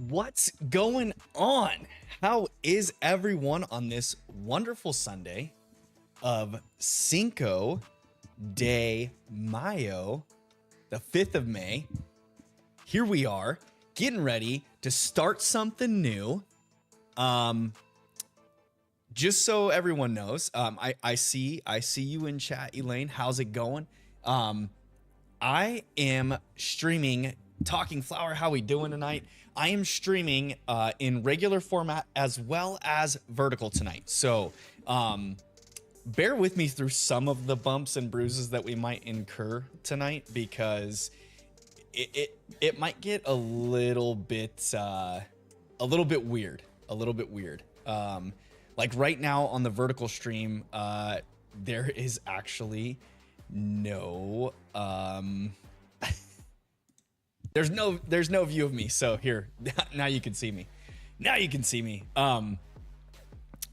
What's going on? How is everyone on this wonderful Sunday of Cinco de Mayo, the 5th of May? Here we are, getting ready to start something new. Just so everyone knows, I see you in chat, Elaine. How's it going? I am streaming Talking Flower. How we doing tonight? I am streaming in regular format as well as vertical tonight. So bear with me through some of the bumps and bruises that we might incur tonight, because it might get a little bit weird. Like right now on the vertical stream, there is actually no there's no view of me. So here, now you can see me.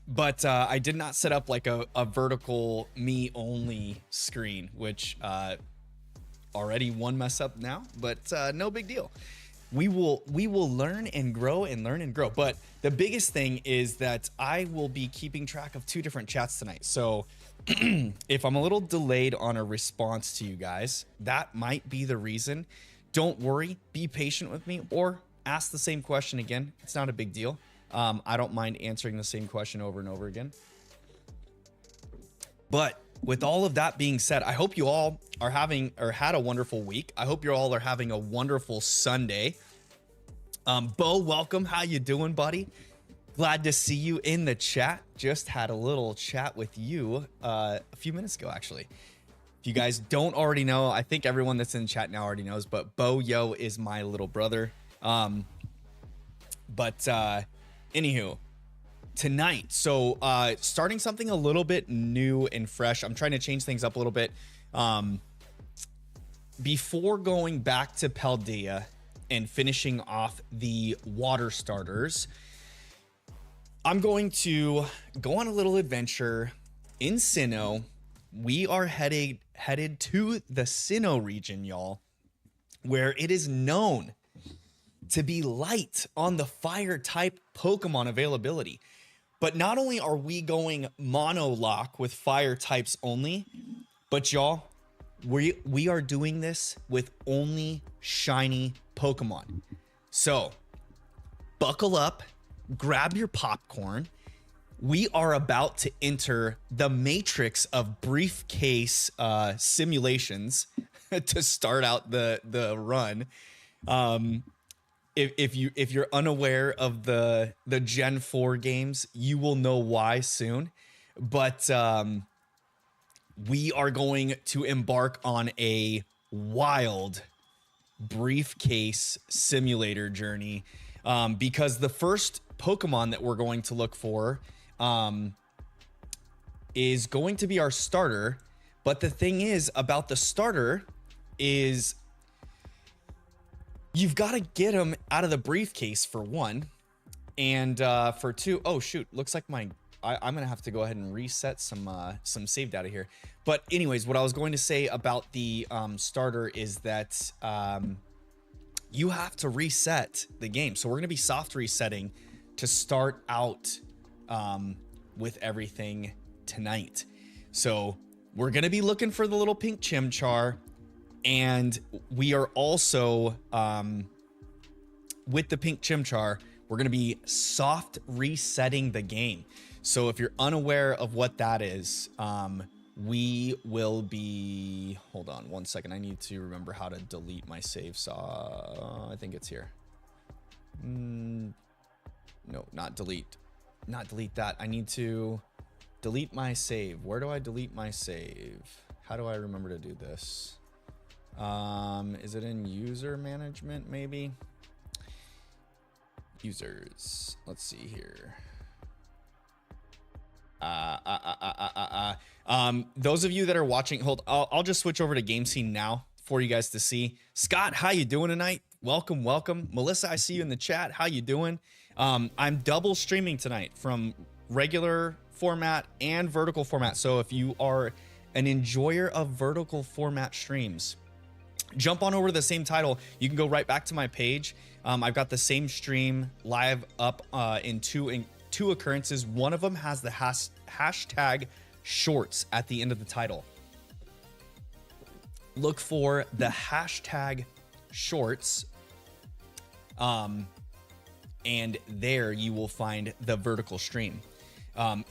But I did not set up like a vertical me only screen, which already one mess up now, but no big deal. We will learn and grow and learn and grow. But the biggest thing is that I will be keeping track of 2 different chats tonight. So if I'm a little delayed on a response to you guys, that might be the reason. Don't worry, be patient with me, or ask the same question again. It's not a big deal. I don't mind answering the same question over and over again. But with all of that being said, I hope you all are having or had a wonderful week. I hope you all are having a wonderful Sunday. Bo, welcome. How you doing, buddy? Glad to see you in the chat. Just had a little chat with you a few minutes ago, actually. If you guys don't already know, I think everyone that's in chat now already knows, but Bo Yo is my little brother. Anywho, tonight, so starting something a little bit new and fresh. I'm trying to change things up a little bit. Before going back to Paldea and finishing off the water starters, I'm going to go on a little adventure in Sinnoh. We are headed to the Sinnoh region, y'all, where it is known to be light on the fire type Pokemon availability. But not only are we going mono lock with fire types only, but y'all, we are doing this with only shiny Pokemon. So buckle up, grab your popcorn. We are about to enter the matrix of briefcase simulations to start out the run. If you're unaware of the Gen 4 games, you will know why soon. But we are going to embark on a wild briefcase simulator journey, because the first Pokemon that we're going to look for is going to be our starter. But the thing is about the starter is you've got to get him out of the briefcase for one, and for two, oh shoot, looks like I'm gonna have to go ahead and reset some save data here. But anyways, what I was going to say about the starter is that you have to reset the game. So we're gonna be soft resetting to start out with everything tonight. So we're gonna be looking for the little pink Chimchar. And we are also, with the pink Chimchar, we're going to be soft resetting the game. So if you're unaware of what that is, we will be... Hold on 1 second. I need to remember how to delete my save. So I think it's here. No, not delete. Not delete that. I need to delete my save. Where do I delete my save? How do I remember to do this? Is it in user management, maybe? Users. Let's see here. Those of you that are watching, I'll just switch over to game scene now for you guys to see. Scott, how you doing tonight? Welcome. Melissa, I see you in the chat. How you doing? I'm double streaming tonight from regular format and vertical format. So if you are an enjoyer of vertical format streams, jump on over to the same title. You can go right back to my page. I've got the same stream live up in two occurrences. One of them has the hashtag shorts at the end of the title. Look for the hashtag shorts. And there you will find the vertical stream.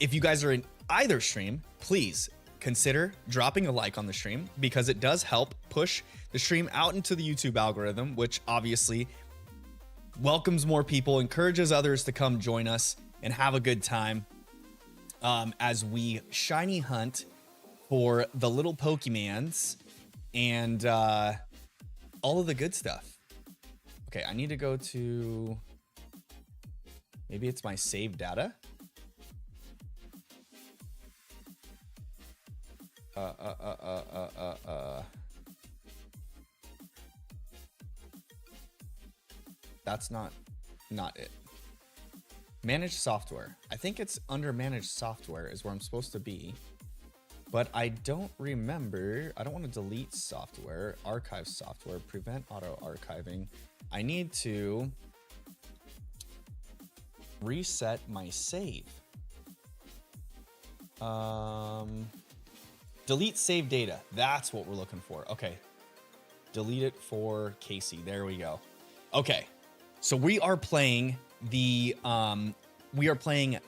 If you guys are in either stream, please consider dropping a like on the stream, because it does help push the stream out into the YouTube algorithm, which obviously welcomes more people, encourages others to come join us and have a good time as we shiny hunt for the little Pokemans and all of the good stuff. Okay, I need to go to, maybe it's my saved data. That's not it. Manage software. I think it's under manage software is where I'm supposed to be, but I don't remember. I don't want to delete software, archive software, prevent auto archiving. I need to reset my save. Delete save data. That's what we're looking for. Okay. Delete it for Casey. There we go. Okay. So we are playing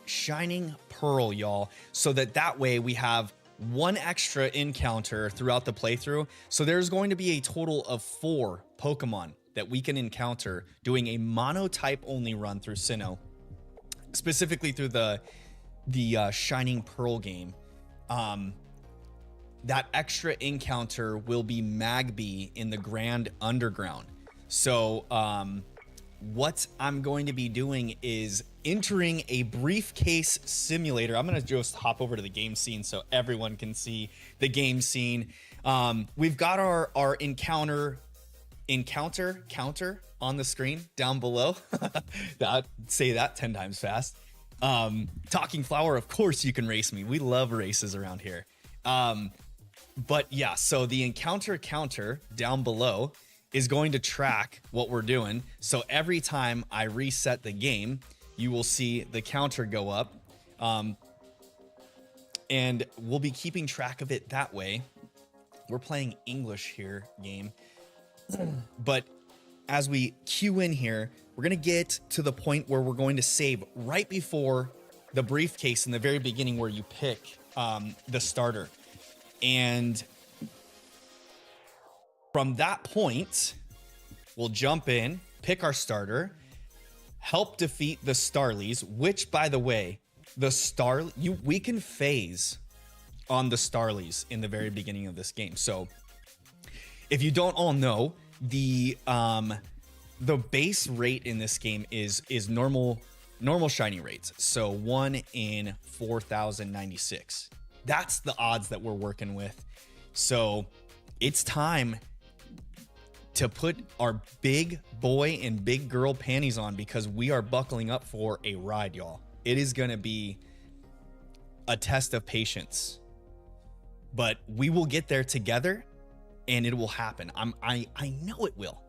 Shining Pearl, y'all, so that way we have one extra encounter throughout the playthrough. So there's going to be a total of 4 Pokemon that we can encounter doing a monotype only run through Sinnoh, specifically through the Shining Pearl game. That extra encounter will be Magby in the Grand Underground. So what I'm going to be doing is entering a briefcase simulator. I'm going to just hop over to the game scene so everyone can see the game scene. We've got our encounter counter on the screen down below. Say that 10 times fast. Talking Flower, of course you can race me. We love races around here. But yeah, so the encounter counter down below is going to track what we're doing. So every time I reset the game, you will see the counter go up. And we'll be keeping track of it that way. We're playing English here, game. But as we queue in here, we're going to get to the point where we're going to save right before the briefcase in the very beginning where you pick the starter. And from that point, we'll jump in, pick our starter, help defeat the Starlies, which, by the way, we can phase on the Starlies in the very beginning of this game. So if you don't all know, the base rate in this game is normal shiny rates. So 1 in 4,096. That's the odds that we're working with. So it's time to put our big boy and big girl panties on, because we are buckling up for a ride, y'all. It is going to be a test of patience, but we will get there together and it will happen. I know it will.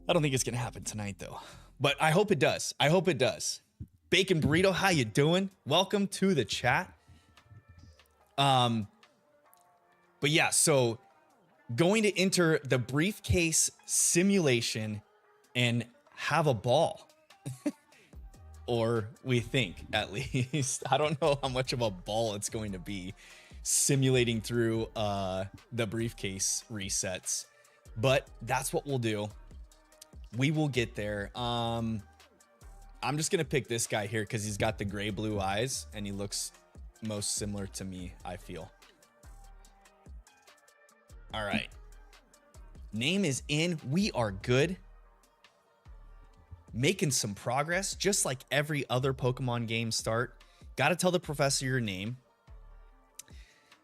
I don't think it's going to happen tonight though, but I hope it does. I hope it does. Bacon Burrito, how you doing? Welcome to the chat. But yeah, so going to enter the briefcase simulation and have a ball. Or we think, at least. I don't know how much of a ball it's going to be simulating through the briefcase resets, but that's what we'll do. We will get there. I'm just gonna pick this guy here because he's got the gray blue eyes and he looks most similar to me, I feel. All right, name is in. We are good, making some progress, just like every other Pokemon game start. Got to tell the professor your name,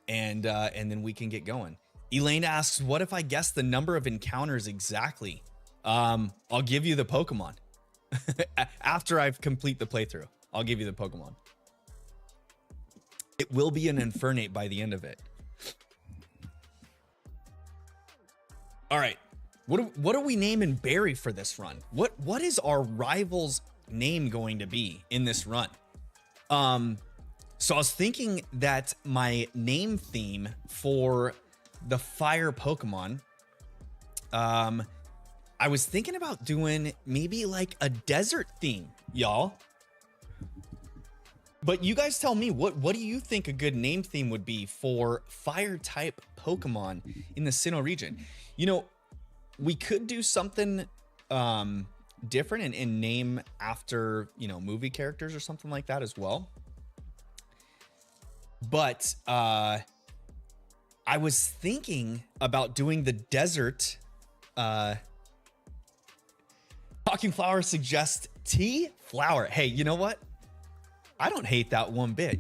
and then we can get going. Elaine asks, what if I guess the number of encounters exactly? I'll give you the Pokemon. After I've complete the playthrough, I'll give you the Pokemon. It will be an Infernape by the end of it. All right, What are we naming Barry for this run? What is our rival's name going to be in this run? So I was thinking that my name theme for the fire Pokemon, I was thinking about doing maybe like a desert theme, y'all. But you guys tell me, what do you think a good name theme would be for fire type Pokemon in the Sinnoh region? You know, we could do something different and name after, you know, movie characters or something like that as well. But I was thinking about doing the desert. Talking Flower suggests tea flower. Hey, you know what? I don't hate that one bit.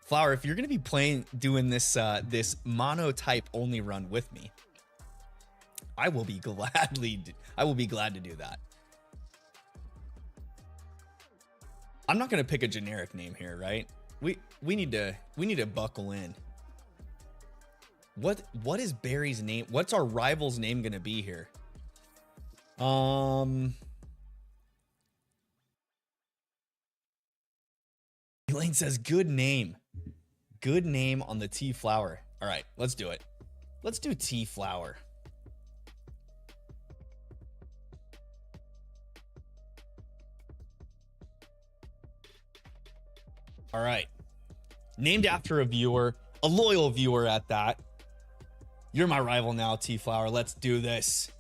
Flower, if you're gonna be doing this this monotype only run with me, I will be glad to do that. I'm not gonna pick a generic name here, right? We need to buckle in. What is Barry's name? What's our rival's name gonna be here? Elaine says good name. Good name on the tea flower. All right, let's do it. Let's do tea flower. All right. Named after a viewer, a loyal viewer at that. You're my rival now, tea flower. Let's do this.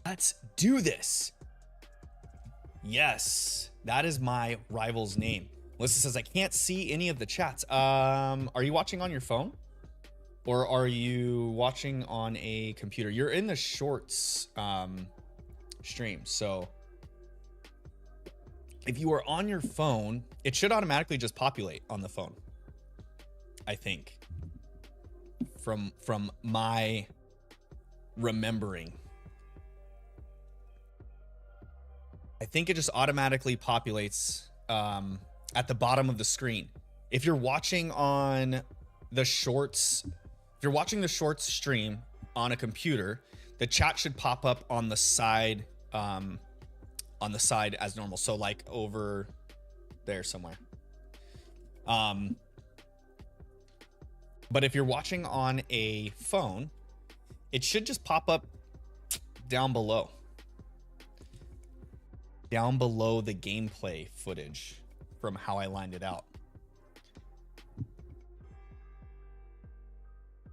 Let's do this. Yes, that is my rival's name. Melissa says, I can't see any of the chats. Are you watching on your phone? Or are you watching on a computer? You're in the shorts stream. So if you are on your phone, it should automatically just populate on the phone, I think. From my remembering. I think it just automatically populates at the bottom of the screen. If you're watching on the shorts, if you're watching the shorts stream on a computer, the chat should pop up on the side as normal. So like over there somewhere. But if you're watching on a phone, it should just pop up down below. Down below the gameplay footage from how I lined it out.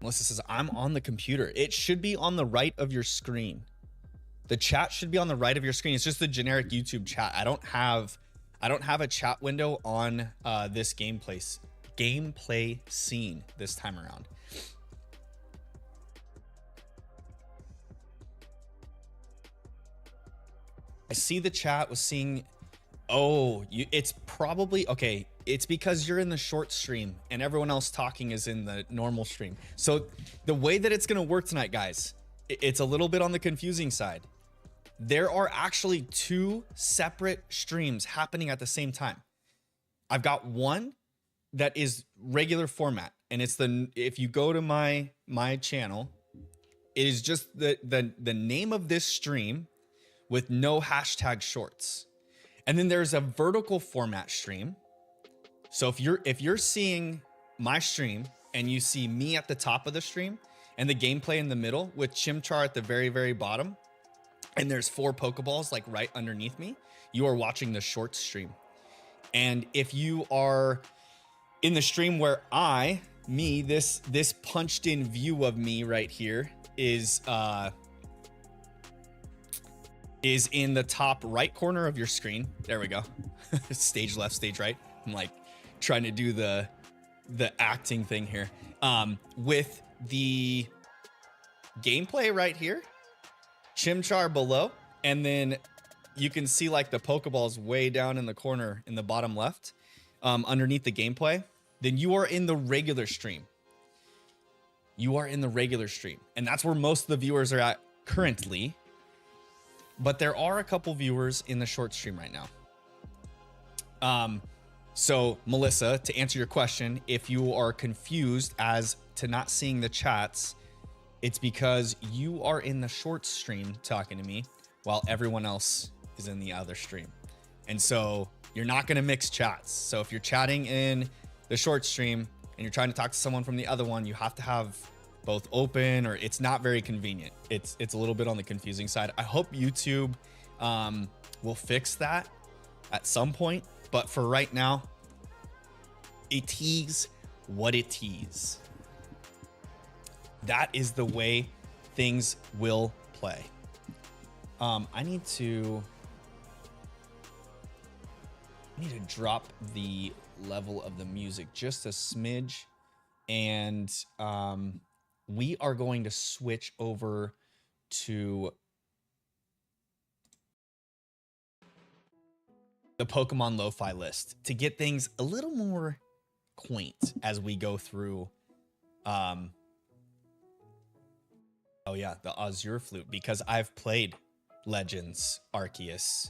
Melissa says, I'm on the computer. It should be on the right of your screen. The chat should be on the right of your screen. It's just the generic YouTube chat. I don't have a chat window on this gameplay scene this time around. I see the chat was seeing. Oh, it's probably okay. It's because you're in the short stream and everyone else talking is in the normal stream. So the way that it's gonna work tonight, guys, it's a little bit on the confusing side. There are actually two separate streams happening at the same time. I've got one that is regular format, and it's if you go to my channel, it is just the name of this stream with no hashtag shorts. And then there's a vertical format stream. So if you're seeing my stream and you see me at the top of the stream and the gameplay in the middle with Chimchar at the very, very bottom, and there's 4 Pokeballs like right underneath me, you are watching the short stream. And if you are in the stream where this punched in view of me right here is in the top right corner of your screen. There we go. Stage left, stage right. I'm like trying to do the acting thing here. With the gameplay right here, Chimchar below, and then you can see like the Pokeballs way down in the corner in the bottom left, underneath the gameplay. Then you are in the regular stream. You are in the regular stream, and that's where most of the viewers are at currently. But there are a couple viewers in the short stream right now. So Melissa, to answer your question, if you are confused as to not seeing the chats, It's because you are in the short stream talking to me while everyone else is in the other stream. And so you're not going to mix chats. So if you're chatting in the short stream and you're trying to talk to someone from the other one, you have to have both open, or it's not very convenient. It's a little bit on the confusing side. I hope YouTube will fix that at some point. But for right now, it is what it is. That is the way things will play. I need to drop the level of the music just a smidge, and we are going to switch over to the Pokemon Lo-Fi list to get things a little more quaint as we go through. Oh yeah, the Azure Flute, because I've played Legends Arceus.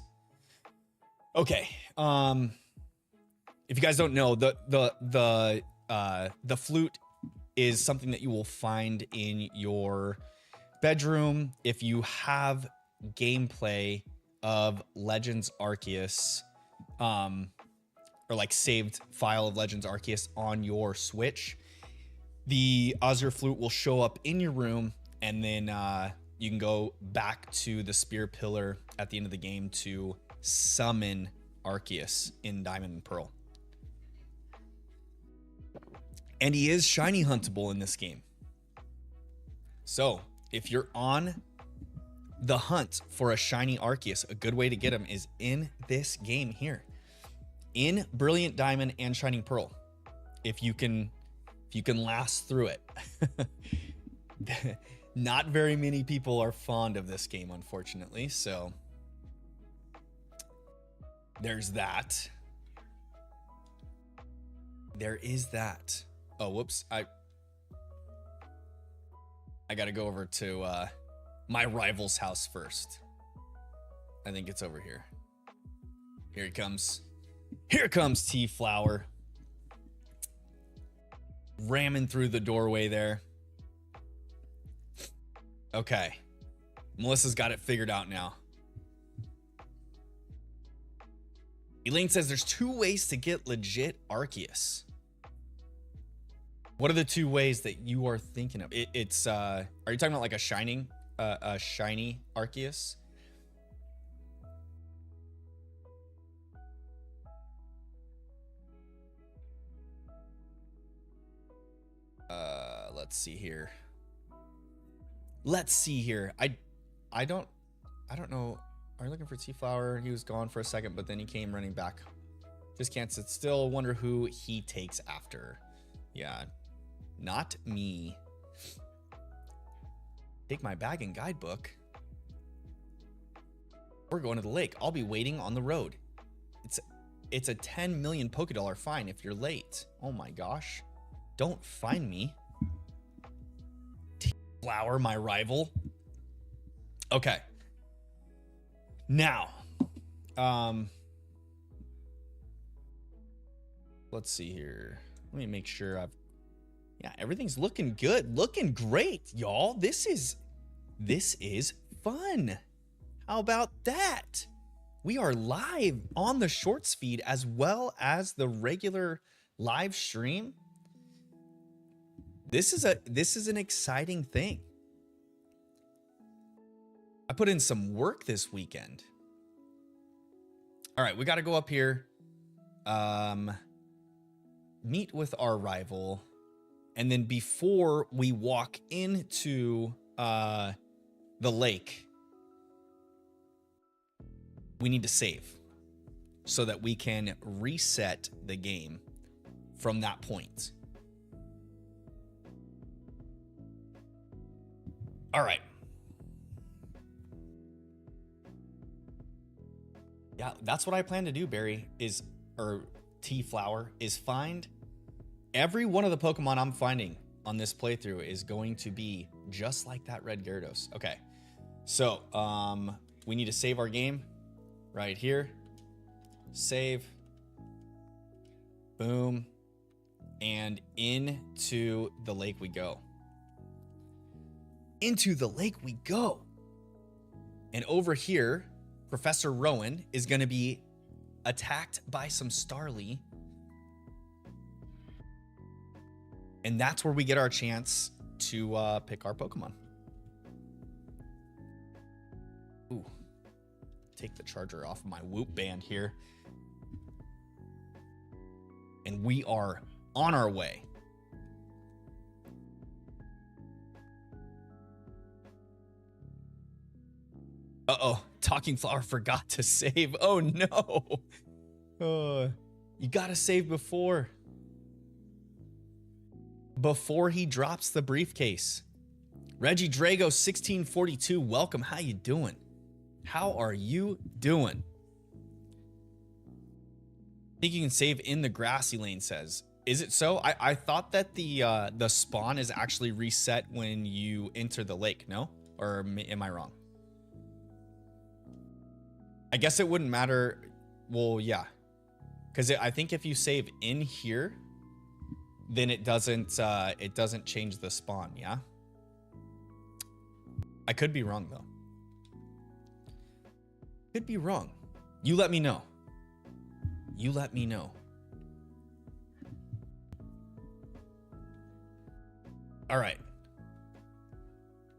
Okay, if you guys don't know, the flute is something that you will find in your bedroom if you have gameplay of Legends Arceus, or like saved file of Legends Arceus on your Switch. The Azure Flute will show up in your room, and then you can go back to the Spear Pillar at the end of the game to summon Arceus in Diamond and Pearl. And he is shiny huntable in this game. So if you're on the hunt for a shiny Arceus, a good way to get him is in this game here, in Brilliant Diamond and Shining Pearl. If you can last through it. Not very many people are fond of this game, unfortunately. So there's that. There is that. Oh, whoops. I got to go over to my rival's house first. I think it's over here. Here he comes. Here comes T-Flower. Ramming through the doorway there. Okay. Melissa's got it figured out now. Elaine says there's 2 ways to get legit Arceus. What are the 2 ways that you are thinking of? It's are you talking about like a shiny Arceus? Let's see here. Let's see here. I don't know. Are you looking for T-Flower? He was gone for a second, but then he came running back. Just can't sit still. Wonder who he takes after. Yeah, not me. Take my bag and guidebook. We're going to the lake. I'll be waiting on the road. It's a 10 million Pokédollar fine if you're late. Oh my gosh. Don't find me. T-Flower, my rival. Okay. Now, let's see here. Let me make sure yeah, everything's looking good, looking great, y'all. This is fun. How about that? We are live on the Shorts feed as well as the regular live stream. This is an exciting thing. I put in some work this weekend. All right, we got to go up here, meet with our rival, and then before we walk into the lake, we need to save so that we can reset the game from that point. All right. Yeah, that's what I plan to do, Barry, or T-Flower, is find every one of the Pokemon I'm finding on this playthrough is going to be just like that red Gyarados. Okay, so we need to save our game right here. Save. Boom. And into the lake we go. Into the lake we go. And over here, Professor Rowan is going to be attacked by some Starly. And that's where we get our chance to pick our Pokemon. Ooh. Take the charger off my Whoop band here. And we are on our way. Uh-oh, Talking Flower forgot to save. Oh no. You gotta save before he drops the briefcase. Reggie Drago 1642, welcome. How you doing? How are you doing? I think you can save in the grassy lane, says. Is it so? I thought that the spawn is actually reset when you enter the lake, no? Or am I wrong? I guess it wouldn't matter. Well, yeah. Because I think if you save in here, then it doesn't change the spawn, yeah? I could be wrong, though. Could be wrong. You let me know. You let me know. All right.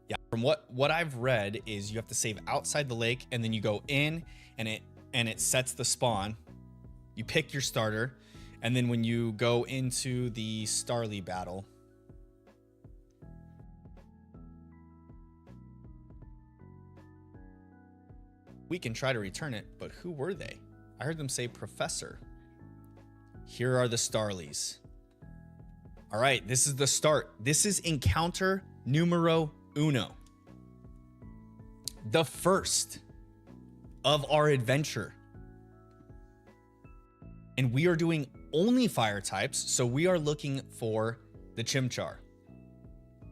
Yeah, from what I've read is you have to save outside the lake and then you go in and it sets the spawn. You pick your starter, and then when you go into the Starly battle, we can try to return it, but who were they? I heard them say Professor. Here are the Starlies. All right, this is the start. This is encounter numero uno. The first of our adventure. And we are doing only fire types, so we are looking for the Chimchar.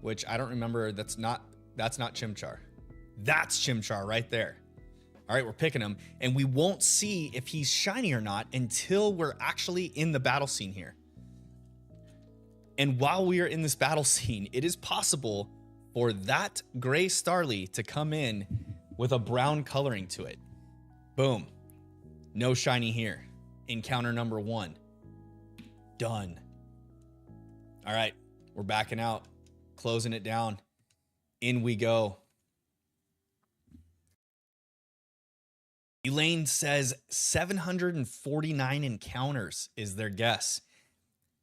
Which I don't remember, that's not Chimchar. That's Chimchar right there. All right, we're picking him, and we won't see if he's shiny or not until we're actually in the battle scene here. And while we are in this battle scene, it is possible for that gray Starly to come in with a brown coloring to it. Boom. No shiny here. Encounter number 1. Done. All right, we're backing out, closing it down. In we go. Elaine says 749 encounters is their guess.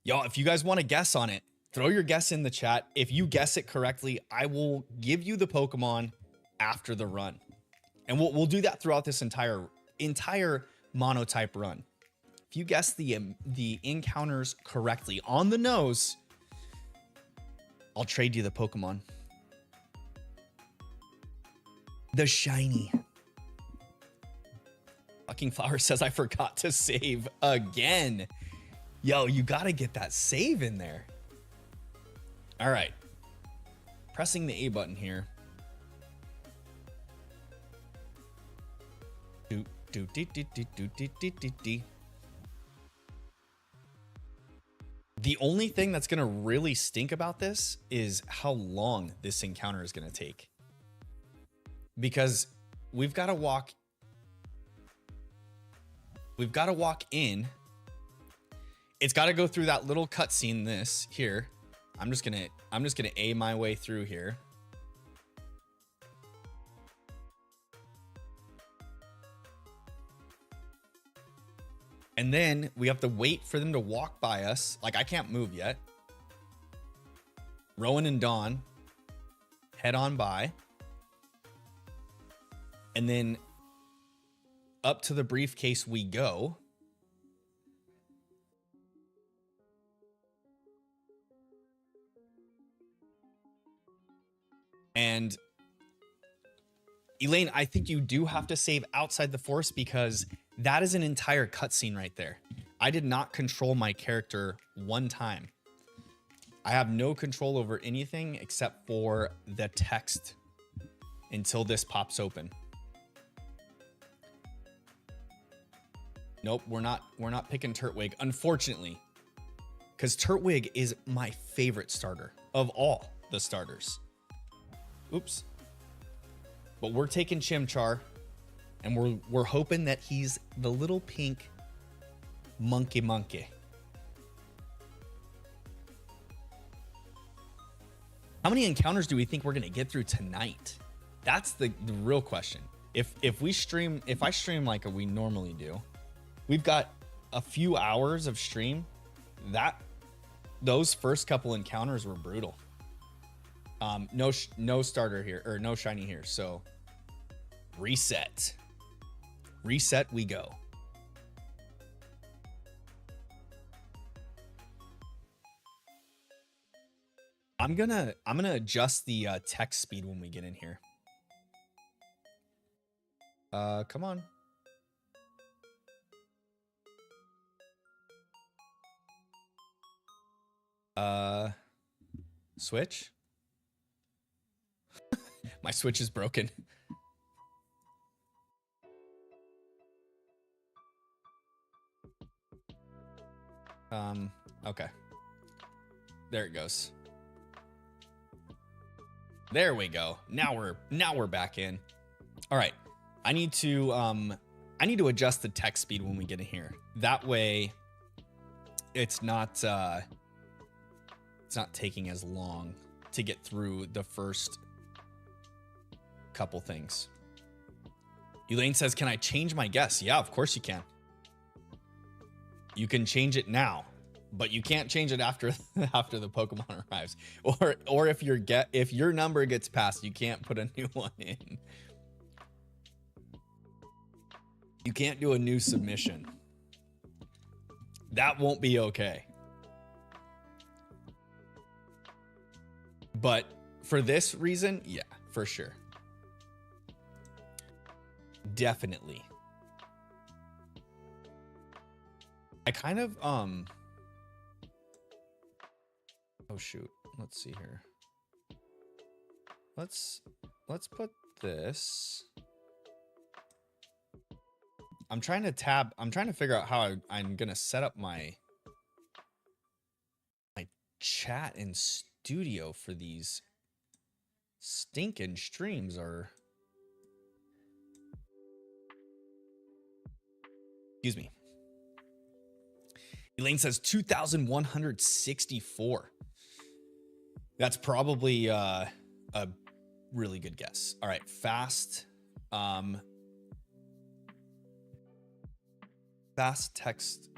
Y'all, if you guys want to guess on it, throw your guess in the chat. If you guess it correctly, I will give you the Pokemon after the run. And we'll do that throughout this entire monotype run. If you guess the encounters correctly on the nose, I'll trade you the Pokemon. The shiny. Fucking Flower says I forgot to save again. Yo, you gotta get that save in there. All right. Pressing the A button here. The only thing that's gonna really stink about this is how long this encounter is gonna take. Because we've got to walk in. It's got to go through that little cutscene. This here, I'm just gonna A my way through here. And then we have to wait for them to walk by us. Like, I can't move yet. Rowan and Dawn head on by. And then up to the briefcase we go. And Elaine, I think you do have to save outside the forest because that is an entire cutscene right there. I did not control my character one time. I have no control over anything except for the text until this pops open. Nope, we're not picking Turtwig, unfortunately. Because Turtwig is my favorite starter of all the starters. Oops. But we're taking Chimchar, and we're hoping that he's the little pink monkey. How many encounters do we think we're gonna get through tonight? That's the real question. If I stream like we normally do, we've got a few hours of stream. Those first couple encounters were brutal. No starter here, or no shiny here. So reset we go. I'm gonna adjust the text speed when we get in here. Come on. Switch. My Switch is broken. Okay. There it goes. There we go. Now we're back in. All right. I need to adjust the text speed when we get in here. That way it's not taking as long to get through the first couple things. Elaine says, "Can I change my guess?" Yeah, of course you can. You can change it now, but you can't change it after the Pokemon arrives. Or if your number gets passed, you can't put a new one in. You can't do a new submission. That won't be okay. But for this reason, yeah, for sure. Definitely. I kind of oh shoot. Let's see here. Let's put this. I'm trying to figure out how I'm gonna set up my chat in studio for these stinking streams. Or excuse me. Elaine says 2,164. That's probably a really good guess. All right, fast. Fast text.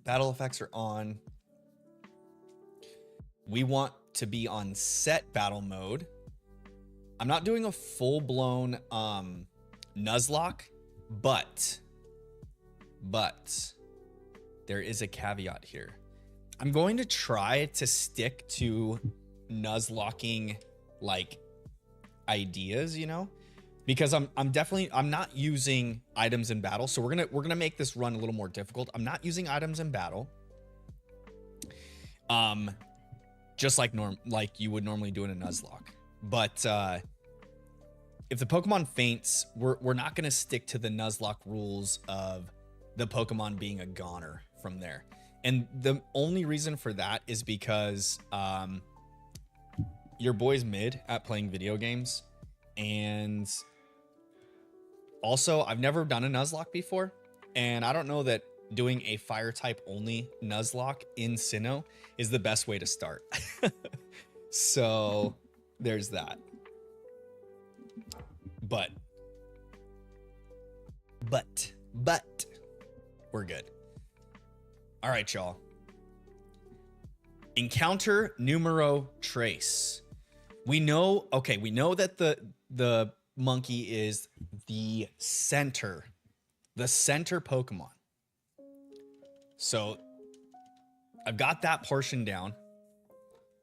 Battle effects are on. We want to be on set battle mode. I'm not doing a full-blown Nuzlocke, but there is a caveat here. I'm going to try to stick to Nuzlocking like ideas, you know, because I'm not using items in battle. So we're gonna make this run a little more difficult. I'm not using items in battle. Just like you would normally do in a Nuzlocke. But if the Pokemon faints, we're not gonna stick to the Nuzlocke rules of the Pokemon being a goner from there. And the only reason for that is because your boy's mid at playing video games. And also, I've never done a Nuzlocke before. And I don't know that doing a fire type only Nuzlocke in Sinnoh is the best way to start. So there's that. But we're good. All right, y'all. Encounter numero trace. We know that the monkey is the center Pokemon. So I've got that portion down.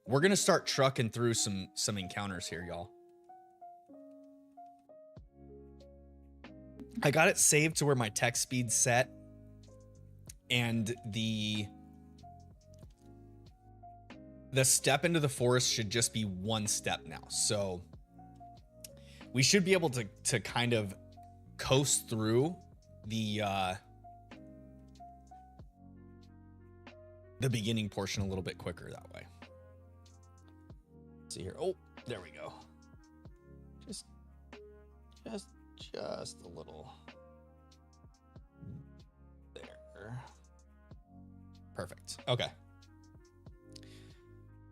We're gonna start trucking through some encounters here, y'all. I got it saved to where my text speed's set, and the step into the forest should just be one step now. So we should be able to kind of coast through the beginning portion a little bit quicker that way. Let's see here. Oh, there we go. Just a little there. Perfect. Okay.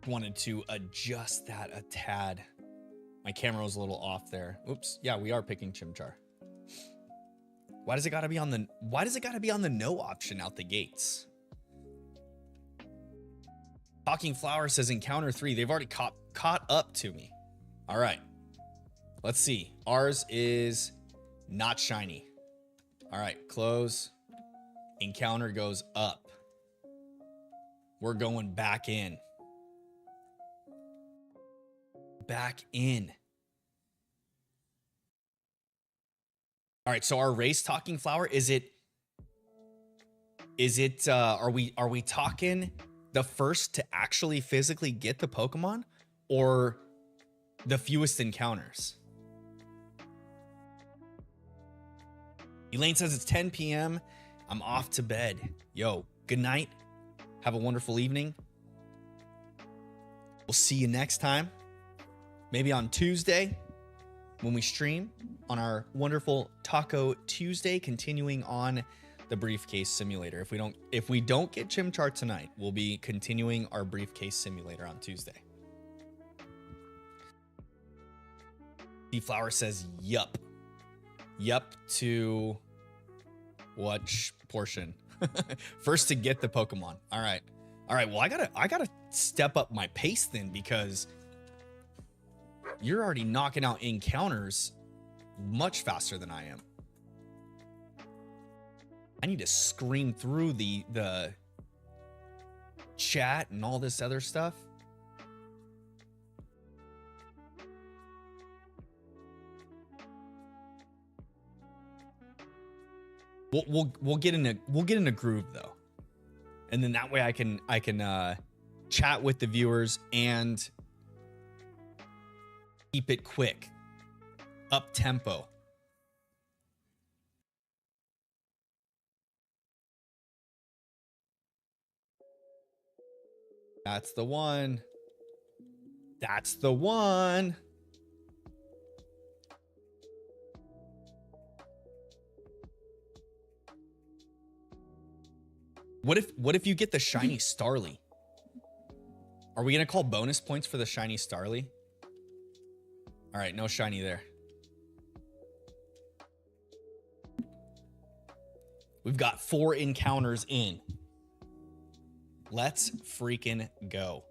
Wanted to adjust that a tad. My camera was a little off there. Oops. Yeah, we are picking Chimchar. Why does it gotta be on the no option out the gates? Talking Flower says encounter 3. They've already caught up to me. All right. Let's see. Ours is not shiny. All right, close. Encounter goes up. We're going back in. Back in. All right, so our race Talking Flower, are we talking the first to actually physically get the Pokemon or the fewest encounters? Elaine says it's 10 p.m. I'm off to bed. Yo, good night. Have a wonderful evening. We'll see you next time. Maybe on Tuesday when we stream on our wonderful Taco Tuesday, continuing on the briefcase simulator. If we don't get Chimchar tonight, we'll be continuing our briefcase simulator on Tuesday. D-Flower says yup. Yup to which portion? First to get the Pokemon. All right. Well, I gotta step up my pace then, because you're already knocking out encounters much faster than I am. I need to scream through the chat and all this other stuff. We'll get in a groove though, and then that way I can chat with the viewers and keep it quick, up tempo. That's the one. That's the one. What if you get the shiny Starly? Are we gonna call bonus points for the shiny Starly? All right, no shiny there. We've got 4 encounters in. Let's freaking go.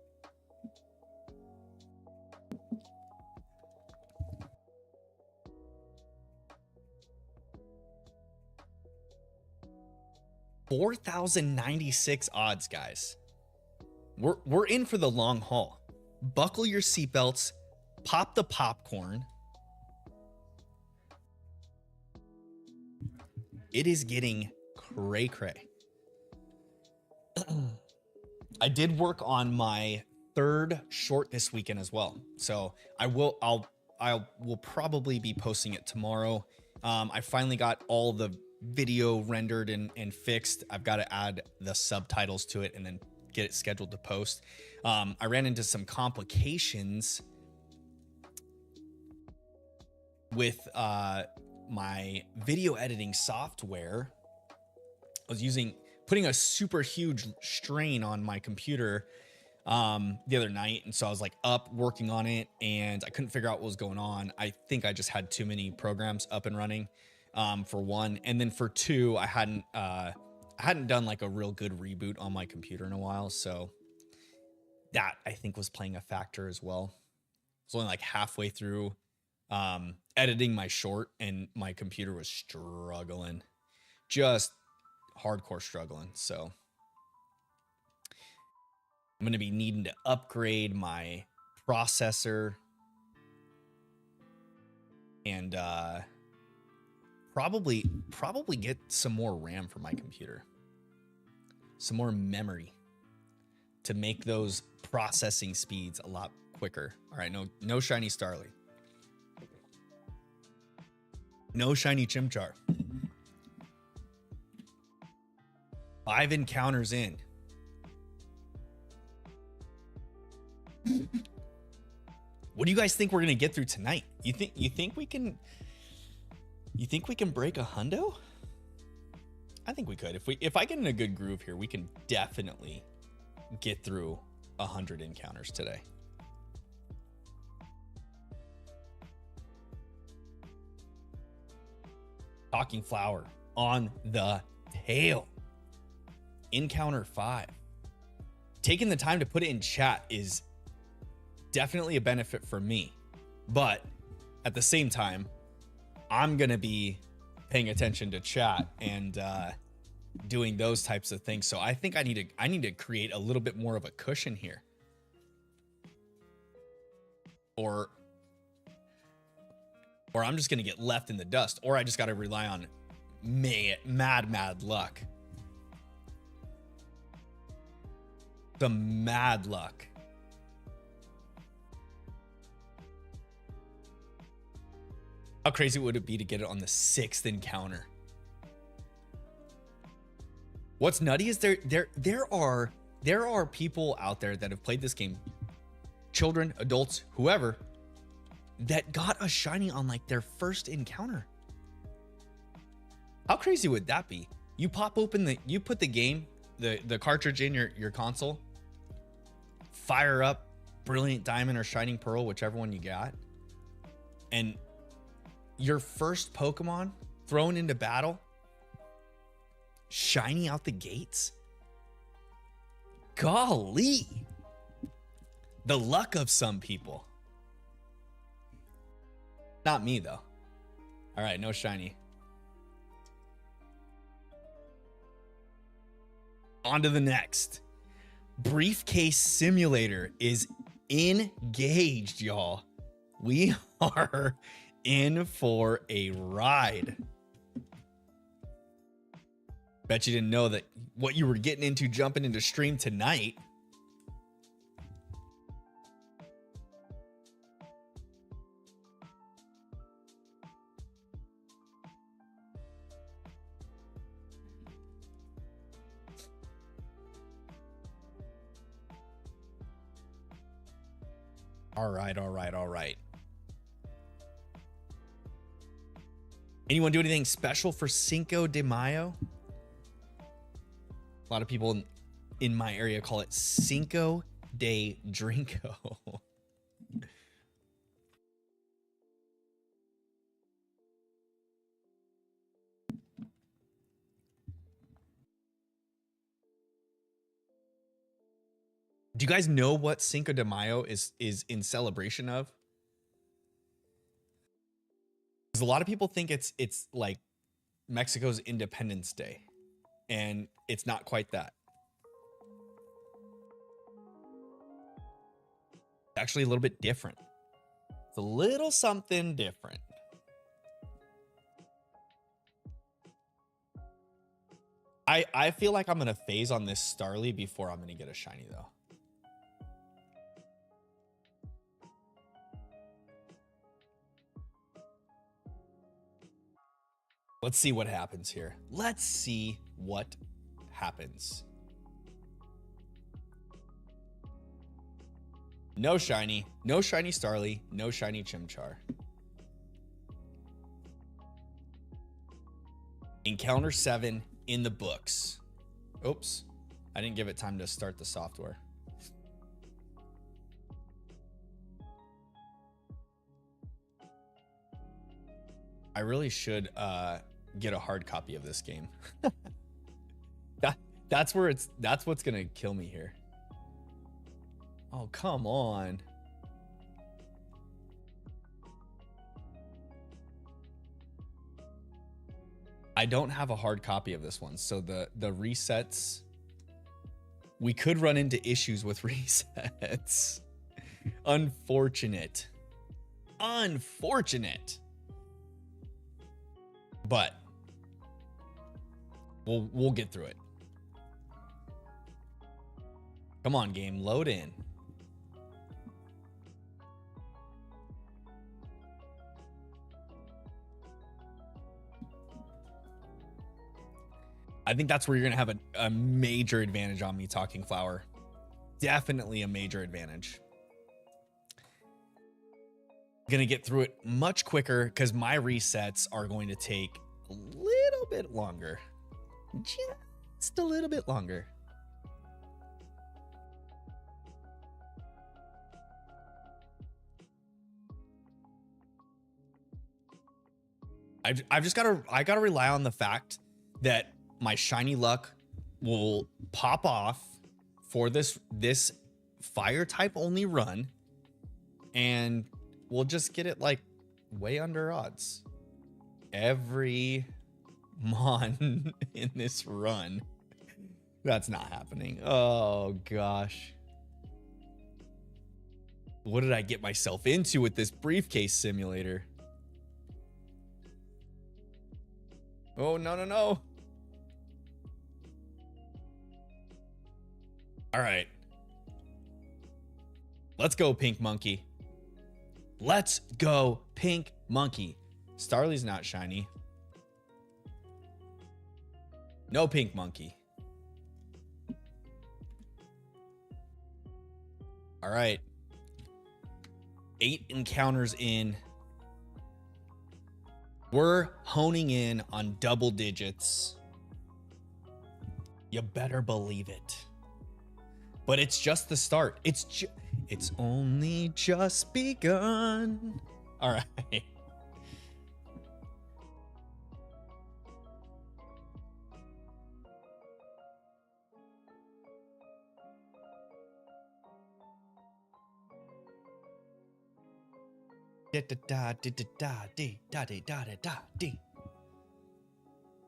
$4,096 odds, guys. We're in for the long haul. Buckle your seatbelts, pop the popcorn. It is getting cray-cray. I did work on my 3rd short this weekend as well, so I will probably be posting it tomorrow. I finally got all the video rendered and fixed. I've got to add the subtitles to it and then get it scheduled to post. I ran into some complications with my video editing software. I was putting a super huge strain on my computer the other night, and so I was like up working on it and I couldn't figure out what was going on. I think I just had too many programs up and running, for one, and then for 2, I hadn't done like a real good reboot on my computer in a while, so that I think was playing a factor as well. I was only like halfway through editing my short and my computer was struggling, just hardcore struggling. So I'm going to be needing to upgrade my processor and probably get some more RAM for my computer, some more memory to make those processing speeds a lot quicker. All right, no shiny Starly, no shiny Chimchar. 5 encounters in. What do you guys think we're gonna get through tonight? You think we can You think we can break a hundo? I think we could. If I get in a good groove here, we can definitely get through 100 encounters today. Talking flower on the tail. Encounter 5. Taking the time to put it in chat is definitely a benefit for me, but at the same time, I'm gonna be paying attention to chat and doing those types of things. So I think I need to create a little bit more of a cushion here, or I'm just gonna get left in the dust, or I just got to rely on mad luck. The mad luck. How crazy would it be to get it on the 6th encounter? What's nutty is there are people out there that have played this game, children, adults, whoever, that got a shiny on like their first encounter. How crazy would that be? You pop open you put the game, the cartridge in your console, fire up Brilliant Diamond or Shining Pearl, whichever one you got, and your first Pokemon thrown into battle, shiny out the gates. Golly, the luck of some people. Not me though. All right, no shiny. On to the next. Briefcase Simulator is engaged, y'all. We are in for a ride. Bet you didn't know that what you were getting into jumping into stream tonight. All right. Anyone do anything special for Cinco de Mayo? A lot of people in my area call it Cinco de Drinko. Do you guys know what Cinco de Mayo is in celebration of? Because a lot of people think it's like Mexico's Independence Day, and it's not quite that. It's actually a little bit different. It's a little something different. I feel like I'm gonna phase on this Starly before I'm gonna get a shiny though. Let's see what happens here. Let's see what happens. No shiny. No shiny Starly. No shiny Chimchar. Encounter 7 in the books. Oops. I didn't give it time to start the software. I really should get a hard copy of this game. That's what's gonna kill me here. Oh, come on. I don't have a hard copy of this one, so the resets, we could run into issues with resets. Unfortunate. But we'll get through it. Come on, game, load in. I think that's where you're gonna have a major advantage on me, Talking Flower. Definitely a major advantage. Gonna get through it much quicker because my resets are going to take a little bit longer. Just a little bit longer. I've just gotta rely on the fact that my shiny luck will pop off for this fire type only run, and we'll just get it like way under odds every mon in this run. That's not happening. Oh gosh. What did I get myself into with this briefcase simulator? Oh, no, no, no. All right. Let's go, Pink Monkey. Let's go, Pink Monkey. Starly's not shiny. No Pink Monkey. All right. 8 encounters in. We're honing in on double digits. You better believe it. But it's just the start. It's only just begun. All right. I'm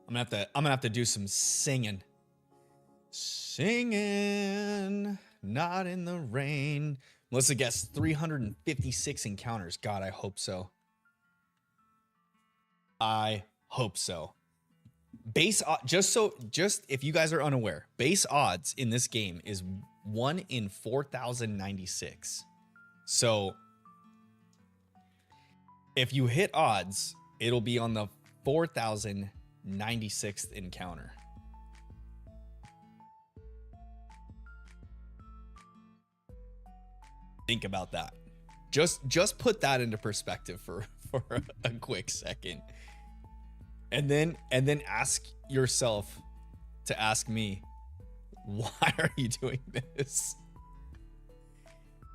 gonna have to do some singing. Singing, not in the rain. Melissa guessed 356 encounters. God, I hope so. I hope so. Just if you guys are unaware, base odds in this game is 1 in 4,096. So if you hit odds, it'll be on the 4,096th encounter. Think about that. Just put that into perspective for a quick second. And then ask yourself to ask me, why are you doing this?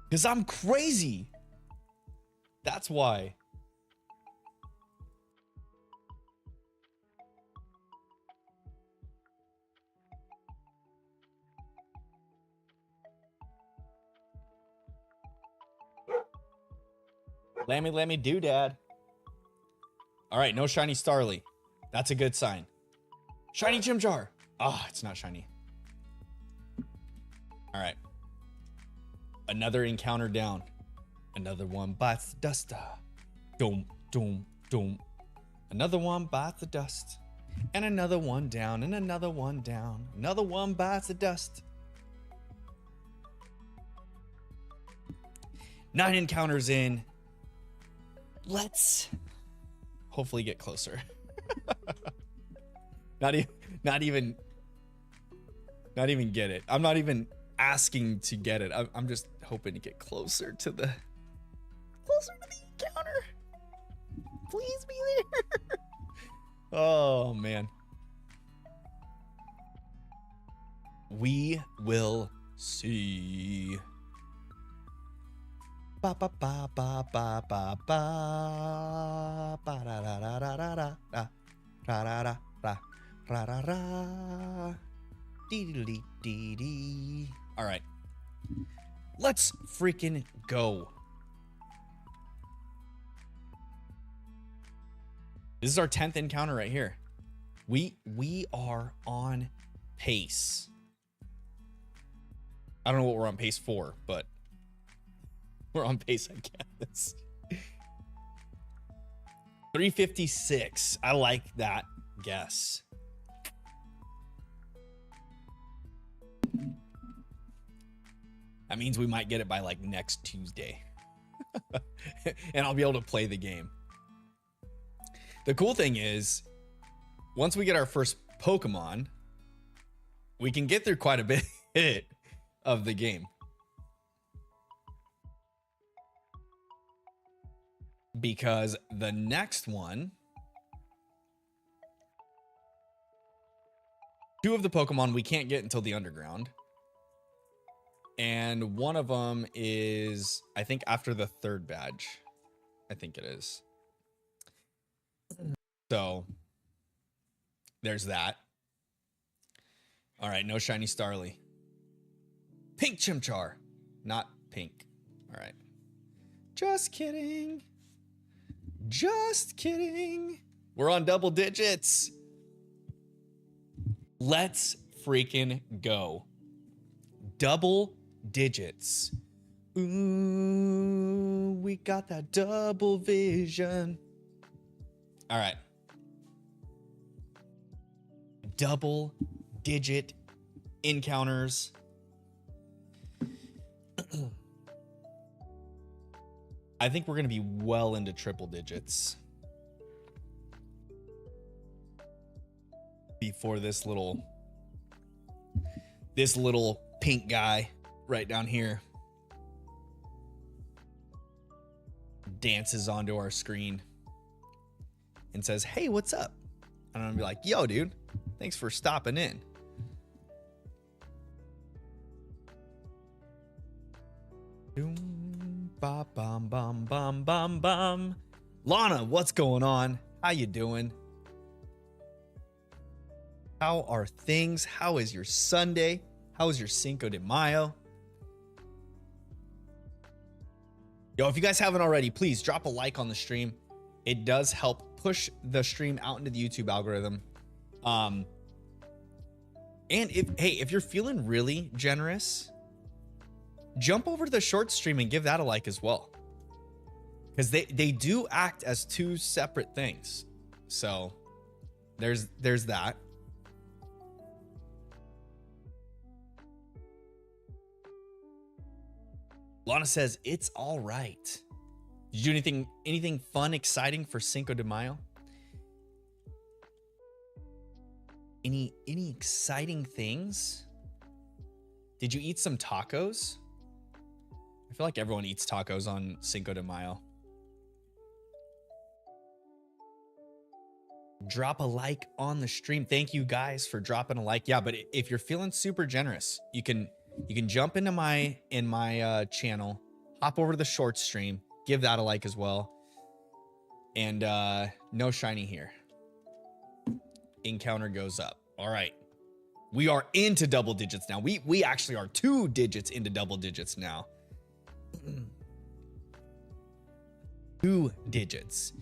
Because I'm crazy. That's why. Let me do, Dad. All right, no shiny Starly. That's a good sign. Shiny Gym Jar. Ah, it's not shiny. All right. Another encounter down. Another one bites the dust. Doom, doom, doom. Another one bites the dust. And another one down, and another one down. Another one bites the dust. 9 encounters in. Let's hopefully get closer. not even get it. I'm not even asking to get it. I'm just hoping to get closer to the encounter. Please be there. Oh man. We will see. Ba ba ba ba ba ba ba ba da da da da da da da da da da da da da dee dee dee dee. All right, let's freaking go. This is our 10th encounter right here. We are on pace. I don't know what we're on pace for, but we're on pace, I guess. 356. I like that guess. That means we might get it by like next Tuesday. And I'll be able to play the game. The cool thing is, once we get our first Pokemon, we can get through quite a bit of the game. because the next one, two of the Pokemon we can't get until the underground. And one of them is, I think, after the third badge. I think it is. So there's that. All right, no shiny Starly. Pink Chimchar. Not pink. All right. Just kidding. Just kidding. We're on double digits. Let's freaking go. Double digits. Ooh, we got that double vision. All right. Double digit encounters. I think we're going to be well into triple digits before this little pink guy right down here dances onto our screen and says, "Hey, what's up?" And I'm gonna be like, "Yo, dude, thanks for stopping in." Boom, ba, bum, bum, bum, bum, bum. Lana, what's going on? How you doing? How are things? How is your Sunday? How is your Cinco de Mayo? Yo, if you guys haven't already, please drop a like on the stream. It does help push the stream out into the YouTube algorithm. And if you're feeling really generous, jump over to the short stream and give that a like as well. Because they do act as two separate things. So there's that. Lana says it's all right. Did you do anything fun, exciting for Cinco de Mayo? Any exciting things? Did you eat some tacos? I feel like everyone eats tacos on Cinco de Mayo. Drop a like on the stream. Thank you guys for dropping a like. Yeah, but if you're feeling super generous, you can jump into my channel, hop over to the short stream, give that a like as well. And no shiny here. Encounter goes up. All right. We are into double digits now. We actually are 2 digits into double digits now. 2 digits.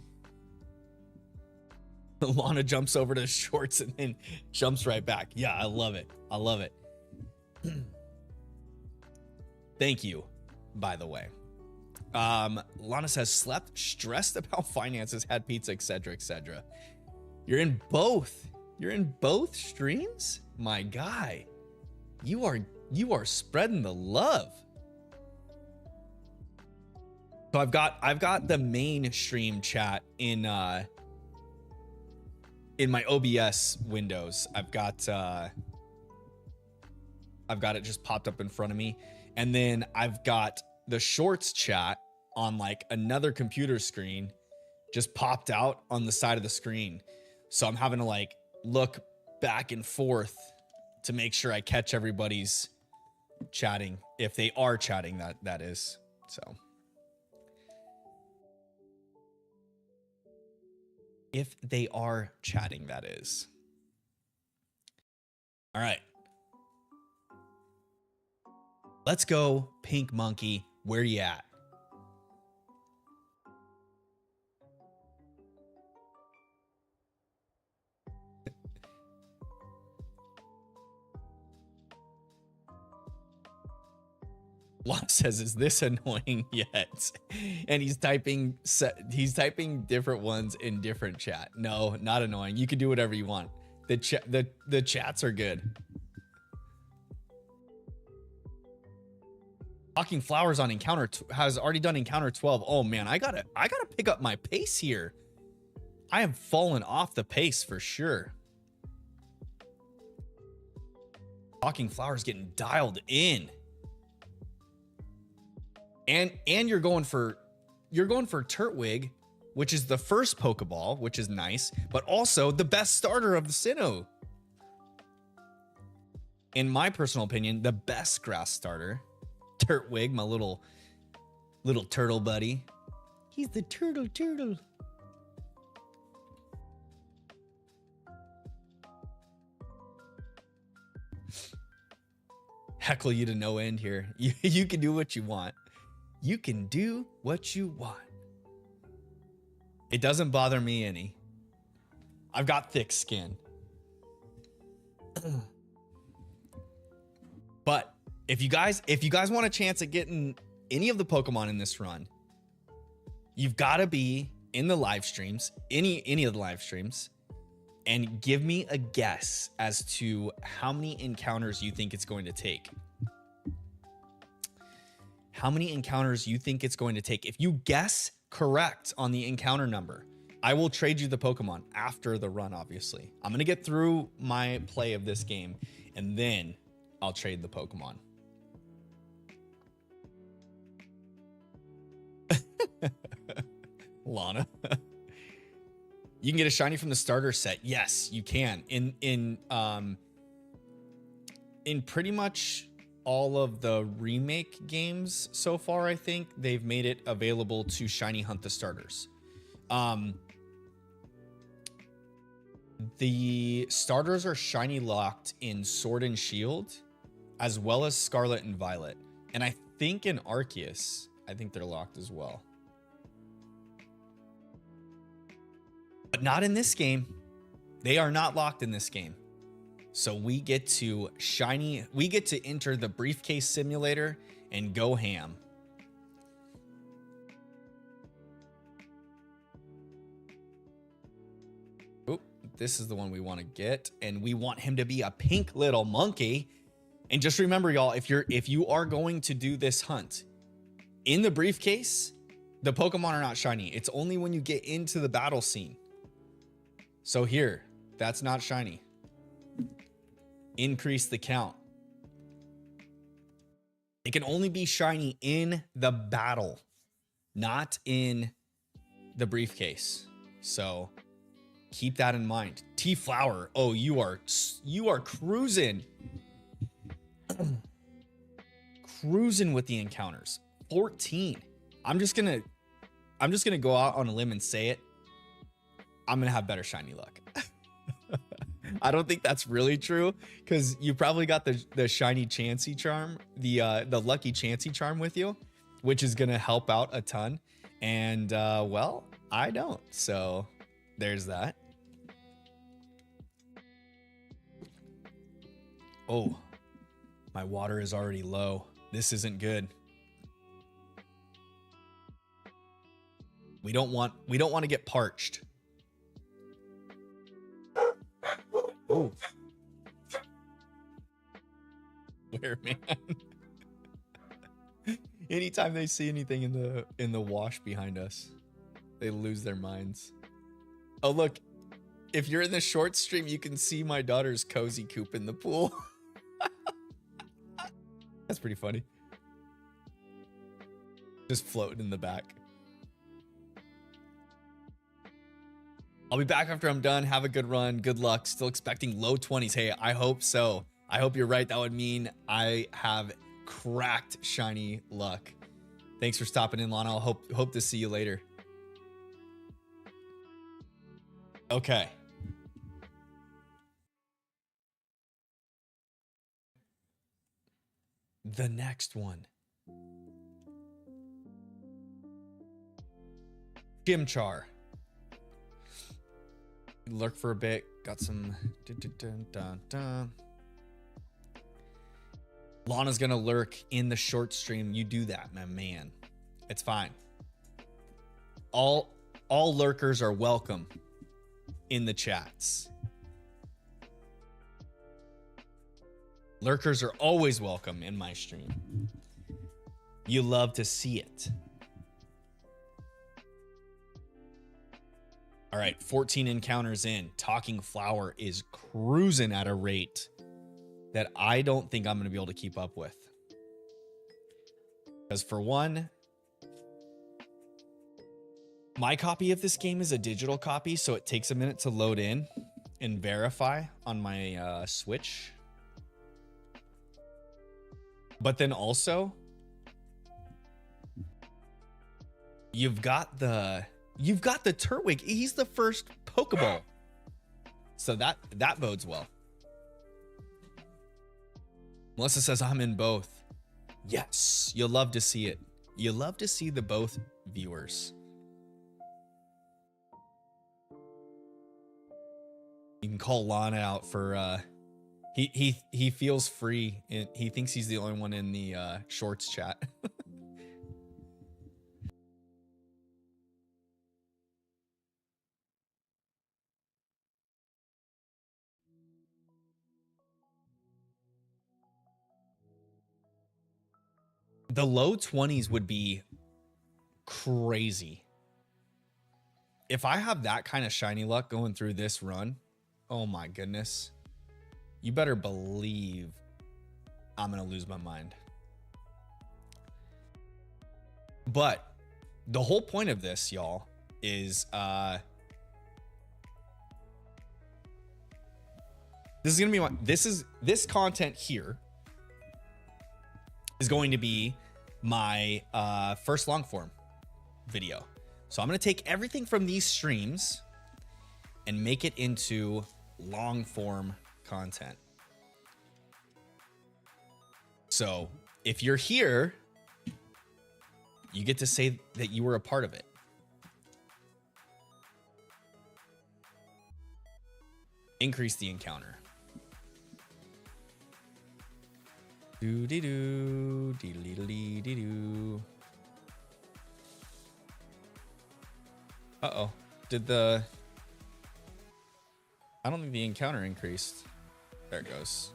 Lana jumps over to shorts and then jumps right back. Yeah, I love it. I love it. Thank you, by the way. Lana says, slept, stressed about finances, had pizza, etc., etc. You're in both. You're in both streams? My guy. You are spreading the love. So I've got the main stream chat in my OBS windows. I've got it just popped up in front of me. And then I've got the shorts chat on like another computer screen just popped out on the side of the screen. So I'm having to like look back and forth to make sure I catch everybody's chatting, if they are chatting, that is. So if they are chatting, that is. All right. Let's go, Pink Monkey. Where you at? Lon says, "Is this annoying yet?" And he's typing different ones in different chat. No, not annoying. You can do whatever you want. The chats are good. Talking Flowers on encounter has already done encounter 12. Oh man, I gotta pick up my pace here. I have fallen off the pace for sure. Talking Flowers getting dialed in. And you're going for Turtwig which is the first Pokeball, which is nice, but also the best starter of the Sinnoh. In my personal opinion, the best grass starter. Turtwig, my little turtle buddy. He's the turtle. Heckle you to no end here. You can do what you want. You can do what you want. It doesn't bother me any. I've got thick skin. But if you guys want a chance at getting any of the Pokemon in this run, you've got to be in the live streams, any of the live streams, and give me a guess as to how many encounters you think it's going to take. How many encounters you think it's going to take. If you guess correct on the encounter number, I will trade you the Pokemon after the run, obviously. I'm going to get through my play of this game, and then I'll trade the Pokemon. Lana. You can get a shiny from the starter set. Yes, you can. In pretty much all of the remake games so far, I think they've made it available to shiny hunt the starters. The starters are shiny locked in Sword and Shield, as well as Scarlet and Violet. And I think in Arceus, I think they're locked as well. But not in this game. They are not locked in this game. So we get to enter the briefcase simulator and go ham. Oop, this is the one we want to get, and we want him to be a pink little monkey. And just remember, y'all, if you are going to do this hunt in the briefcase, the Pokemon are not shiny. It's only when you get into the battle scene. So here, that's not shiny. Increase the count. It can only be shiny in the battle, not in the briefcase. So keep that in mind. T-Flower. Oh, you are cruising. Cruising with the encounters. 14. I'm just gonna go out on a limb and say it. I'm gonna have better shiny luck. I don't think that's really true, because you probably got the shiny Chansey charm, the lucky Chansey charm with you, which is gonna help out a ton. And well, I don't. So there's that. Oh, my water is already low. This isn't good. We don't want to get parched. Oh. Where, man? Anytime they see anything in the wash behind us, they lose their minds. Oh, look. If you're in the short stream, you can see my daughter's cozy coop in the pool. That's pretty funny. Just floating in the back. I'll be back after I'm done. Have a good run. Good luck. Still expecting low 20s. Hey, I hope so. I hope you're right. That would mean I have cracked shiny luck. Thanks for stopping in, Lana. I'll hope to see you later. Okay. The next one. Chimchar. Lurk for a bit. Got some. Lana's gonna lurk in the short stream. You do that, my man. It's fine. All lurkers are welcome in the chats. Lurkers are always welcome in my stream. You love to see it. All right, 14 encounters in. Talking Flower is cruising at a rate that I don't think I'm going to be able to keep up with. Because for one, My copy of this game is a digital copy, so it takes a minute to load in and verify on my Switch. But then also, you've got the Turtwig. He's the first Pokeball, so that bodes well. Melissa says I'm in both. Yes, you'll love to see it. You love to see the both viewers. You can call Lana out for he feels free and he thinks he's the only one in the shorts chat. The low 20s would be crazy. If I have that kind of shiny luck going through this run, oh my goodness. You better believe I'm going to lose my mind. But the whole point of this, y'all, is this is going to be this content here is going to be my first long form video. So I'm going to take everything from these streams and make it into long form content. So if you're here, you get to say that you were a part of it. Increase the encounter. Do-de-doo, dee-dee-dee-dee-doo. Uh-oh. I don't think the encounter increased. There it goes.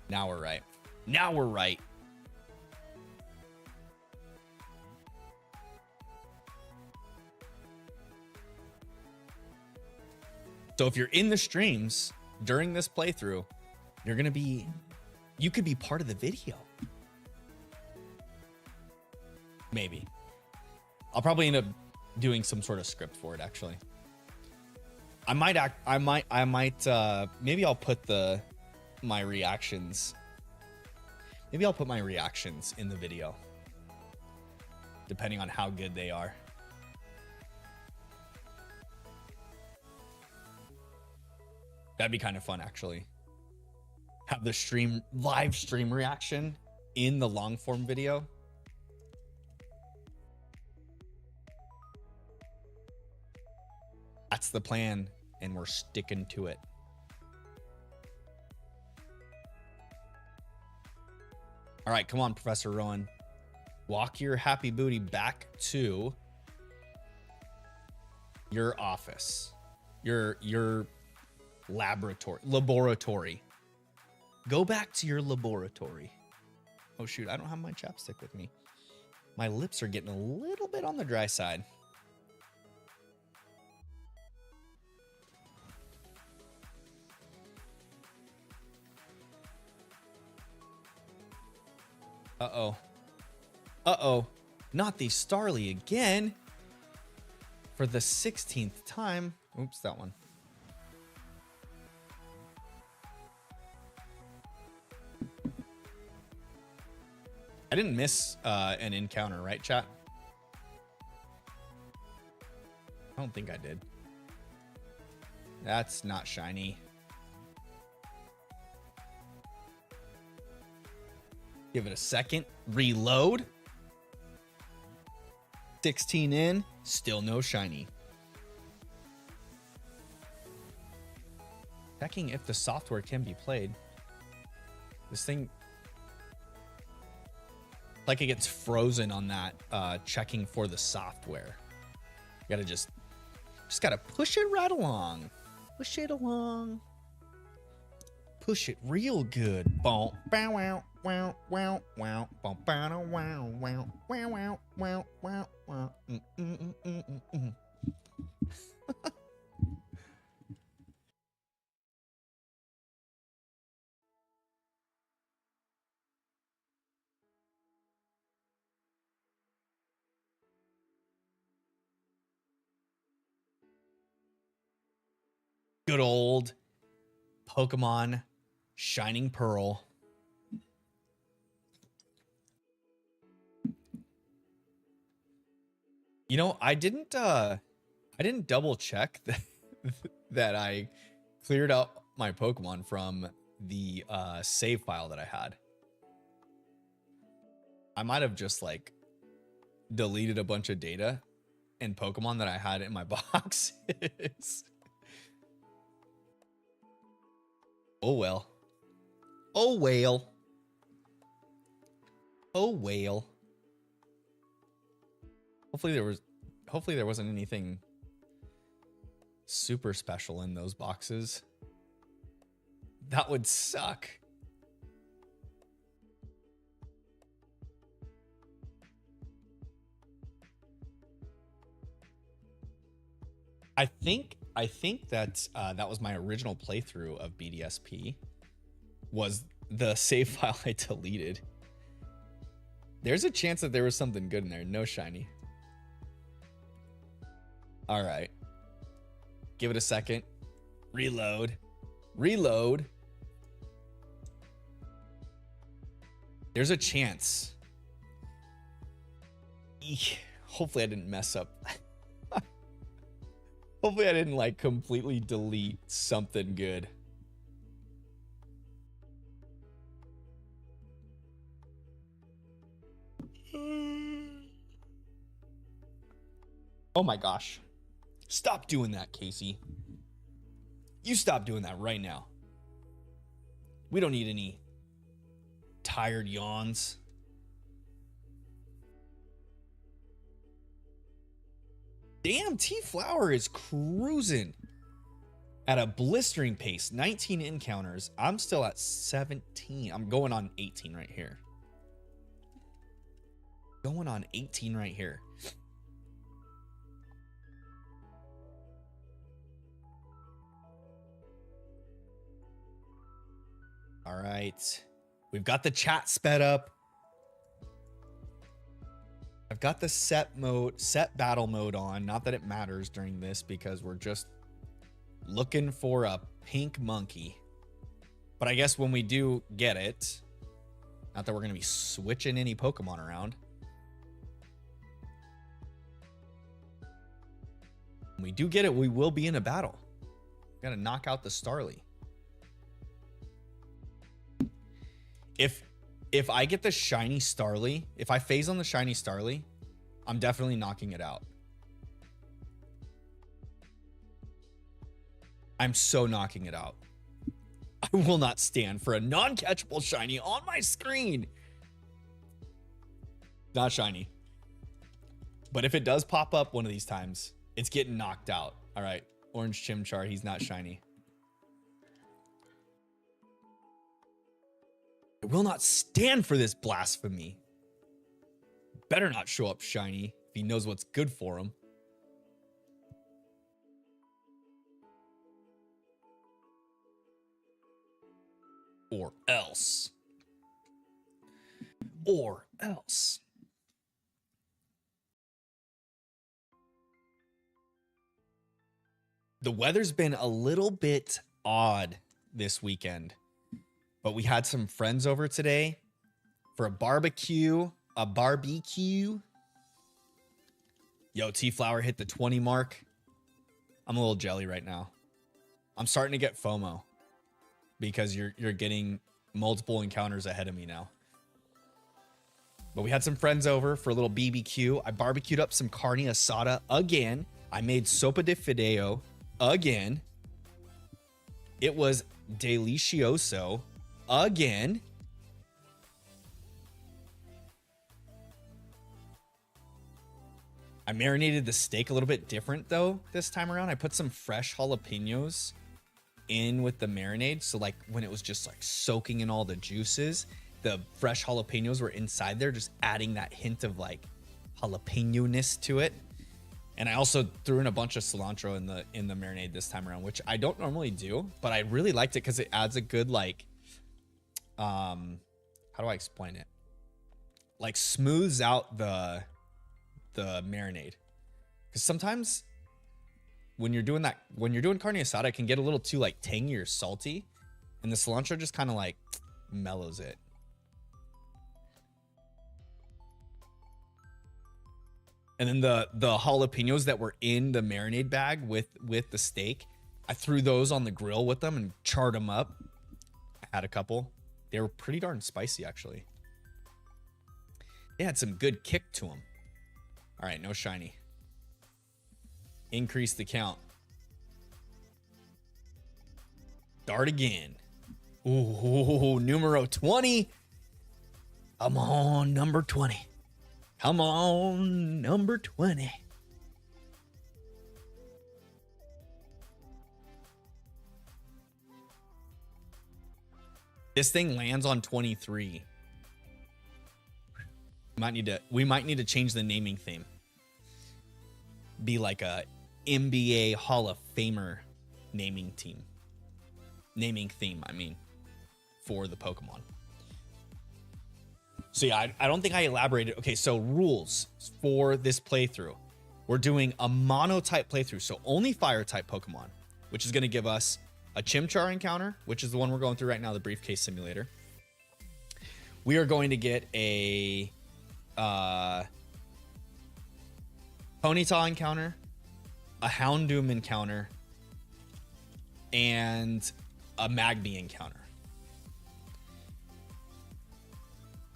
Now we're right. Now we're right. So if you're in the streams during this playthrough, you could be part of the video. Maybe. I'll probably end up doing some sort of script for it, actually. Maybe I'll put my reactions. Maybe I'll put my reactions in the video, depending on how good they are. That'd be kind of fun, actually. Have the live stream reaction in the long form video. That's the plan, and we're sticking to it. All right, come on, Professor Rowan. Walk your happy booty back to your office, your laboratory. Go back to your laboratory. Oh shoot, I don't have my chapstick with me. My lips are getting a little bit on the dry side. Uh-oh. Uh-oh. Not the Starly again. For the 16th time. Oops, that one. I didn't miss an encounter, right, chat? I don't think I did. That's not shiny. Give it a second. Reload. 16 in. Still no shiny. Checking if the software can be played. This thing... like it gets frozen on that checking for the software. You gotta just gotta push it right along. Push it along. Push it real good. Bow, bow, wow, wow, wow, wow, bow, bow, wow, wow, wow, wow, wow, wow, wow. Good old Pokemon Shining Pearl. You know, I didn't double check that, that I cleared out my Pokemon from the save file that I had. I might have just like deleted a bunch of data and Pokemon that I had in my boxes. Oh well. Oh well. Oh well. Hopefully there wasn't anything super special in those boxes. That would suck. I think that that was my original playthrough of BDSP, was the save file I deleted. There's a chance that there was something good in there. No shiny. All right. Give it a second. Reload. Reload. There's a chance. Eek. Hopefully I didn't mess up. Hopefully I didn't like completely delete something good. Oh my gosh. Stop doing that, Casey. You stop doing that right now. We don't need any tired yawns. Damn, T-Flower is cruising at a blistering pace. 19 encounters. I'm still at 17. I'm going on 18 right here. Going on 18 right here. All right. We've got the chat sped up. I've got the set battle mode on. Not that it matters during this because we're just looking for a pink monkey. But I guess when we do get it, not that we're going to be switching any Pokemon around. When we do get it, we will be in a battle. Got to knock out the Starly. If I get the shiny Starly, if I phase on the shiny Starly, I'm definitely knocking it out. I'm so knocking it out. I will not stand for a non-catchable shiny on my screen. Not shiny. But if it does pop up one of these times, it's getting knocked out. All right, Orange Chimchar, he's not shiny. I will not stand for this blasphemy. Better not show up shiny if he knows what's good for him. Or else. Or else. The weather's been a little bit odd this weekend. But we had some friends over today for a barbecue. Yo, T-Flower hit the 20 mark. I'm a little jelly right now. I'm starting to get FOMO because you're getting multiple encounters ahead of me now. But we had some friends over for a little BBQ. I barbecued up some carne asada again. I made sopa de fideo again. It was delicioso. Again. I marinated the steak a little bit different though this time around. I put some fresh jalapenos in with the marinade. So like when it was just like soaking in all the juices, the fresh jalapenos were inside there, just adding that hint of like jalapeno-ness to it. And I also threw in a bunch of cilantro in the marinade this time around, which I don't normally do, but I really liked it because it adds a good like how do I explain it? Like smooths out the marinade. Because sometimes when you're doing carne asada, it can get a little too like tangy or salty, and the cilantro just kind of like mellows it. And then the jalapenos that were in the marinade bag with the steak, I threw those on the grill with them and charred them up. I had a couple. They were pretty darn spicy, actually. They had some good kick to them. All right, no shiny. Increase the count. Start again. Ooh, numero 20. Come on, number 20. Come on, number 20. This thing lands on 23. We might need to change the naming theme. Be like a NBA Hall of Famer naming theme, I mean, for the Pokemon. So yeah, I don't think I elaborated. Okay, so rules for this playthrough. We're doing a mono-type playthrough, so only fire-type Pokemon, which is going to give us a Chimchar encounter, which is the one we're going through right now, the Briefcase Simulator. We are going to get a Ponyta encounter, a Houndoom encounter, and a Magby encounter.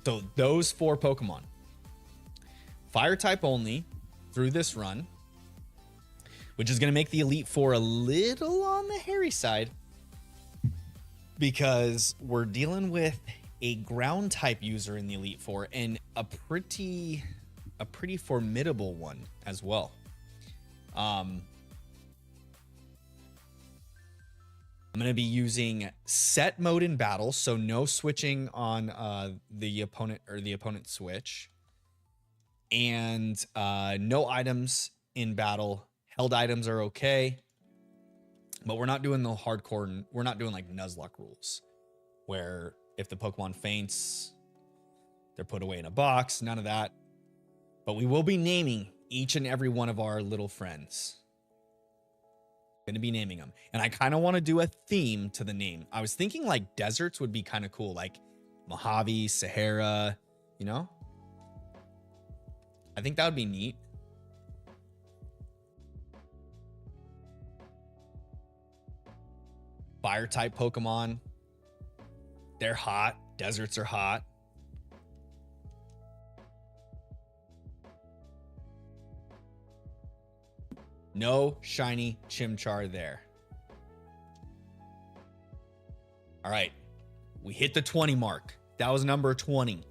So those 4 Pokemon. Fire type only through this run, which is going to make the Elite Four a little on the hairy side because we're dealing with a ground type user in the Elite Four and a pretty formidable one as well. I'm going to be using set mode in battle, so no switching on the opponent or the opponent switch, and no items in battle. Held items are okay, but we're not doing the hardcore. We're not doing like Nuzlocke rules, where if the Pokemon faints, they're put away in a box. None of that. But we will be naming each and every one of our little friends. Going to be naming them. And I kind of want to do a theme to the name. I was thinking like deserts would be kind of cool. Like Mojave, Sahara, you know? I think that would be neat. Fire type Pokemon. They're hot. Deserts are hot. No shiny Chimchar there. All right. We hit the 20 mark. That was number 20.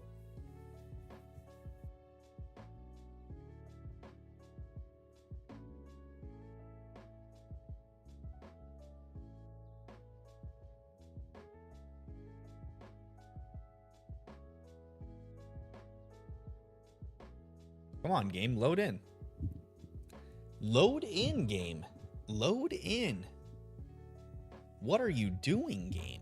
Come on, game. Load in. Load in, game. Load in. What are you doing, game?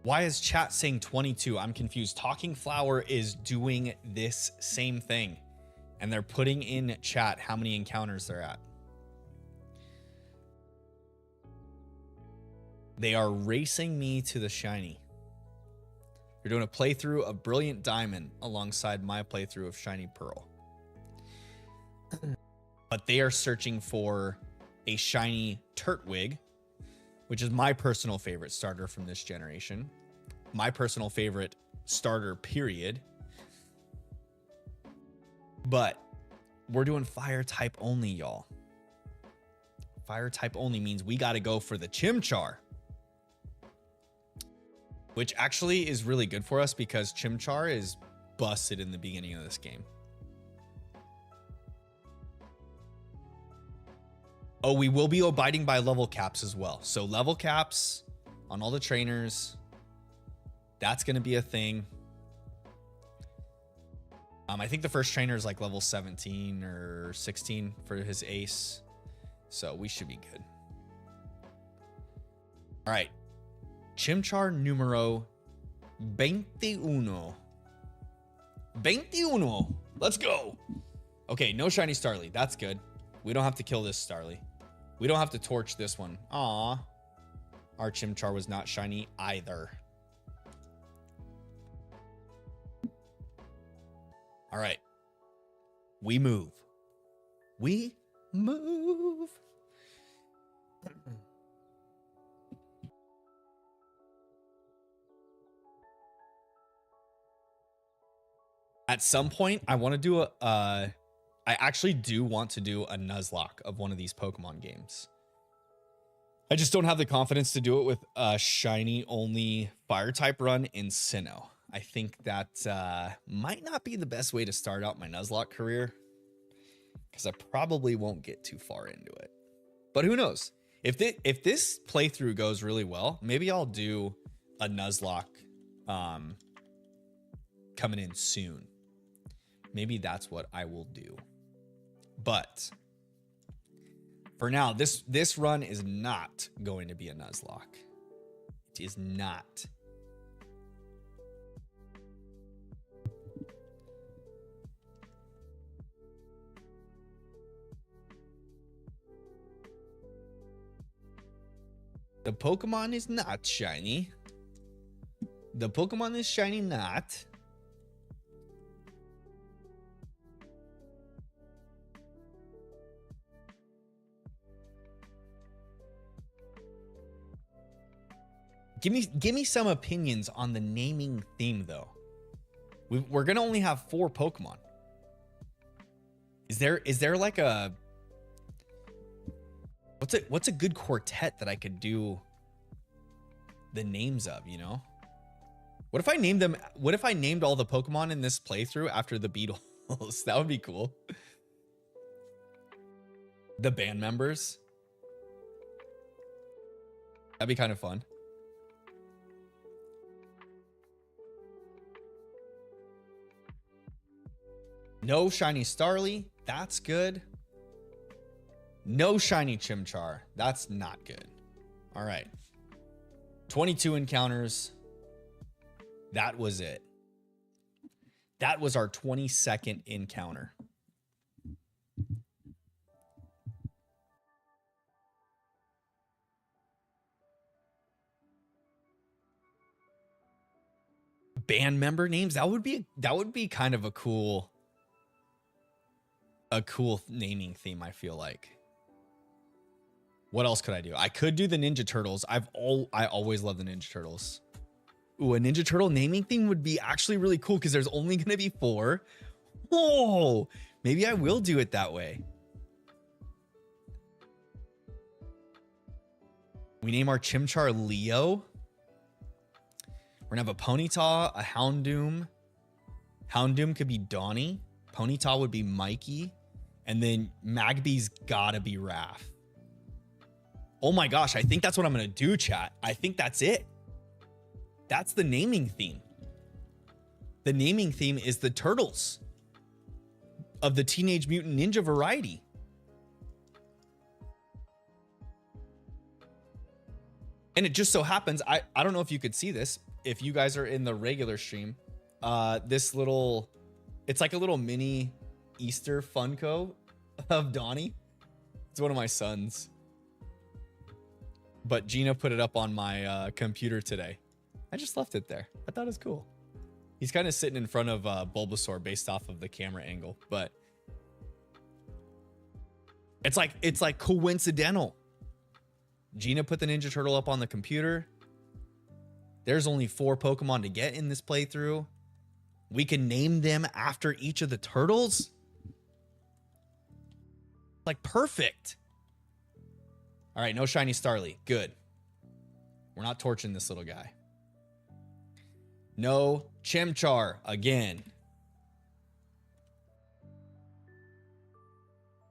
Why is chat saying 22? I'm confused. Talking Flower is doing this same thing, and they're putting in chat how many encounters they're at. They are racing me to the shiny. They're doing a playthrough of Brilliant Diamond alongside my playthrough of Shiny Pearl. But they are searching for a shiny Turtwig, which is my personal favorite starter from this generation. My personal favorite starter, period. But we're doing fire type only, y'all. Fire type only means we got to go for the Chimchar, which actually is really good for us because Chimchar is busted in the beginning of this game. Oh, we will be abiding by level caps as well. So level caps on all the trainers, that's going to be a thing. I think the first trainer is like level 17 or 16 for his ace. So we should be good. All right. Chimchar numero 21. 21. Let's go. Okay, no shiny Starly. That's good. We don't have to kill this Starly. We don't have to torch this one. Aw. Our Chimchar was not shiny either. All right. We move. We move. At some point, I want to do I actually do want to do a Nuzlocke of one of these Pokemon games. I just don't have the confidence to do it with a shiny only fire type run in Sinnoh. I think that might not be the best way to start out my Nuzlocke career, because I probably won't get too far into it. But who knows? If this playthrough goes really well, maybe I'll do a Nuzlocke coming in soon. Maybe that's what I will do. But for now, this run is not going to be a Nuzlocke. It is not. The Pokemon is not shiny. The Pokemon is shiny not. Give me some opinions on the naming theme, though. We're gonna only have 4 Pokemon. Is there like a what's a good quartet that I could do the names of, you know? What if I named them? What if I named all the Pokemon in this playthrough after the Beatles? That would be cool. The band members. That'd be kind of fun. No shiny Starly. That's good. No shiny Chimchar. That's not good. All right. 22 encounters. That was it. That was our 22nd encounter. Band member names. That would be kind of a cool naming theme, I feel like. What else could I do? I could do the Ninja Turtles. I always love the Ninja Turtles. Ooh, a Ninja Turtle naming theme would be actually really cool because there's only going to be 4. Oh, maybe I will do it that way. We name our Chimchar Leo. We're going to have a Ponyta, a Houndoom. Houndoom could be Donnie. Ponyta would be Mikey. And then Magby's gotta be Raph. Oh my gosh, I think that's what I'm gonna do, chat. I think that's it. That's the naming theme. The naming theme is the turtles of the Teenage Mutant Ninja variety. And it just so happens, I don't know if you could see this, if you guys are in the regular stream, this little, it's like a little mini Easter Funko of Donnie. It's one of my sons. But Gina put it up on my computer today. I just left it there. I thought it was cool. He's kind of sitting in front of Bulbasaur based off of the camera angle, but it's like coincidental. Gina put the Ninja Turtle up on the computer. There's only 4 Pokemon to get in this playthrough. We can name them after each of the turtles. Like, perfect. All right, no shiny Starly. Good. We're not torching this little guy. No Chimchar again.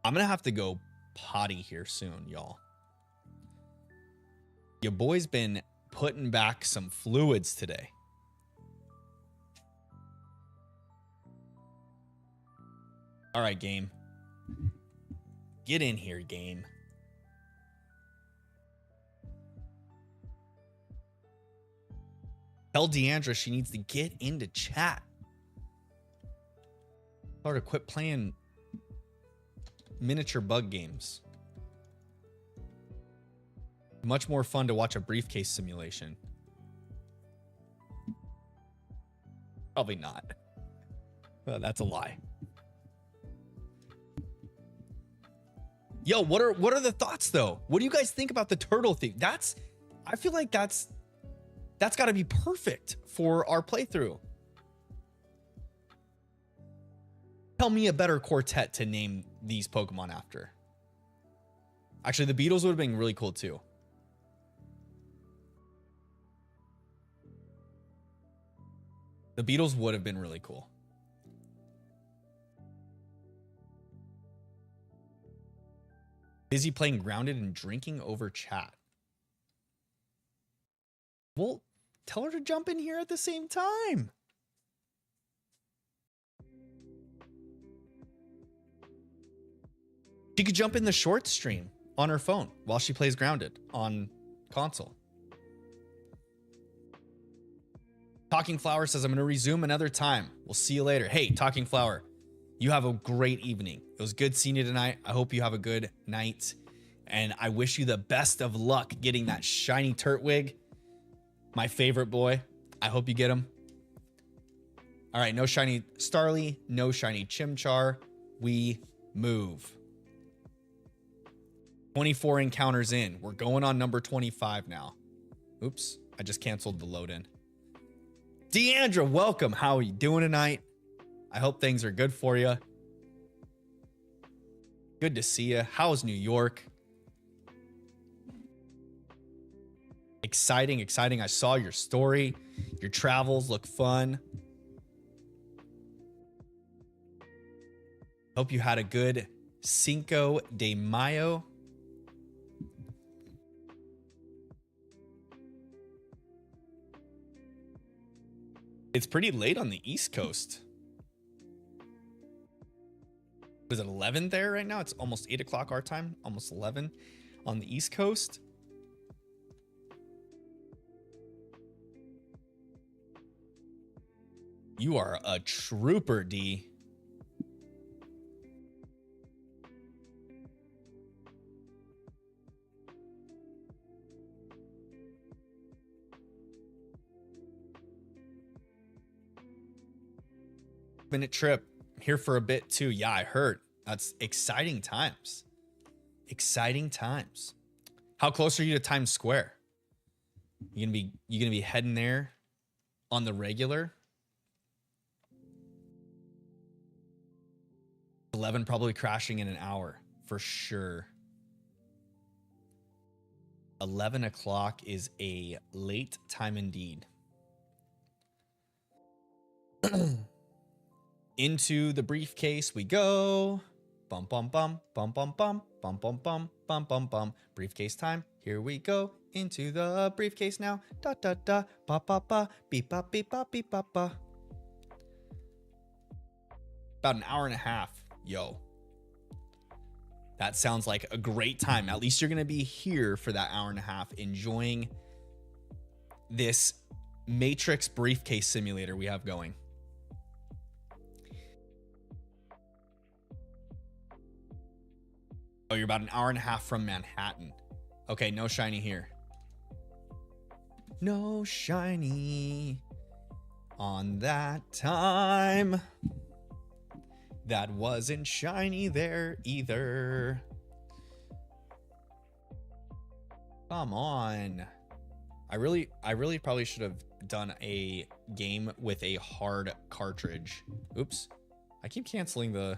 I'm going to have to go potty here soon, y'all. Your boy's been putting back some fluids today. All right, game. Get in here, game. Tell Deandra she needs to get into chat. Tell her to quit playing miniature bug games. Much more fun to watch a briefcase simulation. Probably not. That's a lie. Yo, what are the thoughts though? What do you guys think about the turtle thing? I feel like that's got to be perfect for our playthrough. Tell me a better quartet to name these Pokemon after. Actually, the Beatles would have been really cool too. The Beatles would have been really cool. Busy playing Grounded and drinking over chat. Well, tell her to jump in here at the same time. She could jump in the short stream on her phone while she plays Grounded on console. Talking Flower says, I'm going to resume another time. We'll see you later. Hey, Talking Flower, you have a great evening. It was good seeing you tonight. I hope you have a good night. And I wish you the best of luck getting that shiny Turtwig. My favorite boy. I hope you get him. All right, no shiny Starly, no shiny Chimchar. We move. 24 encounters in. We're going on number 25 now. Oops, I just canceled the load in. Deandra, welcome. How are you doing tonight? I hope things are good for you. Good to see you. How's New York? Exciting, exciting. I saw your story. Your travels look fun. Hope you had a good Cinco de Mayo. It's pretty late on the East Coast. Was it 11 there right now? It's almost 8 o'clock our time. Almost 11 on the East Coast. You are a trooper, D. Minute trip here for a bit too. Yeah, I heard. That's exciting times. Exciting times. How close are you to Times Square? You gonna be heading there on the regular? 11 probably crashing in an hour for sure. 11 o'clock is a late time indeed. Into the briefcase we go. Bum bum bum bum bum bum bum bum bum bum bum bum. Briefcase time. Here we go into the briefcase now. Da da da ba ba ba beep ba beep ba beep ba ba. About an hour and a half. Yo. That sounds like a great time. At least you're gonna be here for that hour and a half enjoying this Matrix briefcase simulator we have going. Oh, you're about an hour and a half from Manhattan. Okay, no shiny here. No shiny on that time. That wasn't shiny there either. Come on. I really probably should have done a game with a hard cartridge. Oops. I keep canceling the...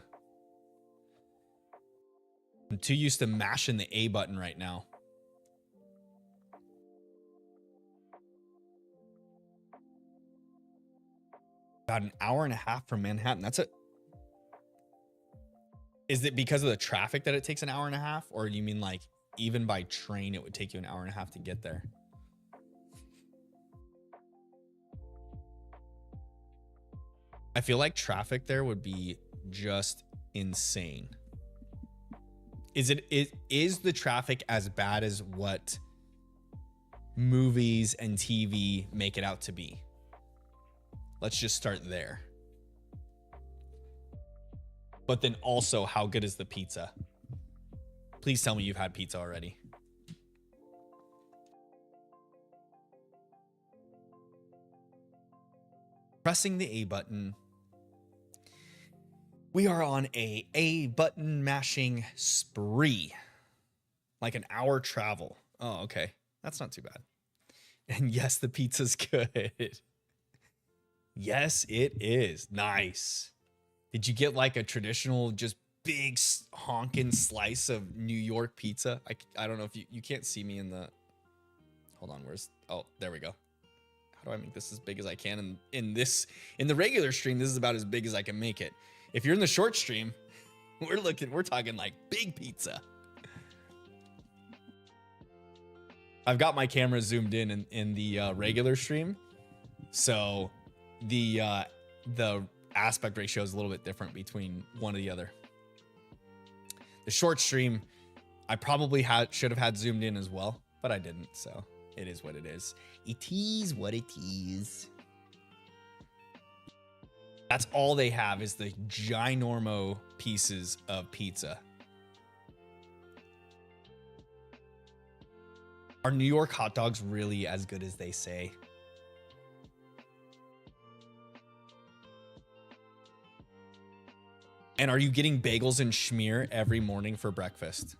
I'm too used to mashing the A button right now. About an hour and a half from Manhattan. That's it. Is it because of the traffic that it takes an hour and a half? Or you mean like even by train, it would take you an hour and a half to get there? I feel like traffic there would be just insane. Is the traffic as bad as what movies and TV make it out to be. Let's just start there. But then also, how good is the pizza? Please tell me you've had pizza already. Pressing the A button. We are on a button mashing spree. Like an hour travel. Oh, okay. That's not too bad. And yes, the pizza's good. Yes, it is. Nice. Did you get like a traditional, just big honking slice of New York pizza? I don't know if you can't see me in the, hold on, oh, there we go. How do I make this as big as I can? And in the regular stream, this is about as big as I can make it. If you're in the short stream, we're talking like big pizza. I've got my camera zoomed in the regular stream, so the aspect ratio is a little bit different between one or the other. The short stream, I probably should have had zoomed in as well, but I didn't, so it is what it is. It is what it is. That's all they have is the ginormo pieces of pizza. Are New York hot dogs really as good as they say? And are you getting bagels and schmear every morning for breakfast?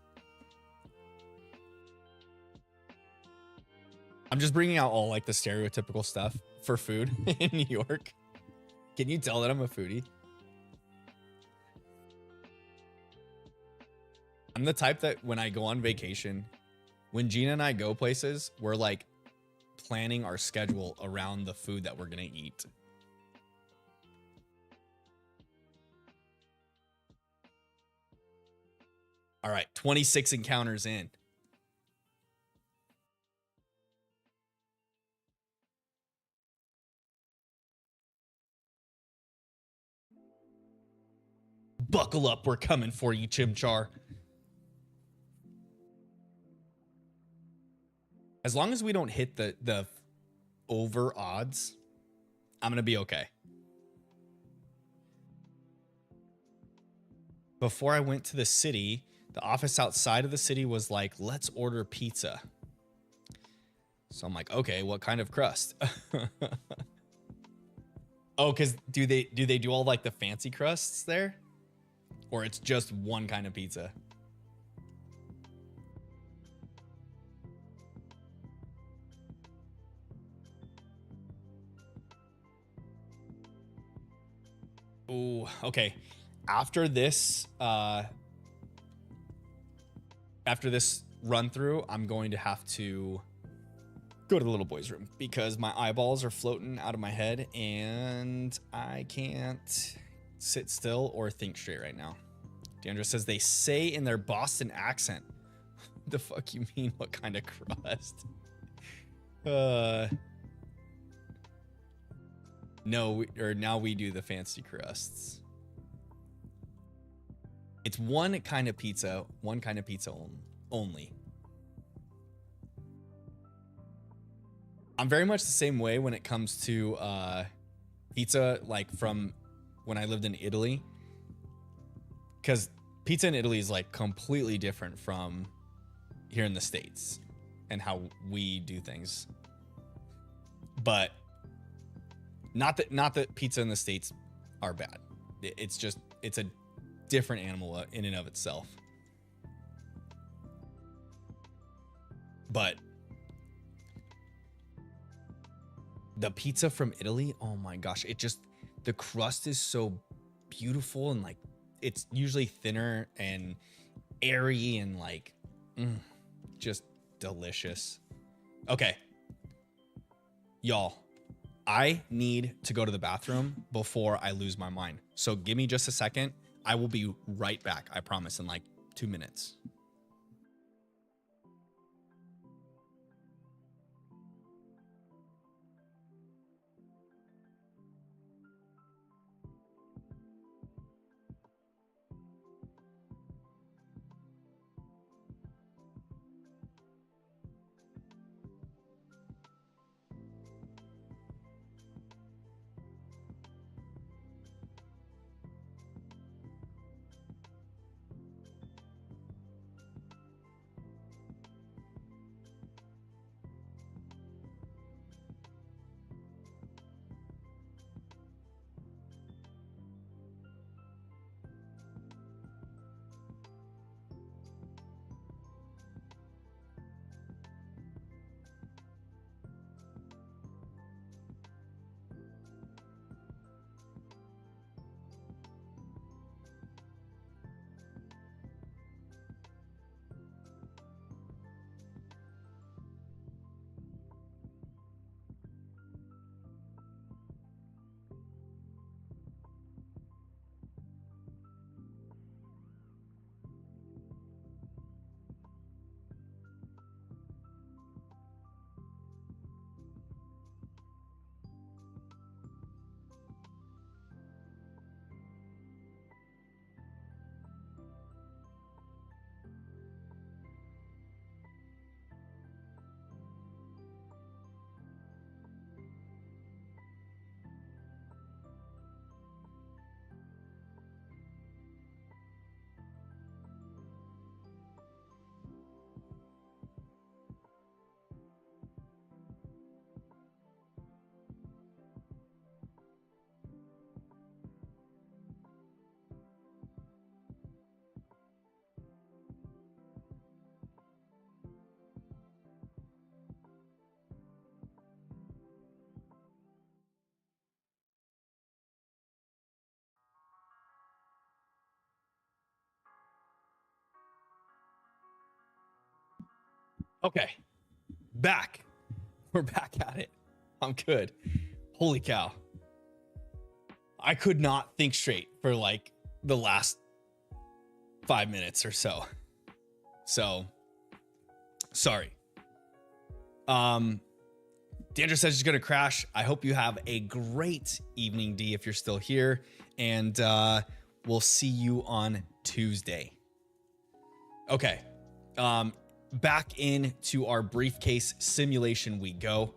I'm just bringing out all like the stereotypical stuff for food in New York. Can you tell that I'm a foodie? I'm the type that when I go on vacation, when Gina and I go places, we're like planning our schedule around the food that we're going to eat. All right, 26 encounters in. Buckle up, we're coming for you, Chimchar. As long as we don't hit the over odds, I'm going to be okay. Before I went to the city, the office outside of the city was like, let's order pizza. So I'm like, okay, what kind of crust? Oh, because do they do all like the fancy crusts there? Or it's just one kind of pizza? Ooh, okay. After this run through, I'm going to have to go to the little boy's room because my eyeballs are floating out of my head and I can't sit still or think straight right now. Deandra says they say in their Boston accent. What the fuck you mean? What kind of crust? No, now we do the fancy crusts. It's one kind of pizza only. I'm very much the same way when it comes to pizza, like from when I lived in Italy, because pizza in Italy is like completely different from here in the States and how we do things. But not that pizza in the States are bad. It's a different animal in and of itself. But the pizza from Italy, oh my gosh, the crust is so beautiful and like it's usually thinner and airy and like just delicious. Okay, y'all, I need to go to the bathroom before I lose my mind. So give me just a second. I will be right back. I promise, in like 2 minutes. Okay. Back. We're back at it. I'm good. Holy cow. I could not think straight for like the last 5 minutes or so. So, sorry. Dandra says she's going to crash. I hope you have a great evening, D, if you're still here. And we'll see you on Tuesday. Okay. Back into our briefcase simulation we go.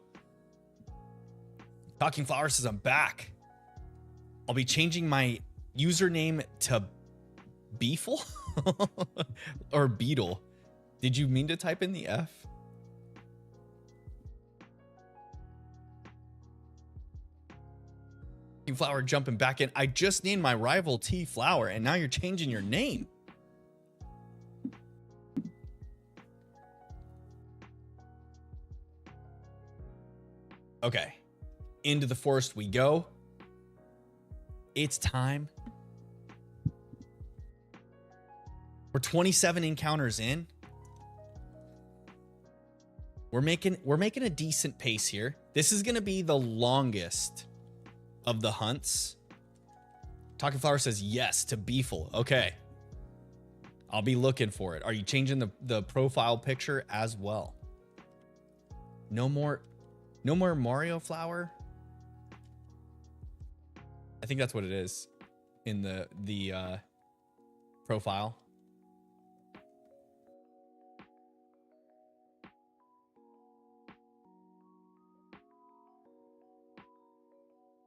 Talking Flower says I'm back. I'll be changing my username to Beefle or Beetle. Did you mean to type in the F? Flower jumping back in. I just named my rival T Flower, and now you're changing your name. Okay. Into the forest we go. It's time. We're 27 encounters in. We're making a decent pace here. This is going to be the longest of the hunts. Talking Flower says yes to Beefle. Okay. I'll be looking for it. Are you changing the profile picture as well? No more Mario Flower? I think that's what it is in the profile.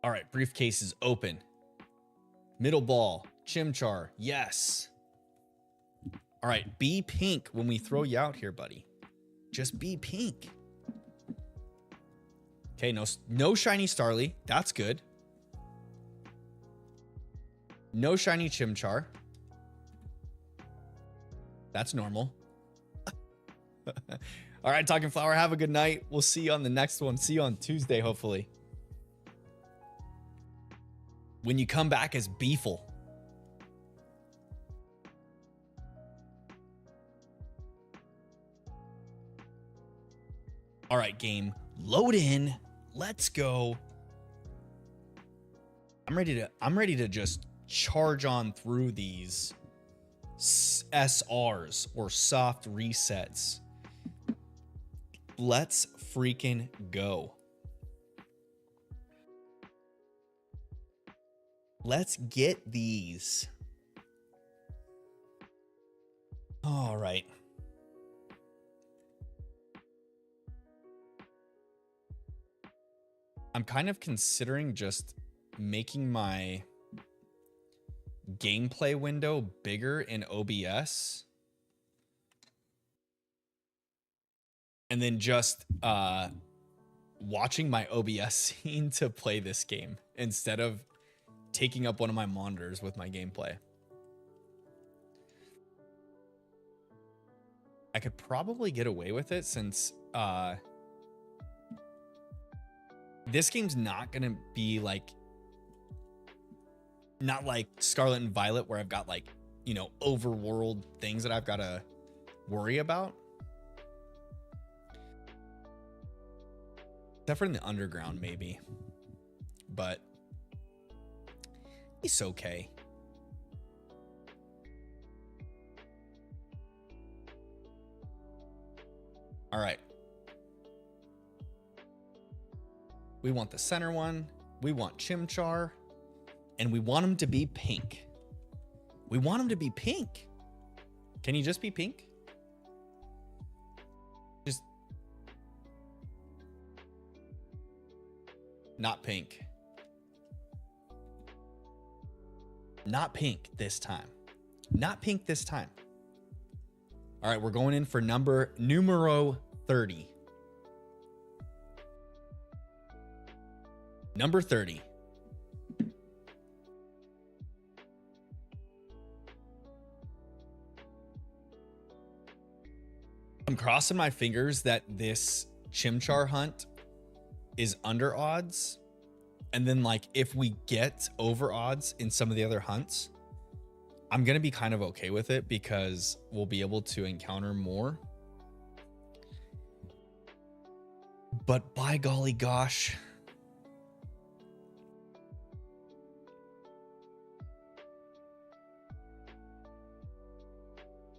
All right, briefcase is open. Middle ball, Chimchar, yes. All right, be pink when we throw you out here, buddy. Just be pink. Okay, no shiny Starly. That's good. No shiny Chimchar. That's normal. All right, Talking Flower, have a good night. We'll see you on the next one. See you on Tuesday, hopefully. When you come back as Beefle. All right, game. Load in. Let's go. I'm ready to just charge on through these SRs or soft resets. Let's freaking go. Let's get these. All right. I'm kind of considering just making my gameplay window bigger in OBS. And then just watching my OBS scene to play this game instead of taking up one of my monitors with my gameplay. I could probably get away with it since this game's not gonna be like, not like Scarlet and Violet where I've got like, you know, overworld things that I've got to worry about. Except for in the underground, maybe. But it's okay. All right. We want the center one. We want Chimchar. And we want him to be pink. We want him to be pink. Can he just be pink? Just not pink. Not pink this time. Not pink this time. All right, we're going in for numero 30. Number 30. I'm crossing my fingers that this Chimchar hunt is under odds. And then like if we get over odds in some of the other hunts, I'm going to be kind of okay with it because we'll be able to encounter more. But by golly gosh,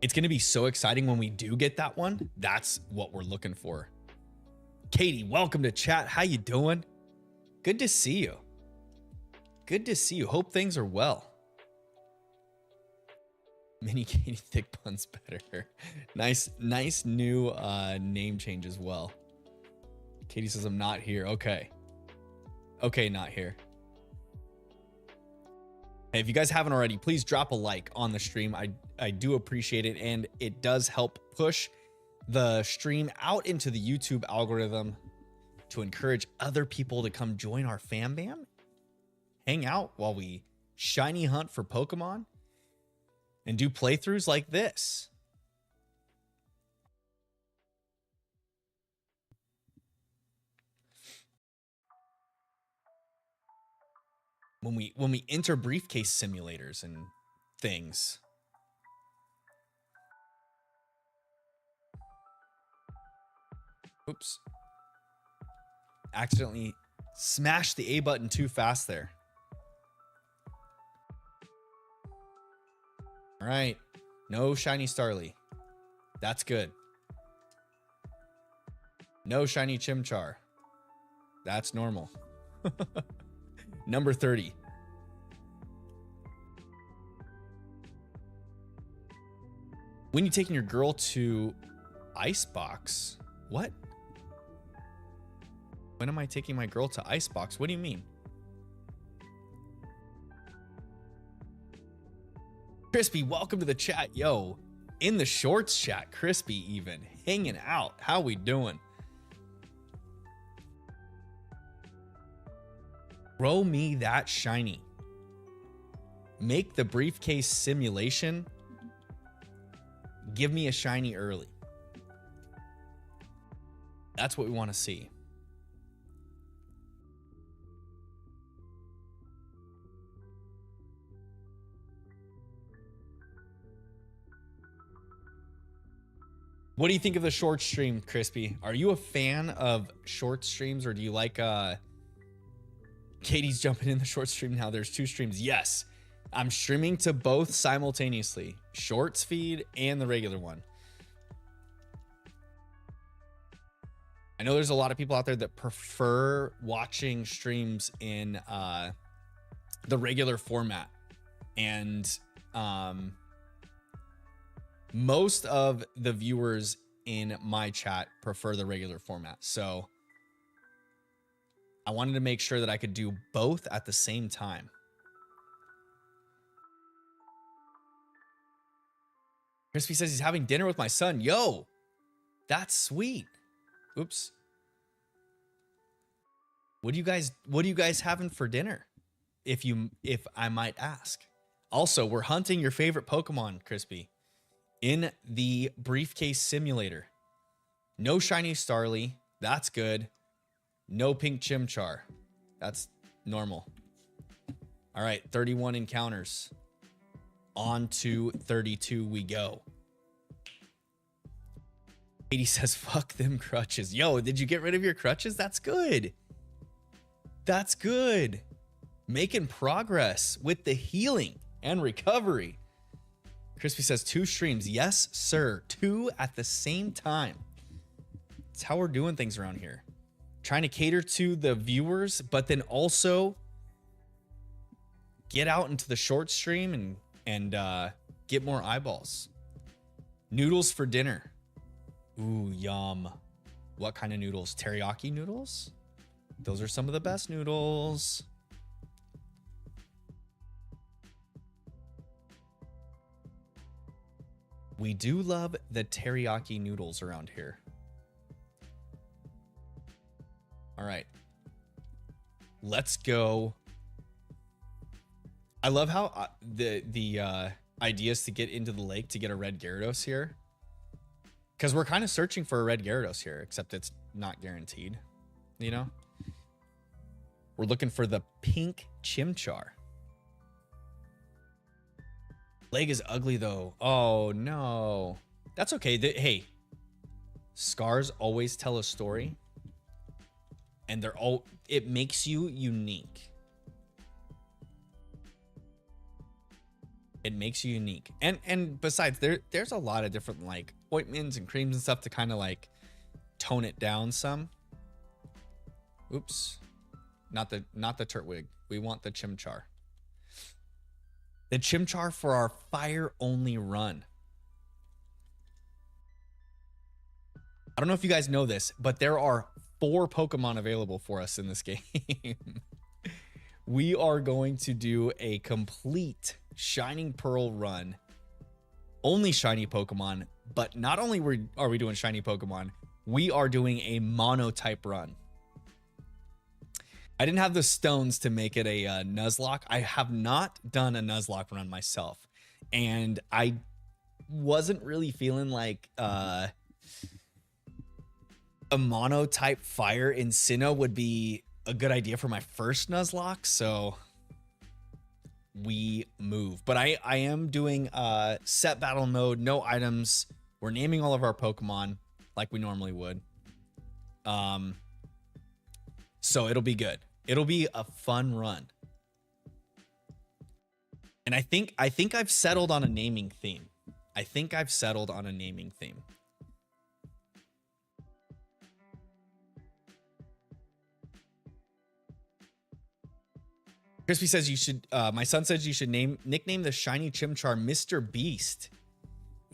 it's going to be so exciting when we do get that one. That's what we're looking for. Katie, welcome to chat. How you doing? Good to see you. Good to see you. Hope things are well. Mini Katie thick buns better. Nice new name change as well. Katie says I'm not here. Okay. Okay, not here. Hey, if you guys haven't already, please drop a like on the stream. I do appreciate it, and it does help push the stream out into the YouTube algorithm to encourage other people to come join our fam bam, hang out while we shiny hunt for Pokemon, and do playthroughs like this. When we enter briefcase simulators and things. Oops. Accidentally smashed the A button too fast there. All right. No shiny Starly. That's good. No shiny Chimchar. That's normal. Number 30. When you taking your girl to Icebox? What? When am I taking my girl to Icebox? What do you mean? Crispy, welcome to the chat. Yo, in the shorts chat, Crispy even hanging out. How we doing? Throw me that shiny. Make the briefcase simulation. Give me a shiny early. That's what we want to see. What do you think of the short stream, Crispy? Are you a fan of short streams, or do you like Katie's jumping in the short stream now? There's 2 streams. Yes, I'm streaming to both simultaneously, shorts feed and the regular one. I know there's a lot of people out there that prefer watching streams in the regular format, and most of the viewers in my chat prefer the regular format. So I wanted to make sure that I could do both at the same time. Crispy says he's having dinner with my son. Yo, that's sweet. Oops. What do you guys having for dinner? If I might ask. Also, we're hunting your favorite Pokemon, Crispy, in the briefcase simulator. No shiny Starly. That's good. No pink Chimchar. That's normal. All right, 31 encounters. On to 32 we go. 80 says, fuck them crutches. Yo, did you get rid of your crutches? That's good. That's good. Making progress with the healing and recovery. Crispy says 2 streams. Yes, sir. 2 at the same time. That's how we're doing things around here. Trying to cater to the viewers, but then also get out into the short stream and get more eyeballs. Noodles for dinner. Ooh, yum. What kind of noodles? Teriyaki noodles? Those are some of the best noodles. We do love the teriyaki noodles around here. All right. Let's go. I love how the idea is to get into the lake to get a red Gyarados here. Because we're kind of searching for a red Gyarados here, except it's not guaranteed, you know? We're looking for the pink Chimchar. Leg is ugly, though. Oh, no. That's okay. Hey, scars always tell a story. and they're all, it makes you unique. It makes you unique. And besides, there's a lot of different like ointments and creams and stuff to kind of like tone it down some. Oops. Not the Turtwig. We want the Chimchar. The Chimchar for our fire only run. I don't know if you guys know this, but there are 4 Pokemon available for us in this game. We are going to do a complete Shining Pearl run. Only shiny Pokemon, but not only are we doing shiny Pokemon, we are doing a mono type run. I didn't have the stones to make it a Nuzlocke. I have not done a Nuzlocke run myself, and I wasn't really feeling like a mono type fire in Sinnoh would be a good idea for my first Nuzlocke, so we move. But I am doing set battle mode, no items. We're naming all of our Pokemon like we normally would. So it'll be good. It'll be a fun run. And I think I've settled on a naming theme. I think I've settled on a naming theme. Crispy says you should, my son says you should nickname the shiny Chimchar Mr. Beast.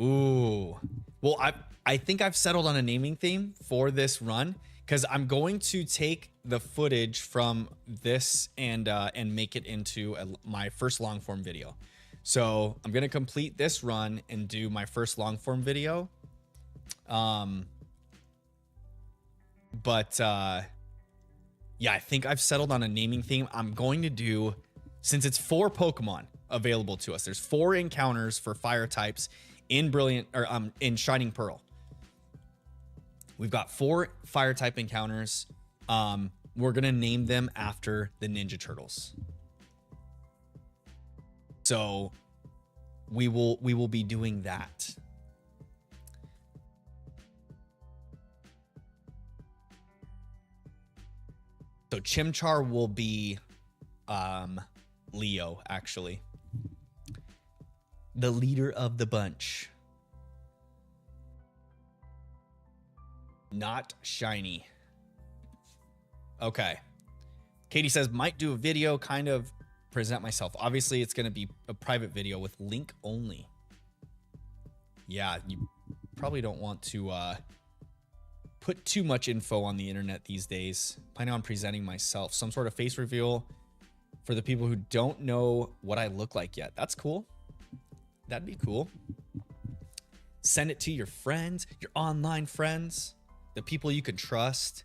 Ooh. Well, I think I've settled on a naming theme for this run, because I'm going to take the footage from this and make it into my first long form video. So I'm going to complete this run and do my first long form video. Yeah, I think I've settled on a naming theme. I'm going to do, since it's 4 Pokemon available to us, there's 4 encounters for fire types in in Shining Pearl. We've got 4 fire type encounters. We're gonna name them after the Ninja Turtles. So we will be doing that. So Chimchar will be Leo, actually. The leader of the bunch. Not shiny. Okay. Katie says, might do a video, kind of present myself. Obviously, it's going to be a private video with link only. Yeah, you probably don't want to put too much info on the internet these days. Planning on presenting myself. Some sort of face reveal for the people who don't know what I look like yet. That's cool. That'd be cool. Send it to your friends, your online friends, the people you can trust.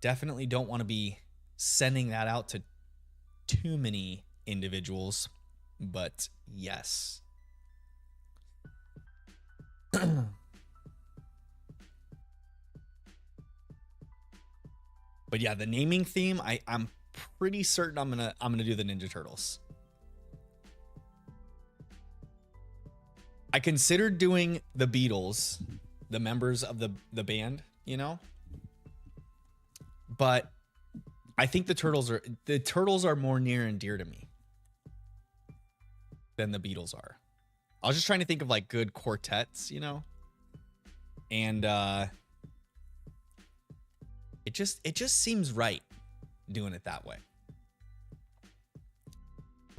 Definitely don't want to be sending that out to too many individuals, but yes. But yeah, the naming theme, I'm pretty certain I'm gonna do the Ninja Turtles. I considered doing the Beatles, the members of the band, you know, but I think the Turtles are more near and dear to me than the Beatles are. I was just trying to think of like good quartets, you know, and it just seems right doing it that way.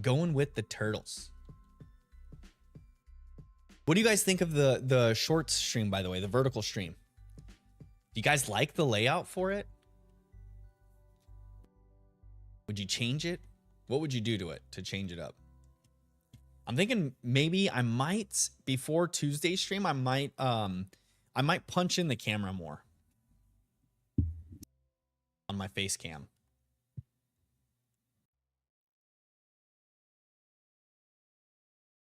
Going with the Turtles. What do you guys think of the short stream, by the way, the vertical stream? Do you guys like the layout for it? Would you change it? What would you do to it to change it up? I'm thinking maybe I might, before Tuesday's stream, I might punch in the camera more on my face cam.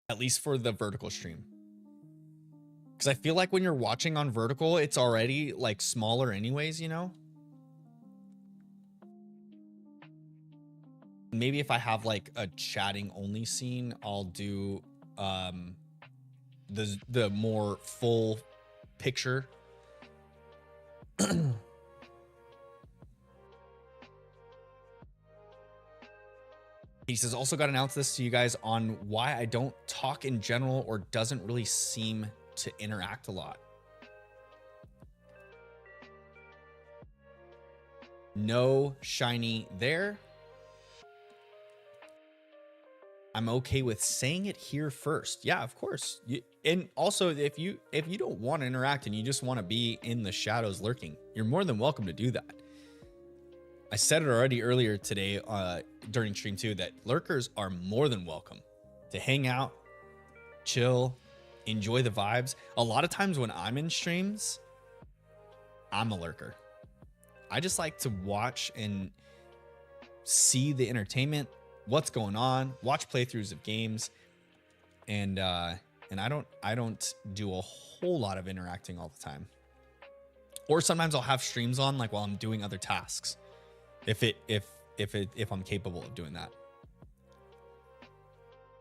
At least for the vertical stream. Because I feel like when you're watching on vertical, it's already like smaller anyways, you know? Maybe if I have like a chatting only scene, I'll do the more full picture. He says, also got to announce this to you guys on why I don't talk in general or doesn't really seem to interact a lot. No shiny there. I'm okay with saying it here first. Yeah, of course. And also, if you don't want to interact and you just want to be in the shadows lurking, you're more than welcome to do that. I said it already earlier today during stream too, that lurkers are more than welcome to hang out, chill, enjoy the vibes. A lot of times when I'm in streams, I'm a lurker. I just like to watch and see the entertainment, what's going on, watch playthroughs of games, and I don't do a whole lot of interacting all the time. Or sometimes I'll have streams on like while I'm doing other tasks, if I'm capable of doing that.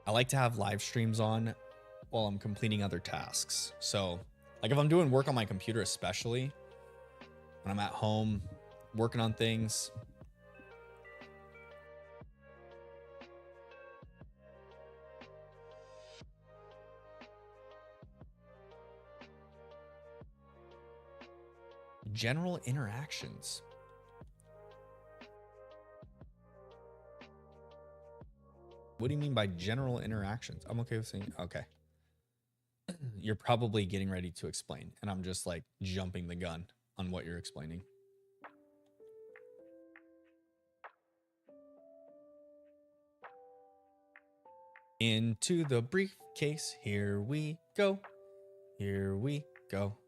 I like to have live streams on while I'm completing other tasks. So like if I'm doing work on my computer, especially when I'm at home working on things. General interactions. What do you mean by general interactions? I'm okay with saying, okay. You're probably getting ready to explain, and I'm just like jumping the gun on what you're explaining. Into the briefcase, here we go. Here we go.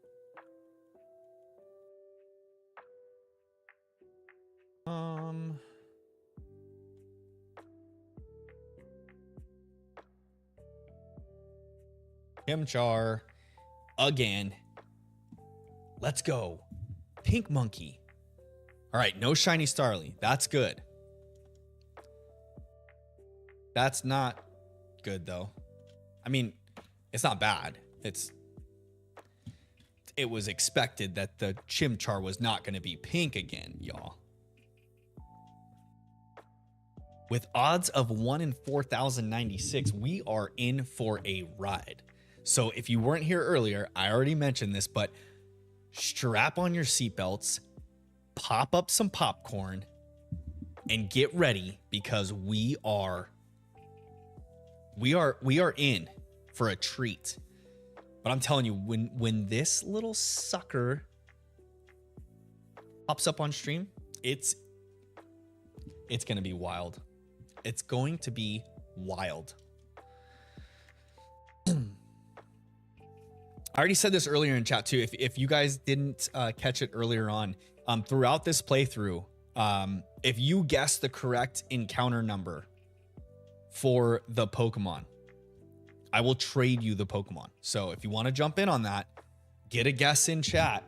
Chimchar again. Let's go. Pink monkey. All right, no shiny Starly. That's good. That's not good though. I mean, it's not bad. It was expected that the Chimchar was not going to be pink again, y'all. With odds of 1 in 4,096, we are in for a ride. So if you weren't here earlier, I already mentioned this, but strap on your seatbelts, pop up some popcorn, and get ready because we are in for a treat. But I'm telling you, when this little sucker pops up on stream, it's gonna be wild. It's going to be wild. I already said this earlier in chat too. If you guys didn't catch it earlier on, throughout this playthrough, if you guess the correct encounter number for the Pokemon, I will trade you the Pokemon. So if you want to jump in on that, get a guess in chat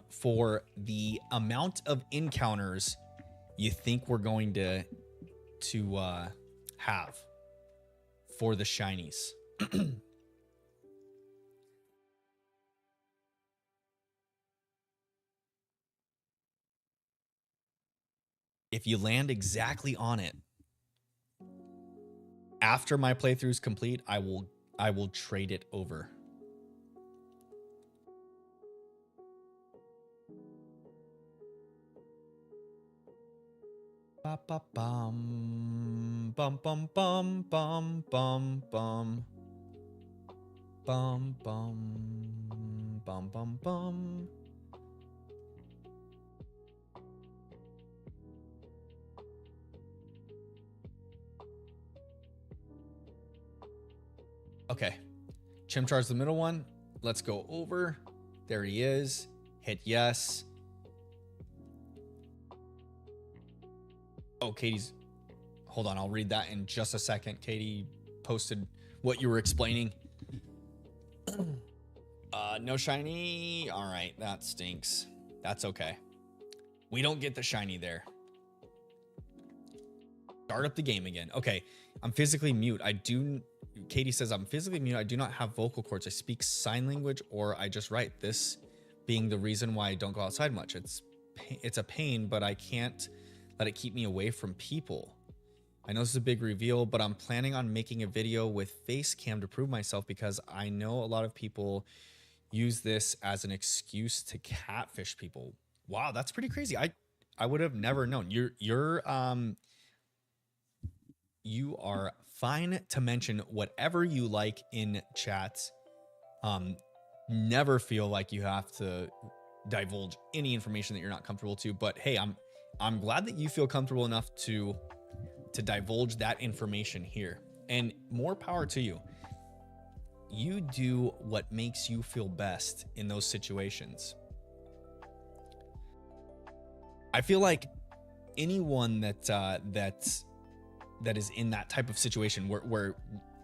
for the amount of encounters you think we're going to have for the shinies. If you land exactly on it, after my playthrough is complete, I will trade it over. Ba ba bum bum bum bum bum bum bum bum bum bum bum bum. Okay, Chimchar's the middle one. Let's go over. There he is. Hit yes. Oh, Katie's. Hold on, I'll read that in just a second. Katie posted what you were explaining. No shiny. All right, that stinks. That's okay. We don't get the shiny there. Start up the game again. Okay, I'm physically mute. Katie says I'm physically mute. I do not have vocal cords. I speak sign language or I just write. This being the reason why I don't go outside much. It's a pain, but I can't let it keep me away from people. I know this is a big reveal, but I'm planning on making a video with face cam to prove myself because I know a lot of people use this as an excuse to catfish people. Wow, that's pretty crazy. I would have never known. You are fine to mention whatever you like in chat. Never feel like you have to divulge any information that you're not comfortable to, but hey, I'm glad that you feel comfortable enough to divulge that information here, and more power to you. You do what makes you feel best in those situations. I feel like anyone that is in that type of situation where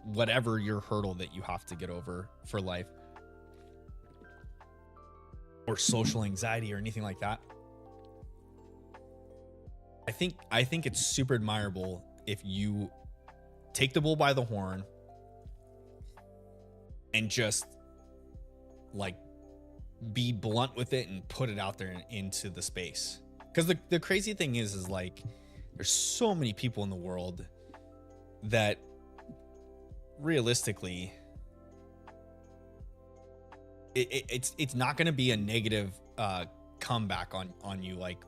whatever your hurdle that you have to get over for life, or social anxiety or anything like that, I think it's super admirable if you take the bull by the horn and just like be blunt with it and put it out there into the space. Because the crazy thing is like there's so many people in the world that realistically it's not going to be a negative comeback on you like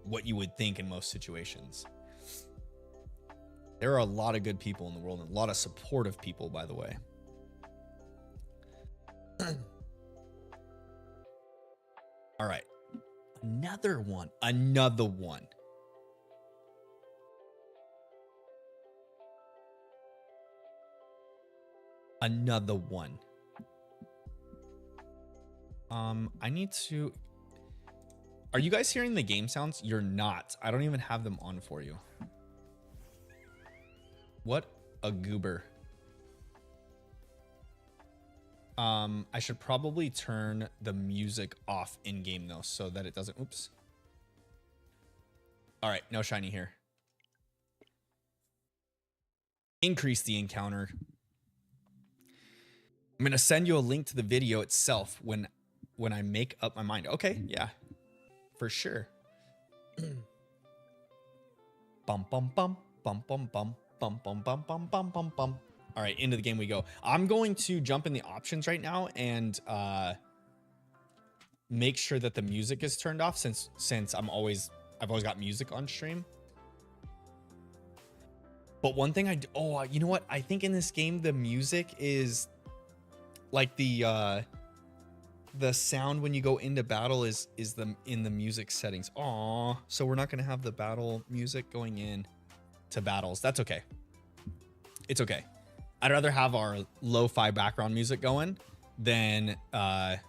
what you would think in most situations. There are a lot of good people in the world and a lot of supportive people, by the way. All right. Another one. Another one. Another one. I need to... Are you guys hearing the game sounds? You're not. I don't even have them on for you. What a goober. I should probably turn the music off in game though, so that it doesn't, oops. All right, no shiny here. Increase the encounter. I'm gonna send you a link to the video itself when I make up my mind. Okay, yeah, for sure. Bum bum bum bum bum bum bum bum bum bum bum bum bum. All right, into the game we go. I'm going to jump in the options right now and make sure that the music is turned off since I've always got music on stream. But one thing you know what? I think in this game the music is like the sound when you go into battle is in the music settings. Aw, so we're not gonna have the battle music going in to battles. That's okay. It's okay. I'd rather have our lo-fi background music going than that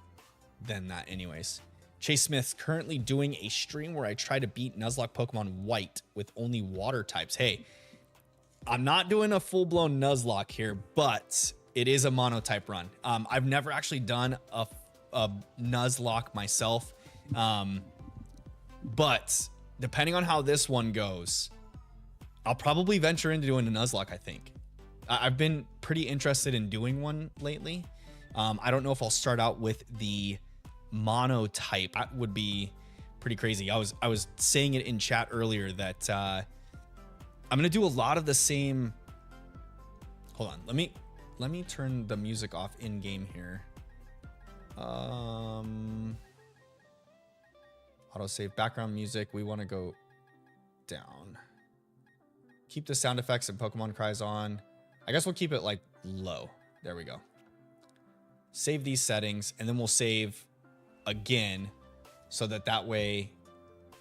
anyways. Chase Smith's currently doing a stream where I try to beat Nuzlocke Pokemon White with only water types. Hey, I'm not doing a full-blown Nuzlocke here, but it is a monotype run. I've never actually done a Nuzlocke myself, but depending on how this one goes, I'll probably venture into doing a Nuzlocke, I think. I've been pretty interested in doing one lately. I don't know if I'll start out with the monotype. That would be pretty crazy. I was saying it in chat earlier that I'm gonna do a lot of the same. Hold on, let me turn the music off in game here. Autosave background music. We want to go down. Keep the sound effects and Pokemon cries on. I guess we'll keep it like low. There we go. Save these settings and then we'll save again so that way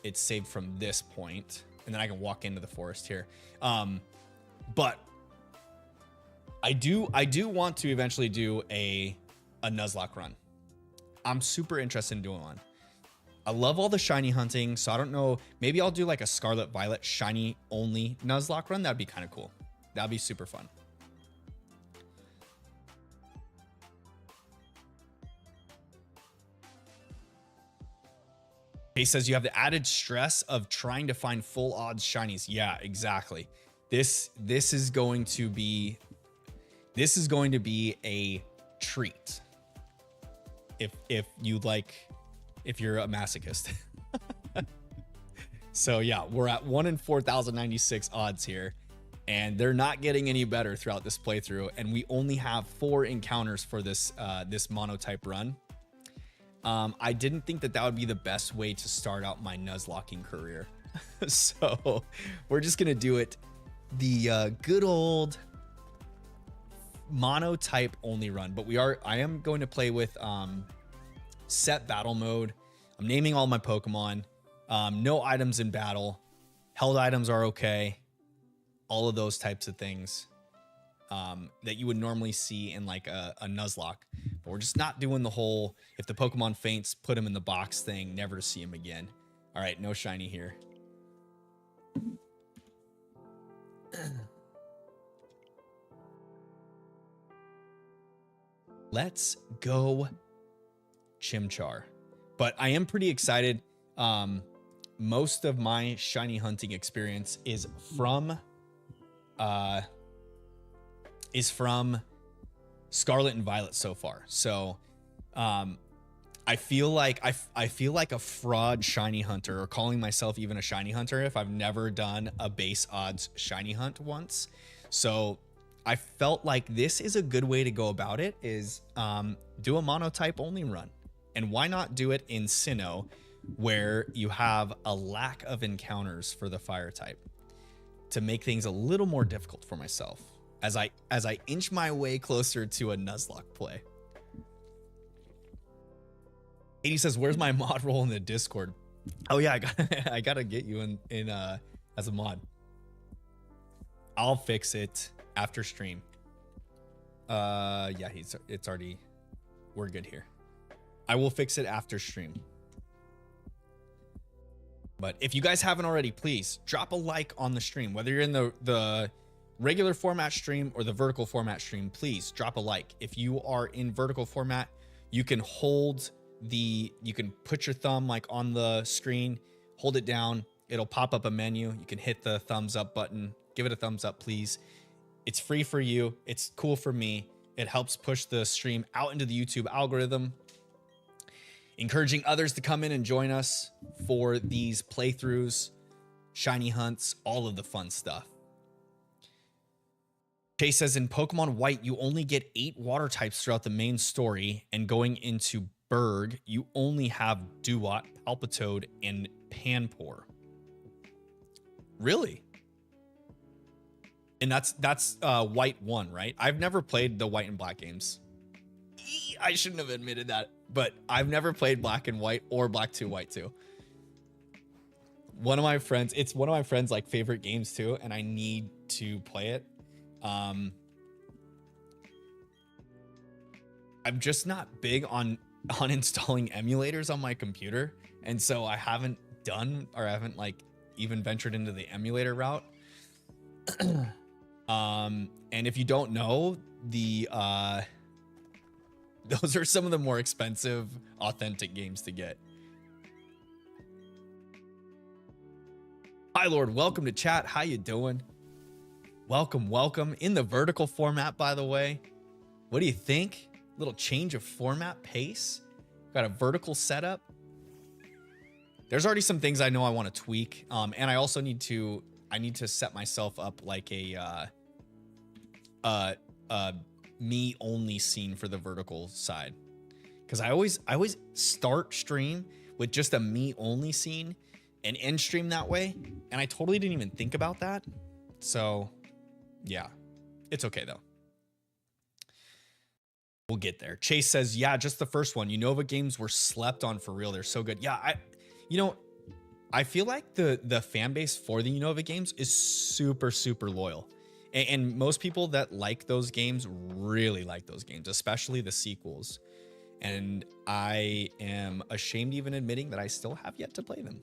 it's saved from this point and then I can walk into the forest here. But I do want to eventually do a Nuzlocke run. I'm super interested in doing one. I love all the shiny hunting, so I don't know. Maybe I'll do like a Scarlet Violet shiny only Nuzlocke run. That'd be kind of cool. That'd be super fun. He says you have the added stress of trying to find full odds shinies. Yeah, exactly. This is going to be a treat. If you're a masochist. So yeah, we're at 1 in 4,096 odds here. and they're not getting any better throughout this playthrough. And we only have 4 encounters for this this monotype run. I didn't think that that would be the best way to start out my Nuzlocking career. So we're just gonna do it the good old monotype only run. But I am going to play with set battle mode. I'm naming all my Pokemon. No items in battle. Held items are okay. All of those types of things that you would normally see in like a Nuzlocke. But we're just not doing the whole, if the Pokemon faints, put him in the box thing, never to see him again. All right, no shiny here. Let's go Chimchar. But I am pretty excited. Most of my shiny hunting experience is from Scarlet and Violet so far. So I feel like I feel like a fraud shiny hunter, or calling myself even a shiny hunter, if I've never done a base odds shiny hunt once. So I felt like this is a good way to go about it, is do a monotype only run. And why not do it in Sinnoh, where you have a lack of encounters for the fire type, to make things a little more difficult for myself as I inch my way closer to a Nuzlocke play. 80 says, where's my mod role in the Discord? Oh yeah, I gotta get you in as a mod. I'll fix it after stream. Yeah, it's already, we're good here. I will fix it after stream. But if you guys haven't already, please drop a like on the stream, whether you're in the regular format stream or the vertical format stream. Please drop a like. If you are in vertical format, you can you can put your thumb like on the screen, hold it down, it'll pop up a menu. You can hit the thumbs up button, give it a thumbs up, please. It's free for you. It's cool for me. It helps push the stream out into the YouTube algorithm, encouraging others to come in and join us for these playthroughs, shiny hunts, all of the fun stuff. Chase says, in Pokemon White, you only get 8 water types throughout the main story, and going into Berg, you only have Duat, Palpitoad, and Panpour. Really? And that's White 1, right? I've never played the White and Black games. I shouldn't have admitted that, but I've never played Black and White or Black 2, White 2. One of my friends, it's one of my friends' like favorite games too, and I need to play it. I'm just not big on installing emulators on my computer, and so I haven't like even ventured into the emulator route. And if you don't know, those are some of the more expensive authentic games to get. Hi Lord, welcome to chat. How you doing? Welcome in the vertical format, by the way. What do you think? Little change of format pace. Got a vertical setup. There's already some things I know I want to tweak. And I also need to set myself up like a me only scene for the vertical side, because I always start stream with just a me only scene and end stream that way, and I totally didn't even think about that. So yeah, it's okay though. We'll get there. Chase says, yeah, just the first one. Unova games were slept on for real. They're so good. Yeah, I feel like the fan base for the Unova games is super loyal. And most people that like those games really like those games, especially the sequels. And I am ashamed even admitting that I still have yet to play them.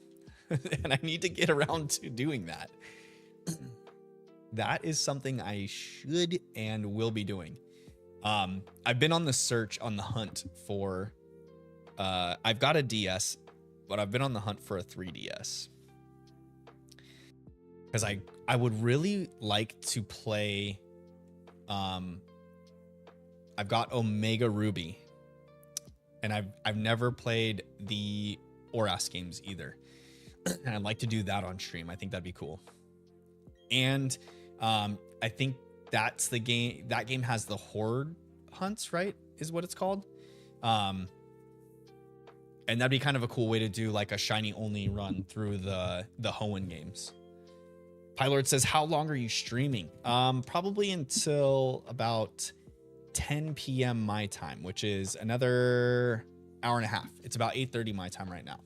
And I need to get around to doing that. That is something I should and will be doing. I've been on the search, on the hunt for, I've got a DS, but I've been on the hunt for a 3DS. Because I would really like to play, I've got Omega Ruby, and I've never played the Oras games either. And I'd like to do that on stream. I think that'd be cool. And I think that's the game. That game has the horde hunts, right? Is what it's called. And that'd be kind of a cool way to do like a shiny only run through the Hoenn games. Pylord says, how long are you streaming? Probably until about 10 p.m. my time, which is another hour and a half. It's about 8:30 my time right now.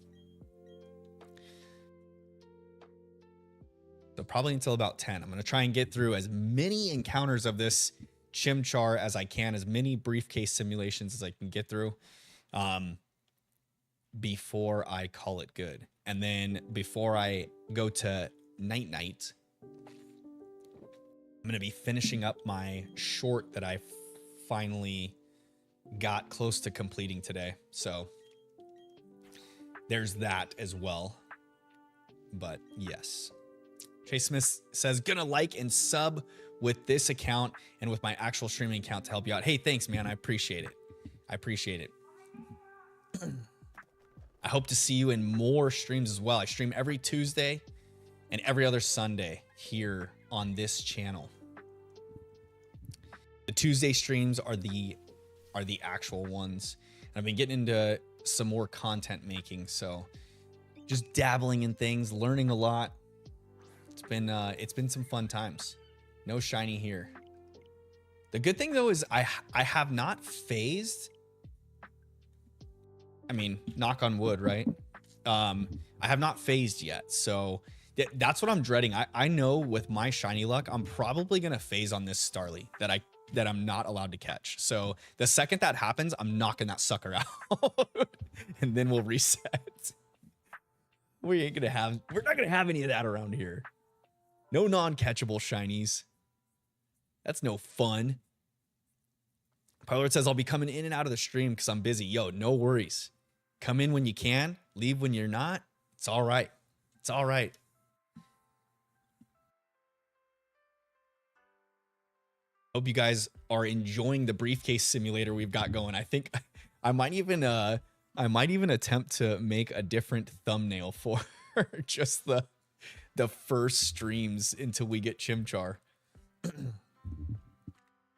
So probably until about 10. I'm going to try and get through as many encounters of this Chimchar as I can, as many briefcase simulations as I can get through, before I call it good. And then before I go to night, I'm going to be finishing up my short that I finally got close to completing today. So there's that as well. But yes. Chase Smith says, gonna like and sub with this account and with my actual streaming account to help you out. Hey, thanks, man. I appreciate it. I appreciate it. I hope to see you in more streams as well. I stream every Tuesday and every other Sunday here on this channel. The Tuesday streams are the actual ones. And I've been getting into some more content making, so just dabbling in things, learning a lot. It's been some fun times. No shiny here. The good thing though is I have not phased. I mean, knock on wood, right? I have not phased yet, so that's what I'm dreading. I know with my shiny luck, I'm probably gonna phase on this Starly that I'm not allowed to catch. So the second that happens, I'm knocking that sucker out, and then we'll reset. We're not gonna have any of that around here. No non-catchable shinies. That's no fun. Pylord says, I'll be coming in and out of the stream because I'm busy. Yo, no worries. Come in when you can. Leave when you're not. It's all right. It's all right. Hope you guys are enjoying the briefcase simulator we've got going. I think I might even attempt to make a different thumbnail for just the first streams until we get Chimchar.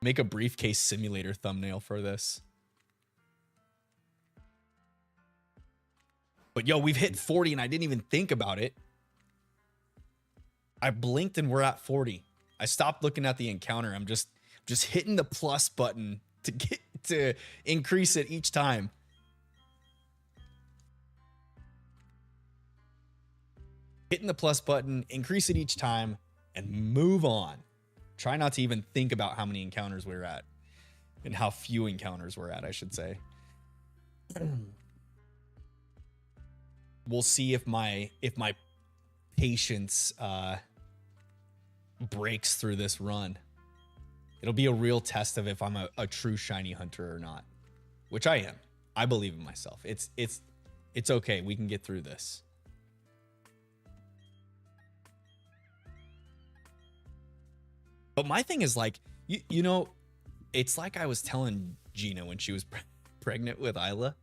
Make a briefcase simulator thumbnail for this. But yo, we've hit 40 and I didn't even think about it. I blinked and we're at 40. I stopped looking at the encounter. I'm just hitting the plus button to increase it each time. Hitting the plus button, increase it each time, and move on. Try not to even think about how many encounters we're at. And how few encounters we're at, I should say. We'll see if my patience breaks through this run. It'll be a real test of if I'm a true shiny hunter or not. Which I am. I believe in myself. It's okay. We can get through this. But my thing is like, you know, it's like I was telling Gina when she was pregnant with Isla.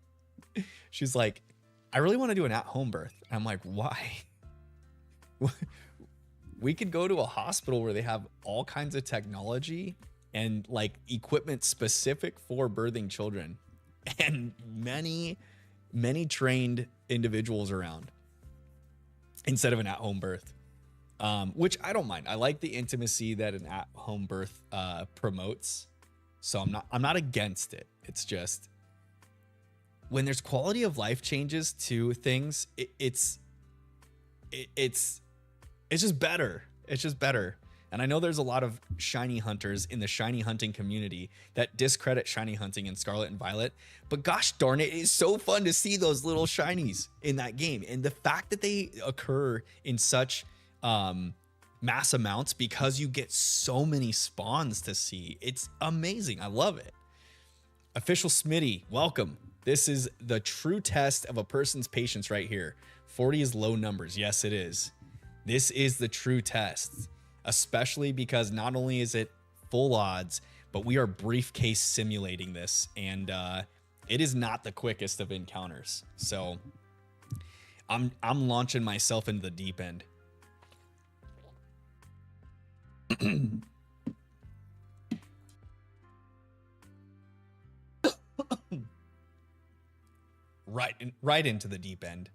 She's like, I really want to do an at-home birth. And I'm like, why? We could go to a hospital where they have all kinds of technology and like equipment specific for birthing children and many trained individuals around instead of an at-home birth. Which I don't mind. I like the intimacy that an at-home birth promotes. So I'm not against it. It's just when there's quality of life changes to things, it's just better. It's just better. And I know there's a lot of shiny hunters in the shiny hunting community that discredit shiny hunting in Scarlet and Violet. But gosh darn it, it's so fun to see those little shinies in that game. And the fact that they occur in such mass amounts because you get so many spawns to see. It's amazing. I love it. Official Smitty, welcome. This is the true test of a person's patience right here. 40 is low numbers. Yes, it is. This is the true test, especially because not only is it full odds, but we are briefcase simulating this, and it is not the quickest of encounters. So I'm launching myself into the deep end. right into the deep end.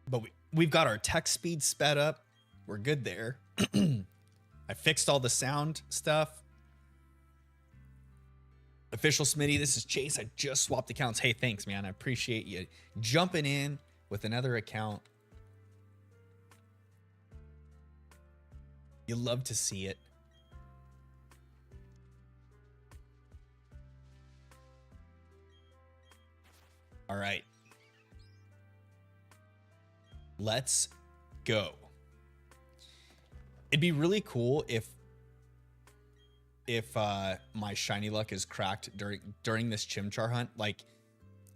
But we've got our text speed sped up. We're good there. I fixed all the sound stuff. Official Smitty, this is Chase. I just swapped accounts. Hey, thanks, man. I appreciate you jumping in with another account. You love to see it. All right. Let's go. It'd be really cool if my shiny luck is cracked during this Chimchar hunt. Like,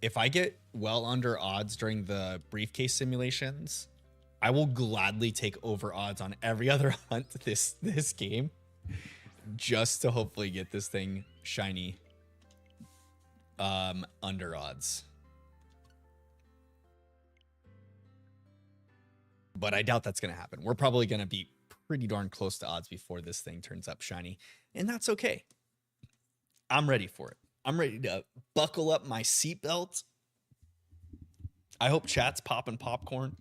if I get well under odds during the briefcase simulations, I will gladly take over odds on every other hunt this game, just to hopefully get this thing shiny under odds. But I doubt that's going to happen. We're probably going to be pretty darn close to odds before this thing turns up shiny, and that's okay. I'm ready for it. I'm ready to buckle up my seatbelt. I hope chat's popping popcorn,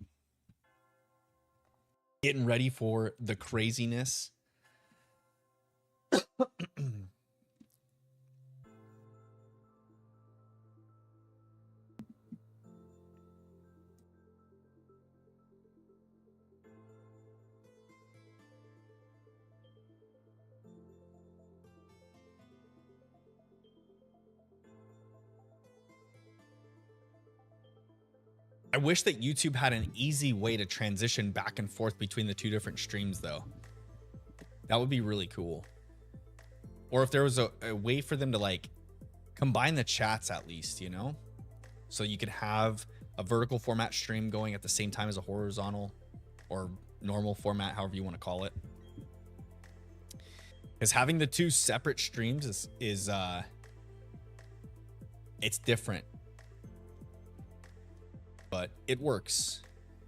getting ready for the craziness. I wish that YouTube had an easy way to transition back and forth between the two different streams, though. That would be really cool. Or if there was a way for them to, like, combine the chats at least, you know? So you could have a vertical format stream going at the same time as a horizontal or normal format, however you want to call it. Because having the two separate streams is it's different. But it works.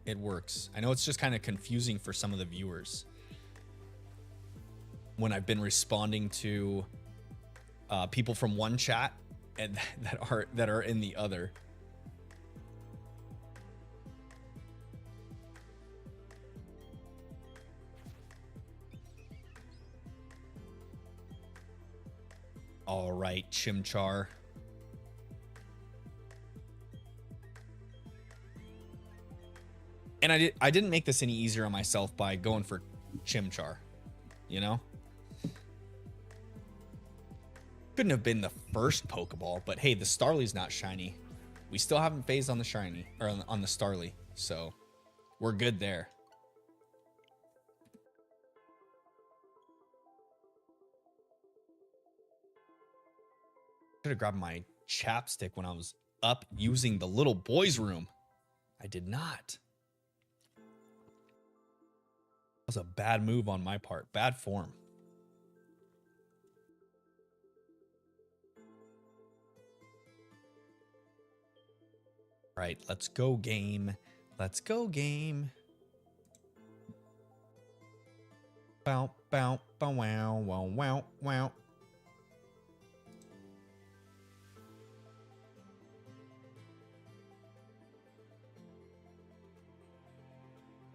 It works. I know it's just kind of confusing for some of the viewers when I've been responding to people from one chat and that are in the other. All right, Chimchar. And I didn't make this any easier on myself by going for Chimchar, you know? Couldn't have been the first Pokeball, but hey, the Starly's not shiny. We still haven't phased on the shiny, or on the Starly, so we're good there. Should have grabbed my chapstick when I was up using the little boys' room. I did not. That was a bad move on my part. Bad form. Right, let's go game. Let's go game. Bow, bow, bow, wow, wow, wow, wow.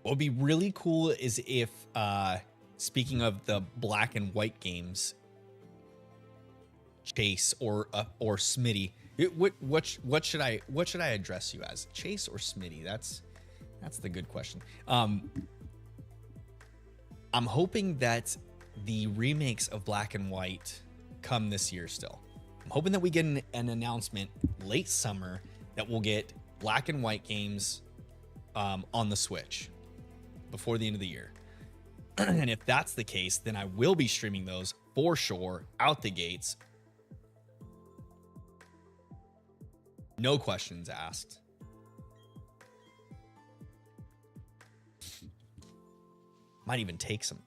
What would be really cool is if, speaking of the black and white games, Chase or Smitty, what should I address you as? Chase or Smitty? That's the good question. I'm hoping that the remakes of Black and White come this year still. I'm hoping that we get an announcement late summer that we'll get Black and White games on the Switch before the end of the year. And if that's the case, then I will be streaming those for sure out the gates. No questions asked. Might even take some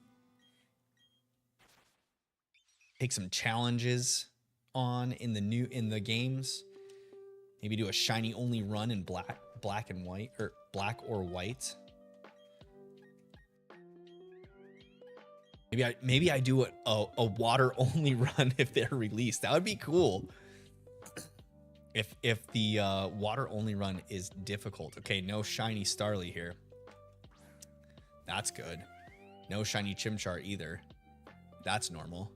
challenges on in the games. Maybe do a shiny only run in black and white, or black or white. Maybe I do a water only run if they're released. That would be cool. If the water only run is difficult. Okay, no shiny Starly here. That's good. No shiny Chimchar either. That's normal.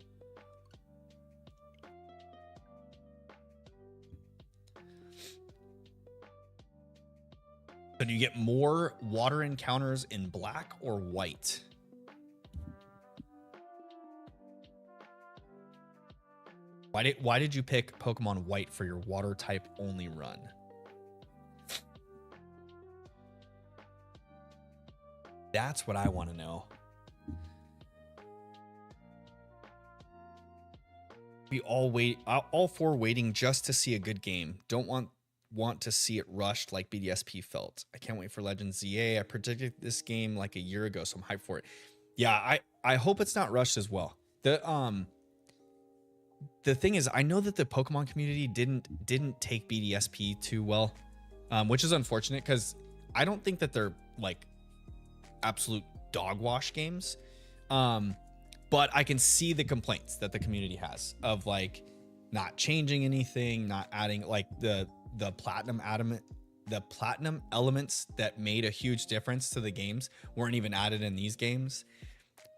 So do you get more water encounters in black or white? Why did you pick Pokemon White for your water type only run? That's what I want to know. We all four waiting just to see a good game. Don't want to see it rushed like BDSP felt. I can't wait for Legends ZA. I predicted this game like a year ago, so I'm hyped for it. Yeah, I hope it's not rushed as well. The thing is, I know that the Pokemon community didn't take BDSP too well, which is unfortunate because I don't think that they're like absolute dog wash games. But I can see the complaints that the community has of like not changing anything, not adding like the platinum elements that made a huge difference to the games weren't even added in these games.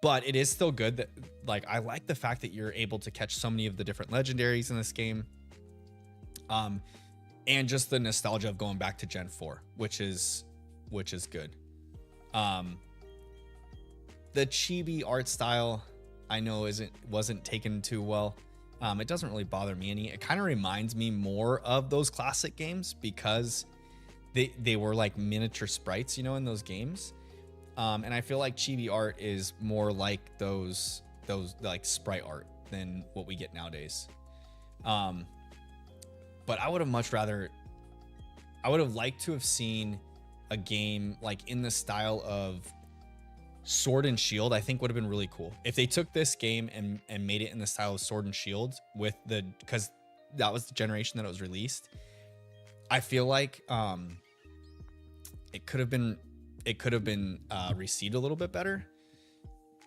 But it is still good that, like, I like the fact that you're able to catch so many of the different legendaries in this game. And just the nostalgia of going back to Gen 4, which is good. The chibi art style, I know wasn't taken too well. It doesn't really bother me any. It kind of reminds me more of those classic games because they were like miniature sprites, you know, in those games. And I feel like chibi art is more like those like sprite art than what we get nowadays. But I would have liked to have seen a game like in the style of Sword and Shield. I think would have been really cool if they took this game and made it in the style of Sword and Shield because that was the generation that it was released. I feel like it could have been received a little bit better,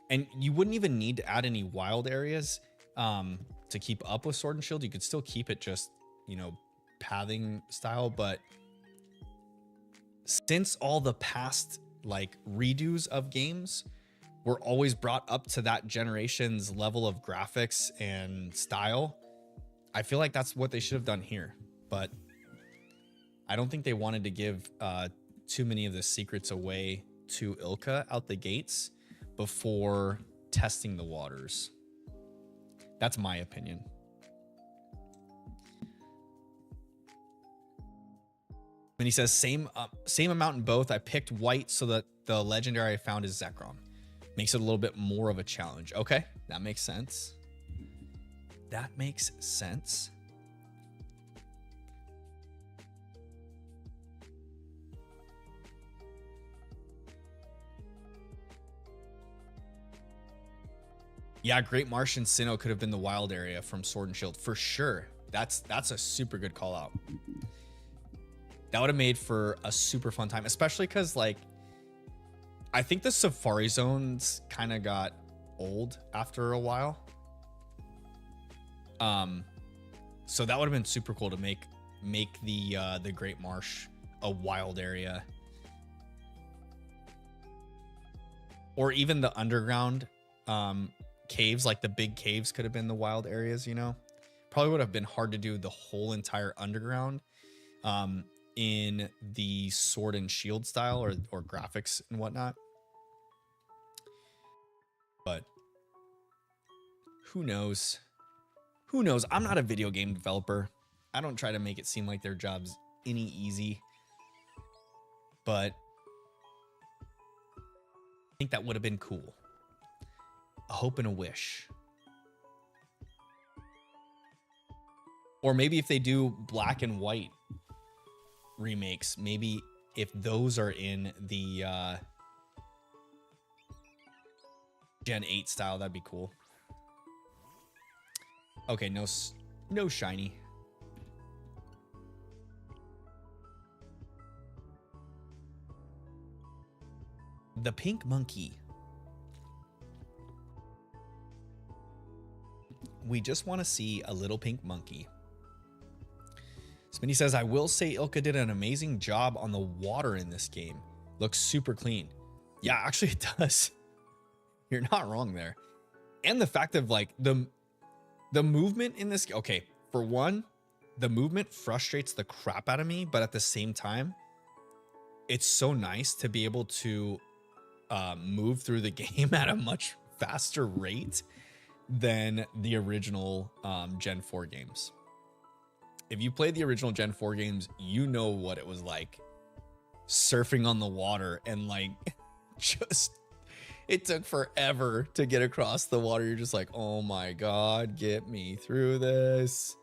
and you wouldn't even need to add any wild areas to keep up with Sword and Shield. You could still keep it just, you know, pathing style, but since all the past like redos of games were always brought up to that generation's level of graphics and style, I feel like that's what they should have done here. But I don't think they wanted to give too many of the secrets away to Ilka out the gates before testing the waters. That's my opinion. And he says, same amount in both. I picked white so that the legendary I found is Zekrom. Makes it a little bit more of a challenge. Okay, that makes sense. That makes sense. Yeah, Great Martian Sinnoh could have been the wild area from Sword and Shield for sure. That's a super good call out. That would have made for a super fun time, especially because like I think the Safari Zones kind of got old after a while. So that would have been super cool to make the Great Marsh a wild area, or even the underground caves, like the big caves could have been the wild areas, you know. Probably would have been hard to do the whole entire underground in the Sword and Shield style or graphics and whatnot. But who knows? Who knows? I'm not a video game developer. I don't try to make it seem like their job's any easy. But I think that would have been cool. A hope and a wish. Or maybe if they do black and white remakes, maybe if those are in the Gen 8 style, that'd be cool. Okay, no shiny. The pink monkey. We just want to see a little pink monkey. Spinny says, I will say Ilka did an amazing job on the water in this game. Looks super clean. Yeah, actually it does. You're not wrong there. And the fact of like the movement in this. Okay, for one, the movement frustrates the crap out of me, but at the same time, it's so nice to be able to move through the game at a much faster rate than the original Gen 4 games. If you played the original Gen 4 games, you know what it was like surfing on the water and like just it took forever to get across the water. You're just like, oh my God, get me through this.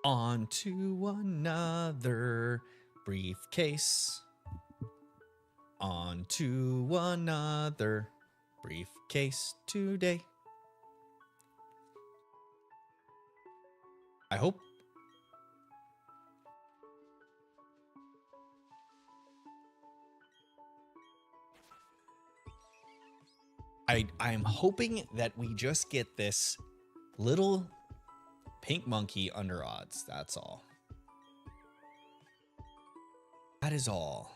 On to another briefcase. On to another briefcase today. I hope. I'm hoping that we just get this little pink monkey under odds. That's all. That is all.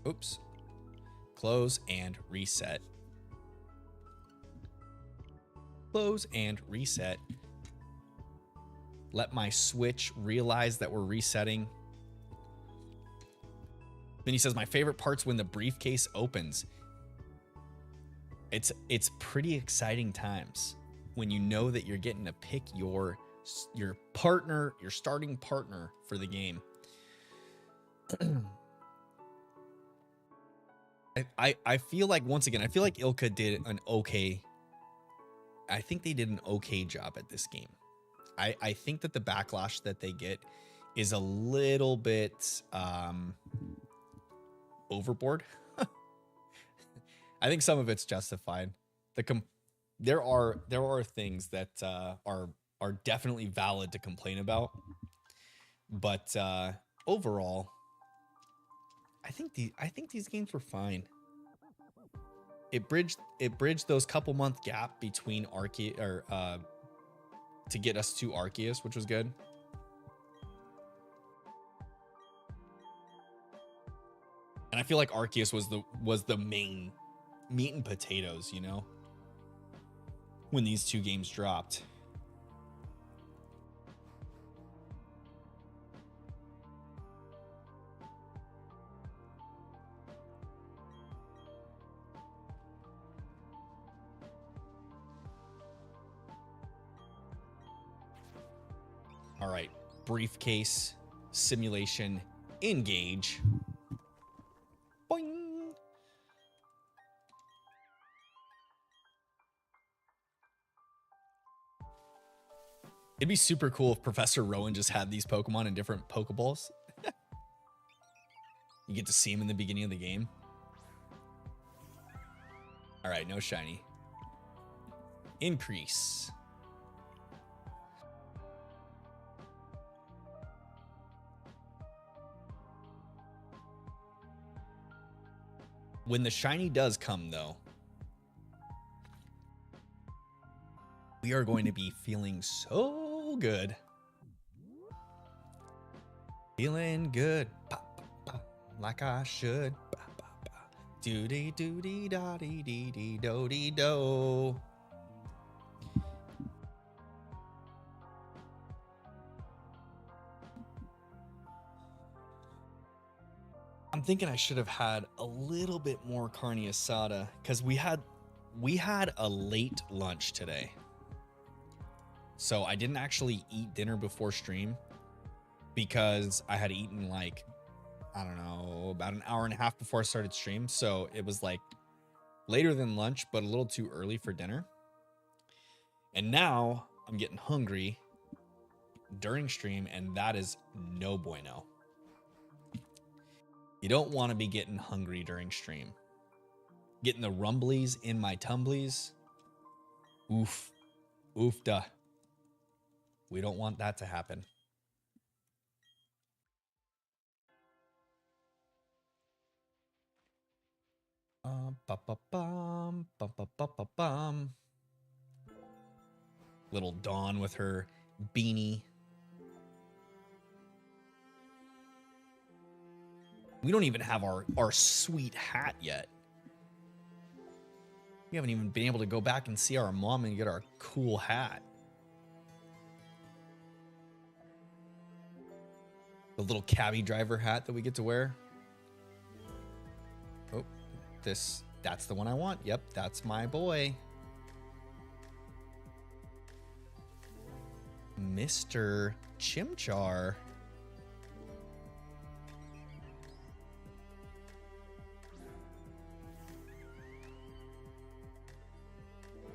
Oops. Close and reset. Close and reset. Let my Switch realize that we're resetting. Then he says, my favorite part's when the briefcase opens. It's pretty exciting times when you know that you're getting to pick your partner, your starting partner for the game. I feel like, once again, I feel like Ilka did an okay. I think they did an okay job at this game. I think that the backlash that they get is a little bit overboard. I think some of it's justified. There are things that are definitely valid to complain about, but overall, I think these games were fine. It bridged those couple month gap between to get us to Arceus, which was good. And I feel like Arceus was the main meat and potatoes, you know, when these two games dropped. All right, briefcase simulation, engage. Boing. It'd be super cool if Professor Rowan just had these Pokemon in different Pokeballs. You get to see them in the beginning of the game. All right, no shiny. Increase. When the shiny does come, though, we are going to be feeling so good. Feeling good. Bah, bah, bah, like I should. Bah, bah, bah. Doody doody da dee dee dee do dee do. I'm thinking I should have had a little bit more carne asada because we had a late lunch today. So I didn't actually eat dinner before stream because I had eaten like, I don't know, about an hour and a half before I started stream. So it was like later than lunch, but a little too early for dinner. And now I'm getting hungry during stream, and that is no bueno. You don't want to be getting hungry during stream. Getting the rumblies in my tumblies. Oof. Oofda. We don't want that to happen. Little Dawn with her beanie. We don't even have our sweet hat yet. We haven't even been able to go back and see our mom and get our cool hat. The little cabbie driver hat that we get to wear. Oh, that's the one I want. Yep, that's my boy. Mr. Chimchar.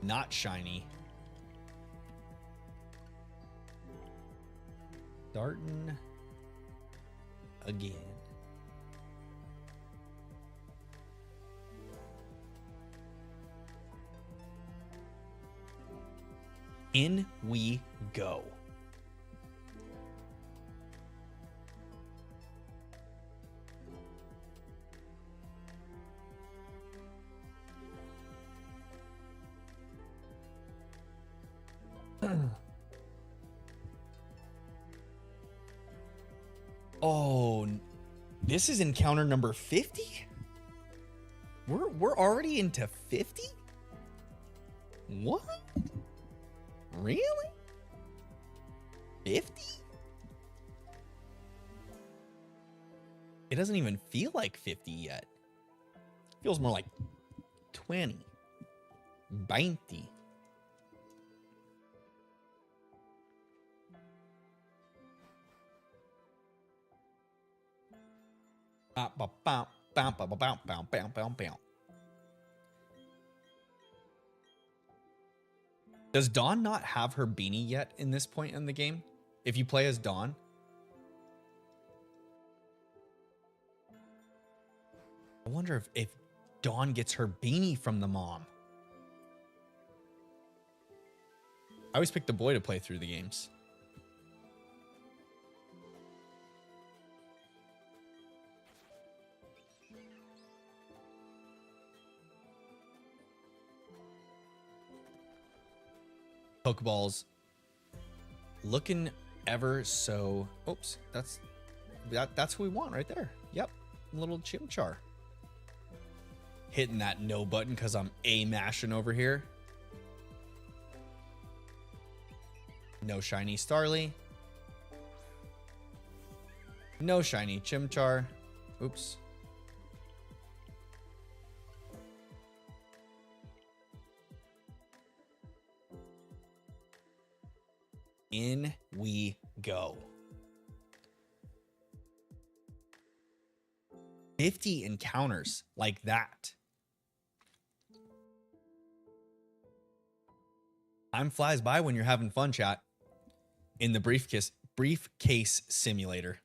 Not shiny. Starting again. In we go. Oh, this is encounter number 50? We're already into 50? What? Really? 50? It doesn't even feel like 50 yet. It feels more like 20. 20. Does Dawn not have her beanie yet in this point in the game? If you play as Dawn? I wonder if Dawn gets her beanie from the mom. I always pick the boy to play through the games. Pokeballs looking ever so. Oops, that's who we want right there. Yep, little Chimchar. Hitting that no button because I'm mashing over here. No shiny Starly. No shiny Chimchar. Oops. In we go. 50 encounters like that. Time flies by when you're having fun, chat. In the briefcase simulator.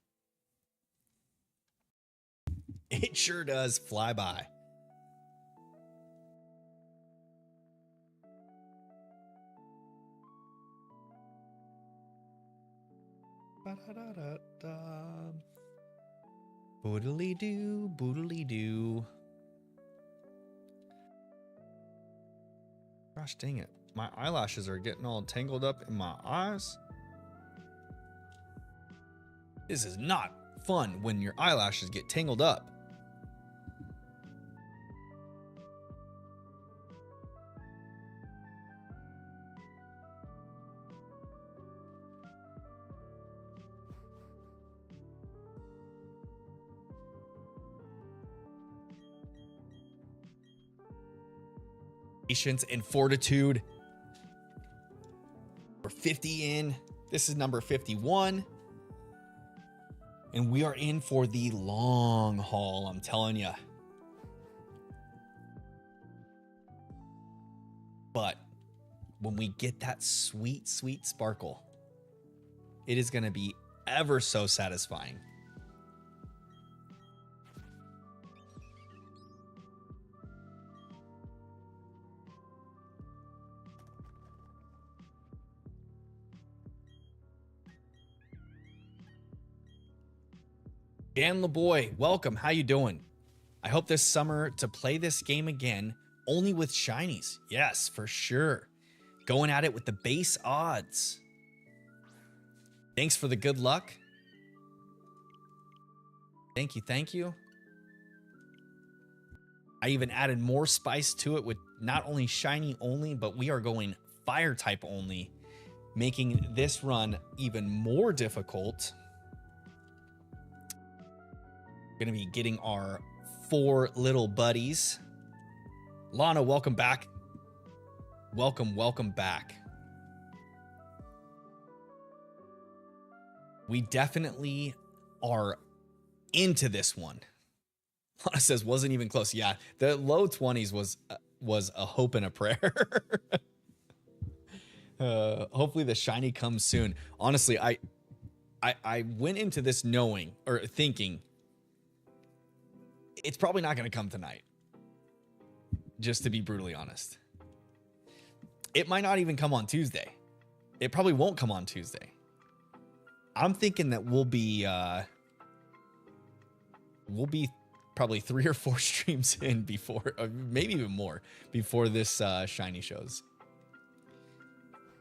It sure does fly by. Boodly doo, boodly doo. Gosh dang it. My eyelashes are getting all tangled up in my eyes. This is not fun when your eyelashes get tangled up. Patience and fortitude. We're 50 in. This is number 51. And we are in for the long haul, I'm telling you. But when we get that sweet, sweet sparkle, it is going to be ever so satisfying. Dan LeBoy, welcome. How you doing? I hope this summer to play this game again, only with shinies. Yes, for sure. Going at it with the base odds. Thanks for the good luck. Thank you, thank you. I even added more spice to it with not only shiny only, but we are going fire type only, making this run even more difficult. Gonna be getting our 4 little buddies. Lana, welcome back. Welcome back. We definitely are into this one. Lana says wasn't even close. Yeah, the low 20s was a hope and a prayer. Hopefully the shiny comes soon. Honestly, I went into this knowing or thinking it's probably not going to come tonight. Just to be brutally honest. It might not even come on Tuesday. It probably won't come on Tuesday. I'm thinking that we'll be probably 3 or 4 streams in before, maybe even more, before this shiny shows.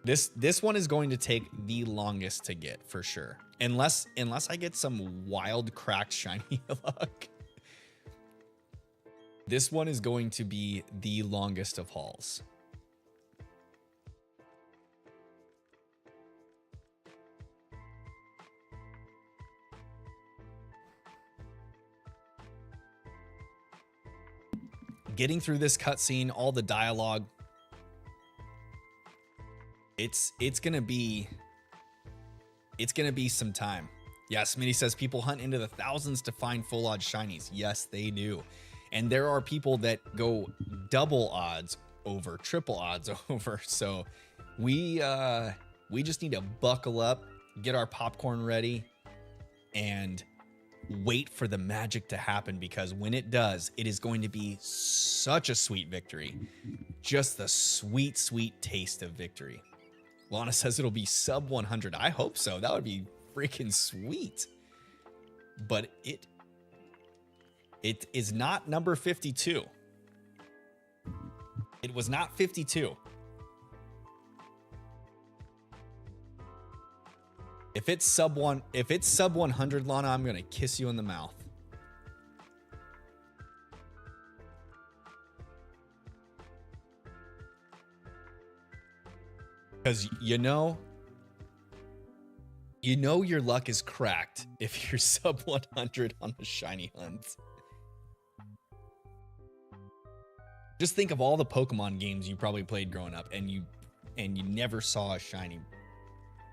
This one is going to take the longest to get for sure. Unless I get some wild cracked shiny luck. This one is going to be the longest of hauls. Getting through this cutscene, all the dialogue, it's gonna be some time. Yes, Smitty says people hunt into the thousands to find full odds shinies. Yes, they do. And there are people that go double odds over, triple odds over. So we just need to buckle up, get our popcorn ready, and wait for the magic to happen, because when it does, it is going to be such a sweet victory. Just the sweet, sweet taste of victory. Lana says it'll be sub 100. I hope so. That would be freaking sweet. But it is not number 52. It was not 52. If it's sub 100, Lana, I'm gonna kiss you in the mouth. Because you know your luck is cracked if you're sub 100 on a shiny hunt. Just think of all the Pokemon games you probably played growing up and you never saw a shiny.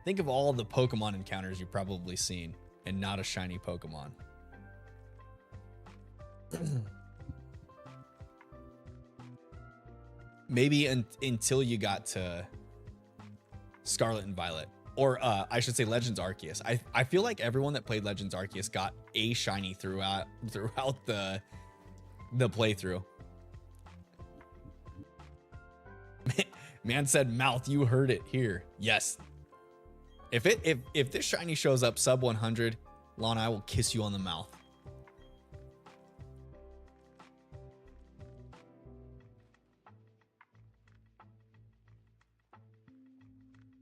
Think of all the Pokemon encounters you've probably seen and not a shiny Pokemon. Maybe until you got to Scarlet and Violet. Or I should say Legends Arceus. I feel like everyone that played Legends Arceus got a shiny throughout the playthrough. Man said mouth, you heard it here. Yes. If this shiny shows up sub 100, Lana, I will kiss you on the mouth.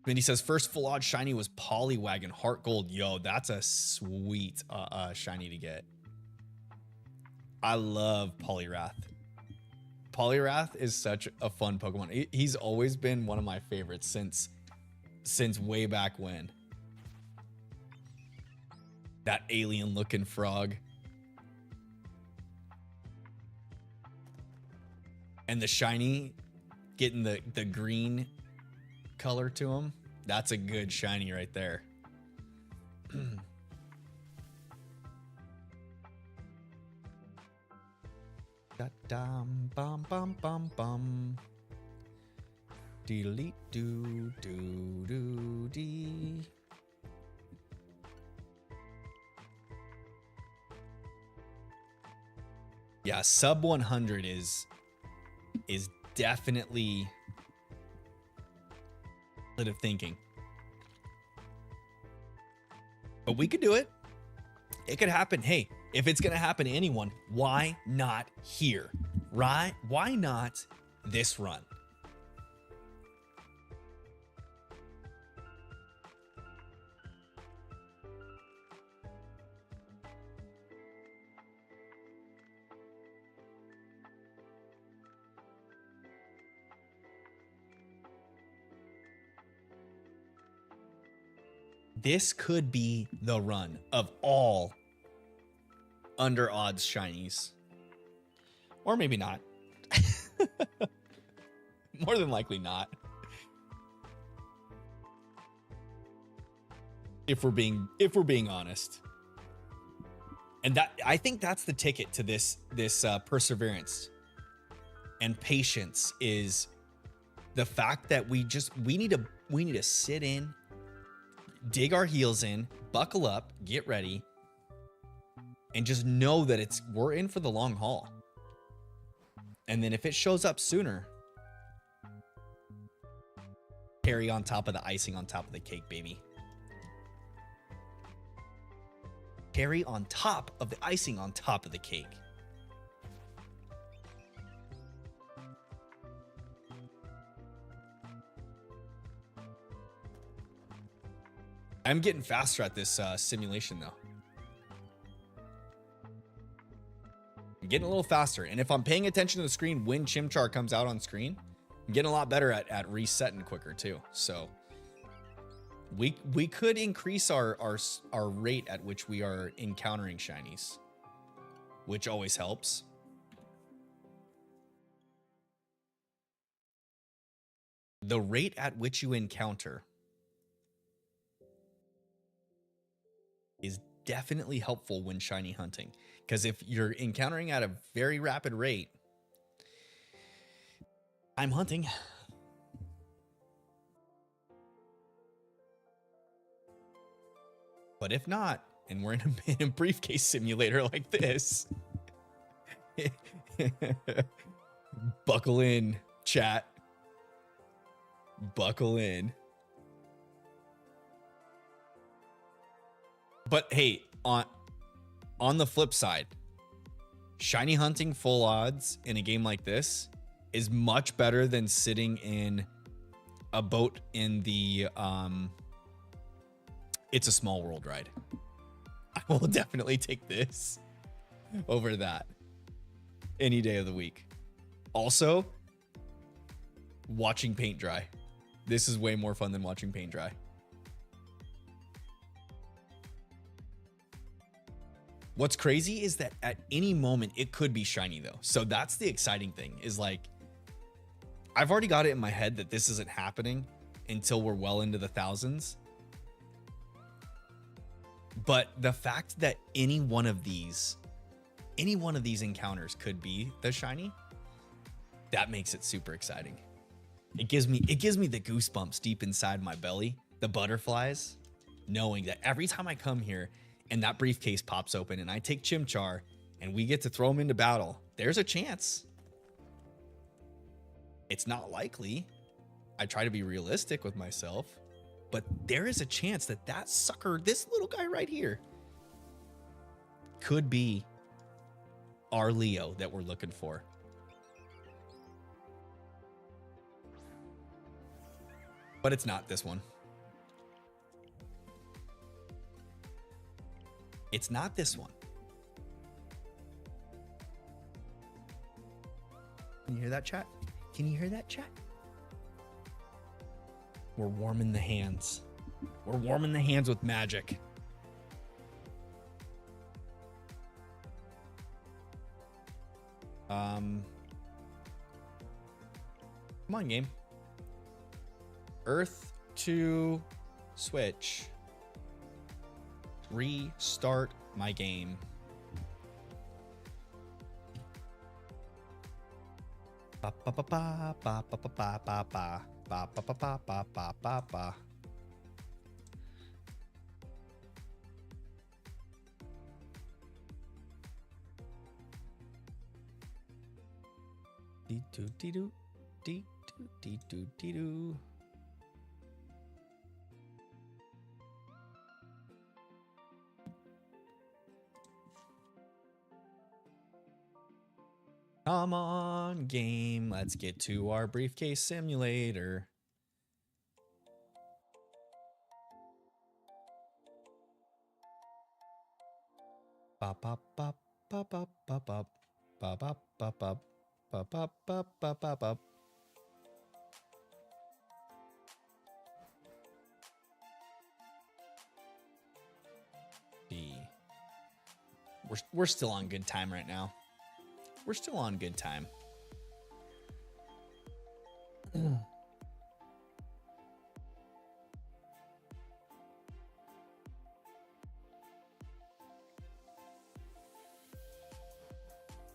Then he says first full odd shiny was Poliwagon Heart Gold. Yo, that's a sweet shiny to get. I love Poliwrath. Poliwrath is such a fun Pokemon. He's always been one of my favorites since way back when. That alien looking frog. And the shiny getting the green color to him. That's a good shiny right there. Da-dum, bum, bum, bum, bum. Delete, do, do, do, dee. Yeah, sub 100 is definitely of thinking. But we could do it. It could happen. Hey, if it's going to happen to anyone, why not here? Right? Why not this run? This could be the run of all under odds shinies. Or maybe not. More than likely not. If we're being honest. And that, I think that's the ticket to this perseverance and patience, is the fact that we need to sit in, dig our heels in, buckle up, get ready, and just know that we're in for the long haul. And then if it shows up sooner, cherry on top of the icing on top of the cake, baby. Cherry on top of the icing on top of the cake. I'm getting faster at this simulation, though. I'm getting a little faster. And if I'm paying attention to the screen when Chimchar comes out on screen, I'm getting a lot better at resetting quicker, too. So we could increase our rate at which we are encountering shinies, which always helps. The rate at which you encounter is definitely helpful when shiny hunting, because if you're encountering at a very rapid rate, I'm hunting. But if not, and we're in a briefcase simulator like this, buckle in, chat. Buckle in. But hey, on the flip side, shiny hunting full odds in a game like this is much better than sitting in a boat in the It's a Small World ride. I will definitely take this over that any day of the week. Also, watching paint dry. This is way more fun than watching paint dry. What's crazy is that at any moment it could be shiny, though. So that's the exciting thing, is like, I've already got it in my head that this isn't happening until we're well into the thousands. But the fact that any one of these encounters could be the shiny, that makes it super exciting. It gives me the goosebumps deep inside my belly, the butterflies, knowing that every time I come here and that briefcase pops open and I take Chimchar and we get to throw him into battle, there's a chance. It's not likely. I try to be realistic with myself, but there is a chance that that sucker, this little guy right here, could be our Leo that we're looking for. But it's not this one. It's not this one. Can you hear that, chat? Can you hear that, chat? We're warming the hands. We're warming the hands with magic. Come on, game. Earth to switch. Restart my game. Ba ba ba ba ba ba ba ba ba ba ba ba ba ba ba ba ba. Dee doo dee doo. Dee doo dee doo dee doo. Come on, game. Let's get to our briefcase simulator. Bop bop bop bop bop bop bop bop bop bop bop bop bop bop bop bop bop. We're still on good time right now. We're still on good time.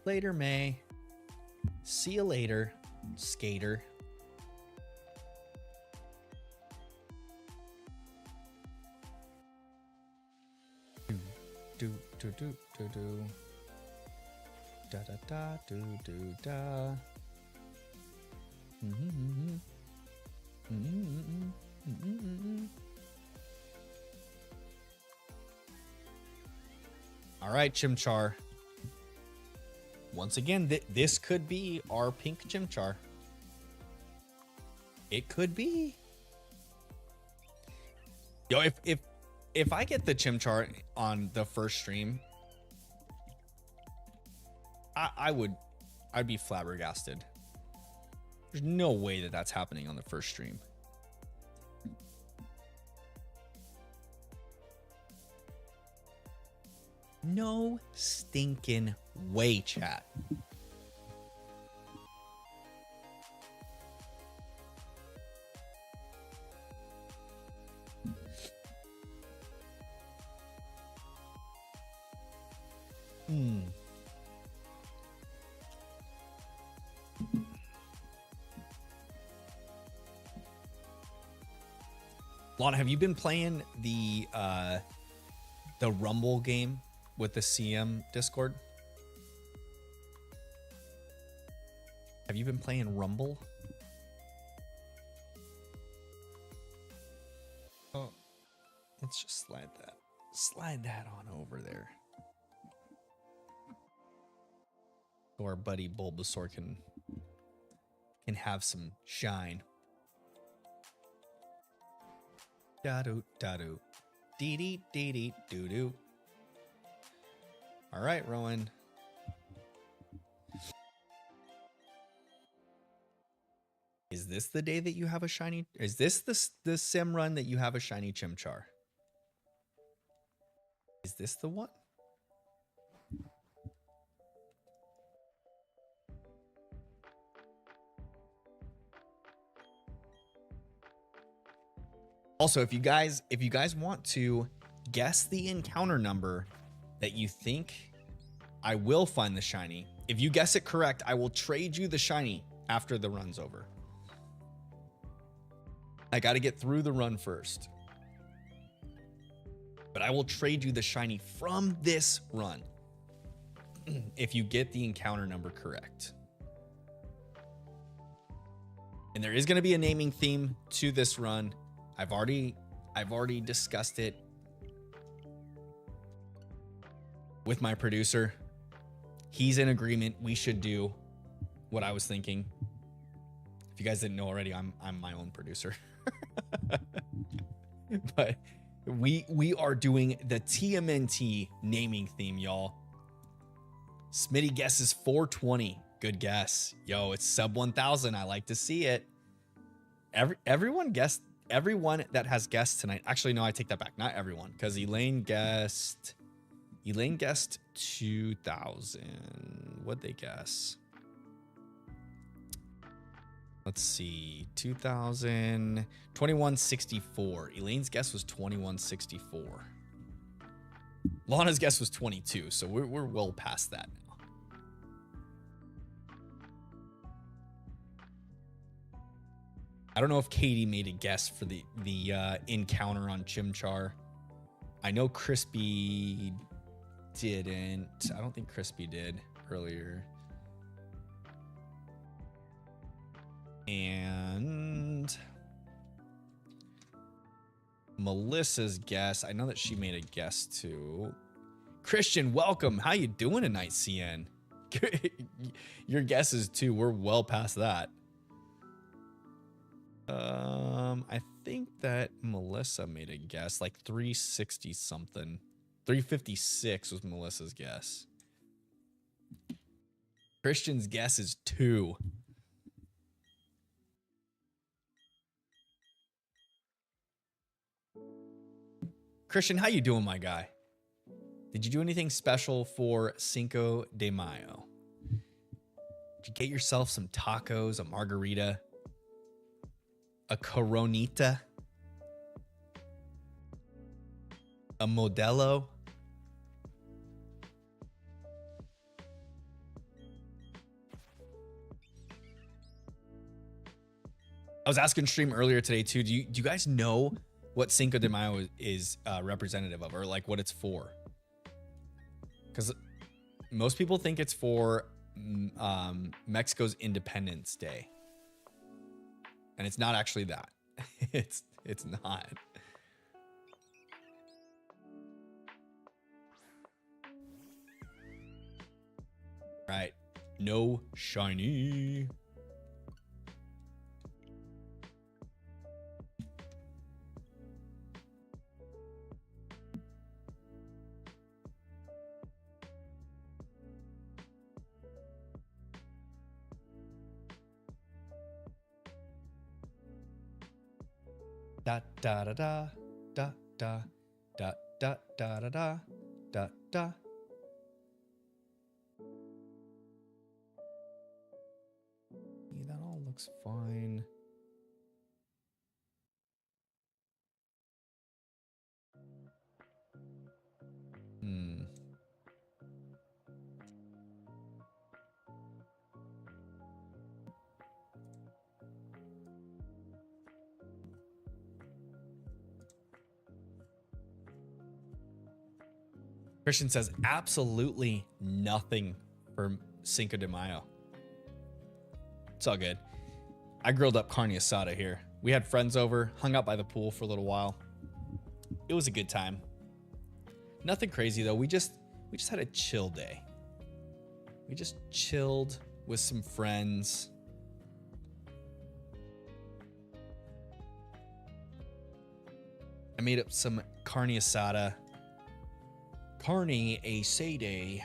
Later, May. See you later, skater. Do do do do do. Da da da do do da. All right, Chimchar. Once again, this could be our pink Chimchar. It could be. Yo, if I get the Chimchar on the first stream, I'd be flabbergasted. There's no way that that's happening on the first stream. No stinking way, chat. Lana, have you been playing the Rumble game with the CM Discord? Have you been playing Rumble? Oh, let's just slide that on over there. So our buddy Bulbasaur can have some shine. Da-do, da-do. Dee-dee, dee-dee, doo-doo. All right, Rowan. Is this the day that you have a shiny? Is this the sim run that you have a shiny Chimchar? Is this the one? Also, if you guys want to guess the encounter number that you think I will find the shiny, if you guess it correct, I will trade you the shiny after the run's over. I got to get through the run first. But I will trade you the shiny from this run if you get the encounter number correct. And there is going to be a naming theme to this run. I've already discussed it with my producer. He's in agreement. We should do what I was thinking. If you guys didn't know already, I'm my own producer. But we are doing the TMNT naming theme, y'all. Smitty guesses 420. Good guess. Yo, it's sub 1000. I like to see it. Everyone that has guessed tonight. Actually, no, I take that back. Not everyone, because Elaine guessed 2000. What'd they guess? Let's see. 2000. 2164. Elaine's guess was 2164. Lana's guess was 22. So we're well past that now. I don't know if Katie made a guess for the encounter on Chimchar. I know Crispy didn't. I don't think Crispy did earlier. And Melissa's guess. I know that she made a guess too. Christian, welcome. How you doing tonight, CN? Your guess is too. We're well past that. I think that Melissa made a guess, like 360 something. 356 was Melissa's guess. Christian's guess is 2. Christian, how you doing, my guy? Did you do anything special for Cinco de Mayo? Did you get yourself some tacos, a margarita, a coronita, a Modelo? I was asking stream earlier today too. Do you guys know what Cinco de Mayo is representative of, or like what it's for? Because most people think it's for Mexico's Independence Day, and it's not actually that. It's not. Right. No shiny. Da da da da da da da da da da da da da. That all looks fine. Christian says absolutely nothing for Cinco de Mayo. It's all good. I grilled up carne asada here. We had friends over, hung out by the pool for a little while. It was a good time. Nothing crazy though. We just had a chill day. We just chilled with some friends. I made up some carne asada. Carne asada.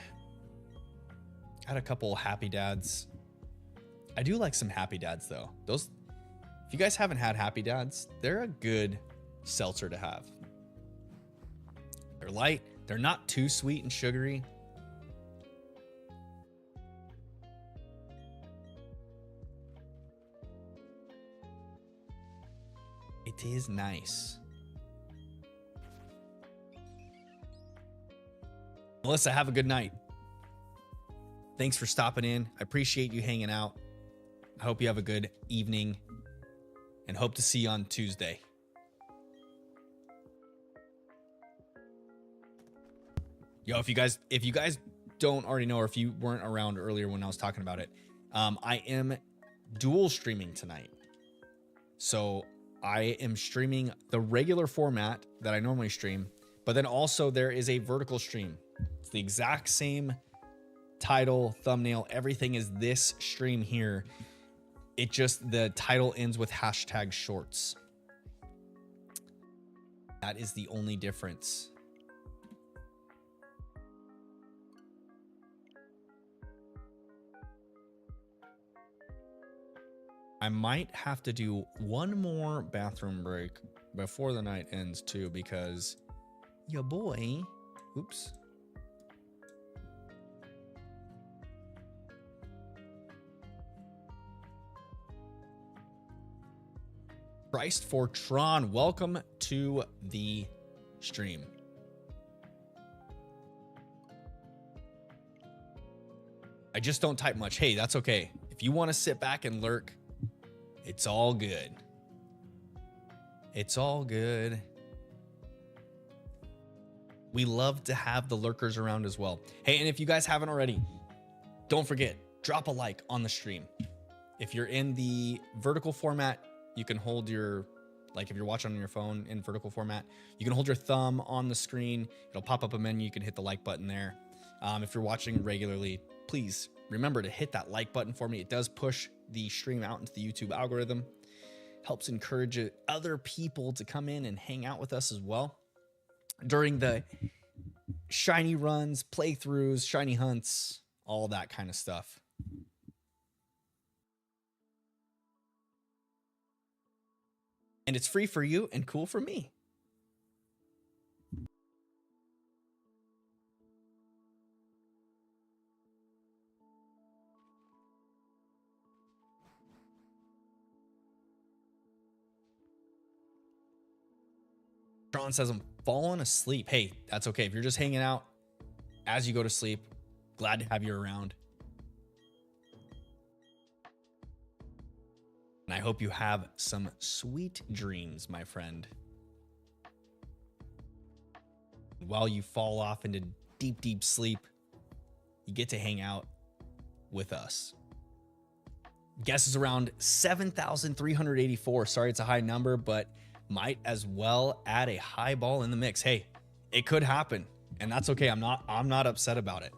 Had a couple Happy Dads. I do like some Happy Dads though. Those, if you guys haven't had Happy Dads, they're a good seltzer to have. They're light. They're not too sweet and sugary. It is nice. Melissa, have a good night. Thanks for stopping in. I appreciate you hanging out. I hope you have a good evening and hope to see you on Tuesday. Yo, if you guys don't already know, or if you weren't around earlier when I was talking about it, I am dual streaming tonight. So I am streaming the regular format that I normally stream, but then also there is a vertical stream. It's the exact same title, thumbnail, everything is this stream here. It just, the title ends with hashtag shorts. That is the only difference. I might have to do one more bathroom break before the night ends too, because your boy, oops. Christ for Tron, welcome to the stream. I just don't type much. Hey, that's okay. If you want to sit back and lurk, it's all good. It's all good. We love to have the lurkers around as well. Hey, and if you guys haven't already, don't forget, drop a like on the stream. If you're in the vertical format, you can hold your, like if you're watching on your phone in vertical format, you can hold your thumb on the screen. It'll pop up a menu. You can hit the like button there. If you're watching regularly, please remember to hit that like button for me. It does push the stream out into the YouTube algorithm. Helps encourage other people to come in and hang out with us as well during the shiny runs, playthroughs, shiny hunts, all that kind of stuff. And it's free for you and cool for me. Sean says I'm falling asleep. Hey, that's okay. If you're just hanging out as you go to sleep, glad to have you around. And I hope you have some sweet dreams, my friend. While you fall off into deep, deep sleep, you get to hang out with us. Guess is around 7,384. Sorry, it's a high number, but might as well add a high ball in the mix. Hey, it could happen, and that's okay. I'm not upset about it.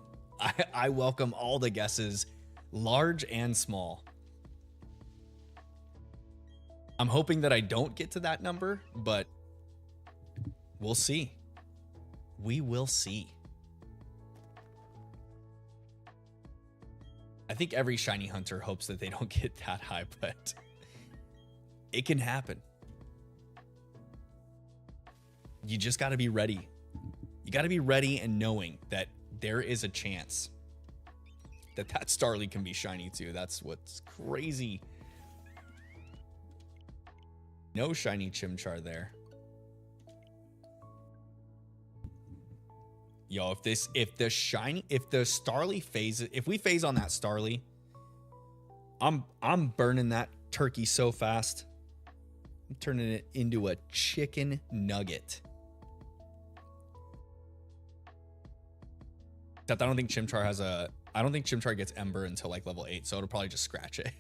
I welcome all the guesses, large and small. I'm hoping that I don't get to that number, but we'll see. We will see. I think every shiny hunter hopes that they don't get that high, but it can happen. You just got to be ready. You got to be ready and knowing that there is a chance that Starly can be shiny too. That's what's crazy. No shiny Chimchar there. Yo, if the Starly phases, if we phase on that Starly, I'm burning that turkey so fast. I'm turning it into a chicken nugget. Except I don't think Chimchar gets Ember until like level 8, so it'll probably just scratch it.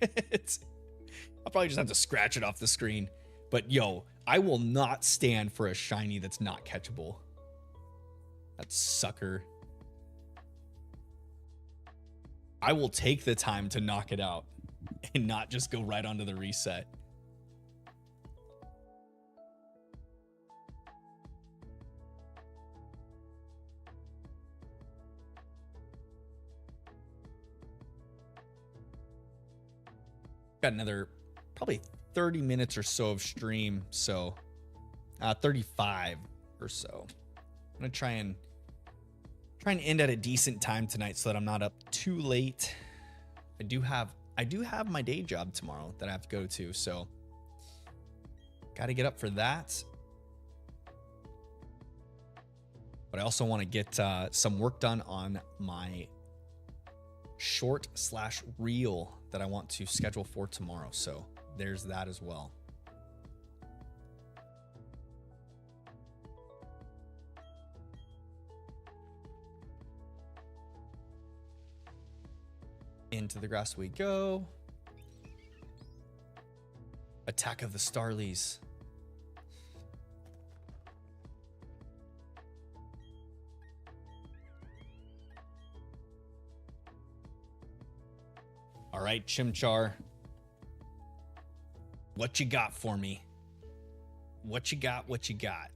I'll probably just have to scratch it off the screen. But yo, I will not stand for a shiny that's not catchable. That sucker. I will take the time to knock it out and not just go right onto the reset. Got another probably 30 minutes or so of stream, so 35 or so. I'm gonna try and end at a decent time tonight so that I'm not up too late. I do have my day job tomorrow that I have to go to, so got to get up for that. But I also want to get some work done on my short/reel that I want to schedule for tomorrow. So there's that as well. Into the grass we go. Attack of the Starlies. All right, Chimchar. What you got for me? What you got? What you got?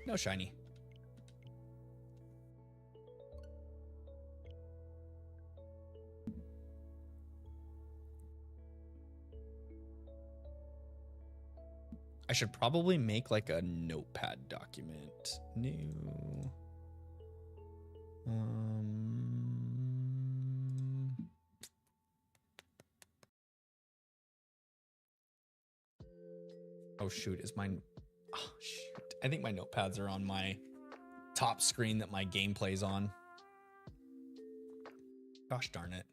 No shiny. I should probably make like a notepad document. New. Oh shoot, is mine? Oh shoot. I think my notepads are on my top screen that my game plays on. Gosh darn it.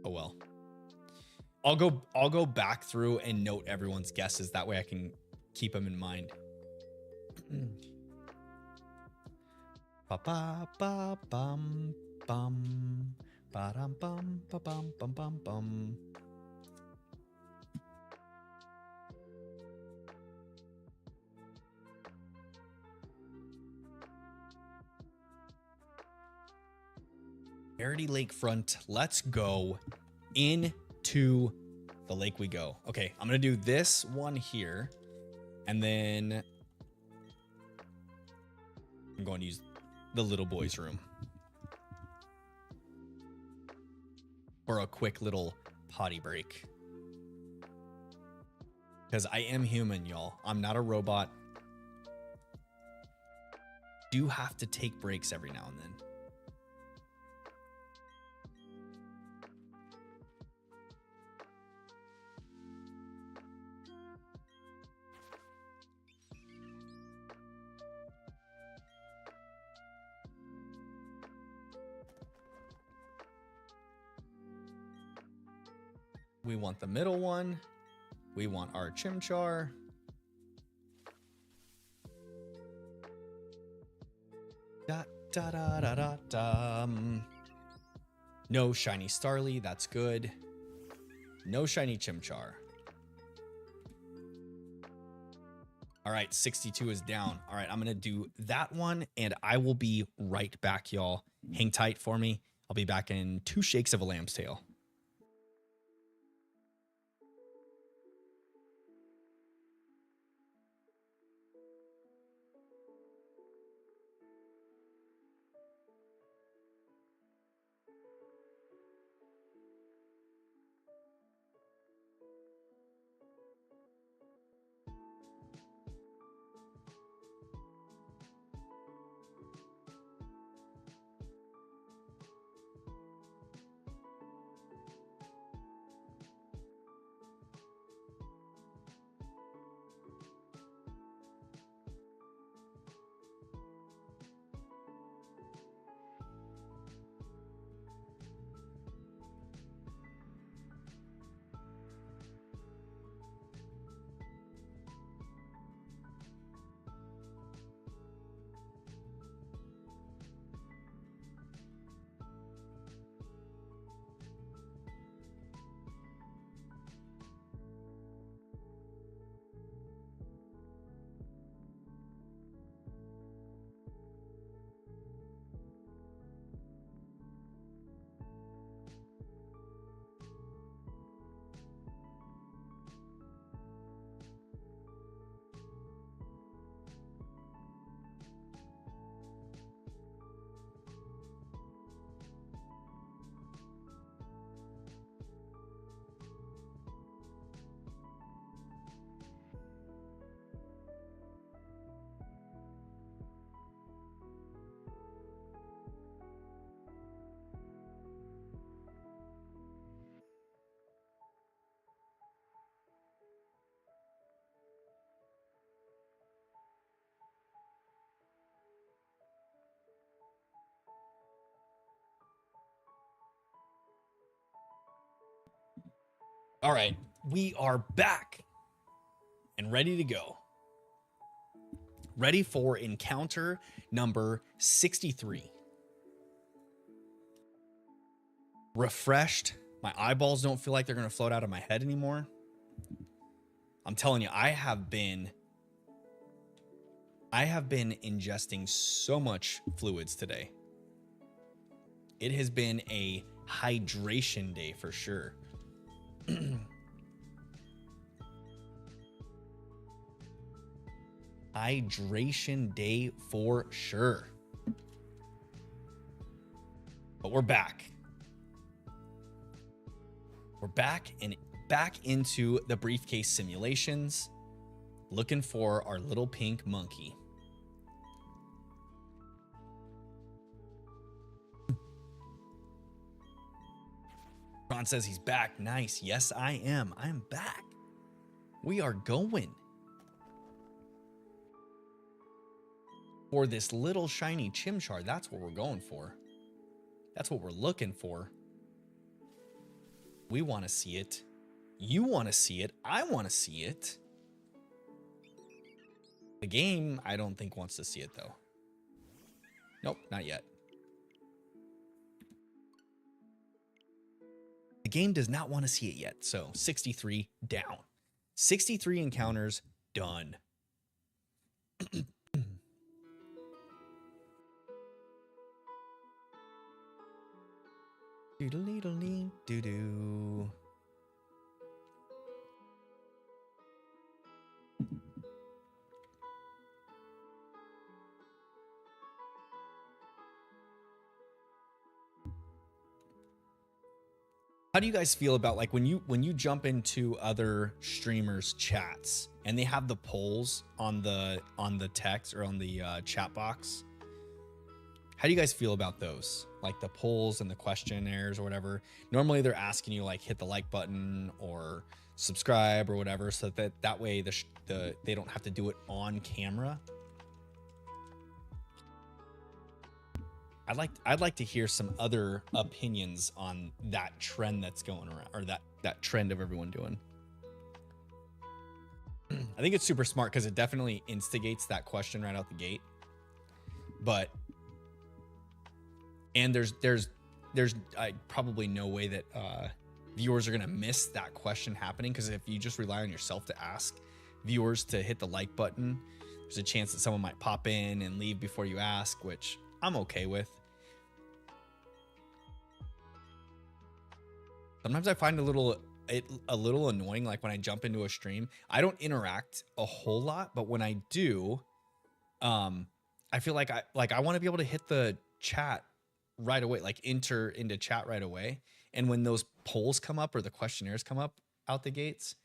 Oh well. I'll go back through and note everyone's guesses. That way I can keep them in mind. Ba ba ba bum Bum, ba-dum, bum, ba-bum, bum, bum, bum. Verity Lakefront. Let's go into the lake we go. Okay, I'm going to do this one here. And then I'm going to use the little boy's room for a quick little potty break. Because I am human, y'all. I'm not a robot. Do have to take breaks every now and then. We want the middle one. We want our chimchar. Da, da, da, da, da, da. No shiny Starly. That's good. No shiny chimchar. All right, 62 is down. All right, I'm going to do that one, and I will be right back, y'all. Hang tight for me. I'll be back in 2 shakes of a lamb's tail. All right, we are back and ready to go. Ready for encounter number 63. Refreshed. My eyeballs don't feel like they're going to float out of my head anymore. I'm telling you, I have been ingesting so much fluids today. It has been a hydration day for sure. Hydration day for sure. But we're back. We're back into the briefcase simulations, looking for our little pink monkey. Ron says he's back. Nice. Yes, I am. I am back. We are going for this little shiny chimchar. That's what we're going for. That's what we're looking for. We want to see it. You want to see it. I want to see it. The game, I don't think, wants to see it, though. Nope, not yet. The game does not want to see it yet. So 63 down. 63 encounters done. Doodle-dee-dle-dee-doo-doo. How do you guys feel about like when you jump into other streamers' chats and they have the polls on the text or on the chat box? How do you guys feel about those? Like the polls and the questionnaires or whatever. Normally they're asking you like hit the like button or subscribe or whatever, so that way they don't have to do it on camera. I'd like to hear some other opinions on that trend that's going around, or that trend of everyone doing. I think it's super smart because it definitely instigates that question right out the gate. But and there's probably no way that viewers are gonna miss that question happening, because if you just rely on yourself to ask viewers to hit the like button, there's a chance that someone might pop in and leave before you ask, which I'm okay with. Sometimes I find a little annoying, like when I jump into a stream, I don't interact a whole lot, but when I do, I feel like I want to be able to hit the chat right away, like enter into chat right away. And when those polls come up or the questionnaires come up out the gates,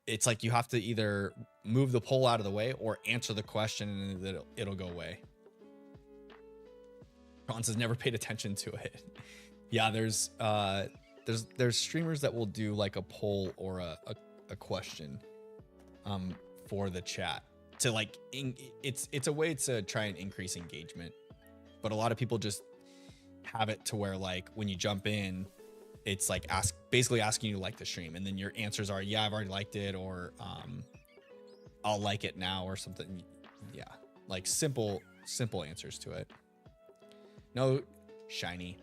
it's like you have to either move the poll out of the way or answer the question and it'll go away. Ron says never paid attention to it. Yeah, there's streamers that will do like a poll or a question for the chat to like it's a way to try and increase engagement. But a lot of people just have it to where like when you jump in, it's like basically asking you to like the stream, and then your answers are yeah, I've already liked it, or I'll like it now, or something. Yeah, like simple answers to it. No shiny.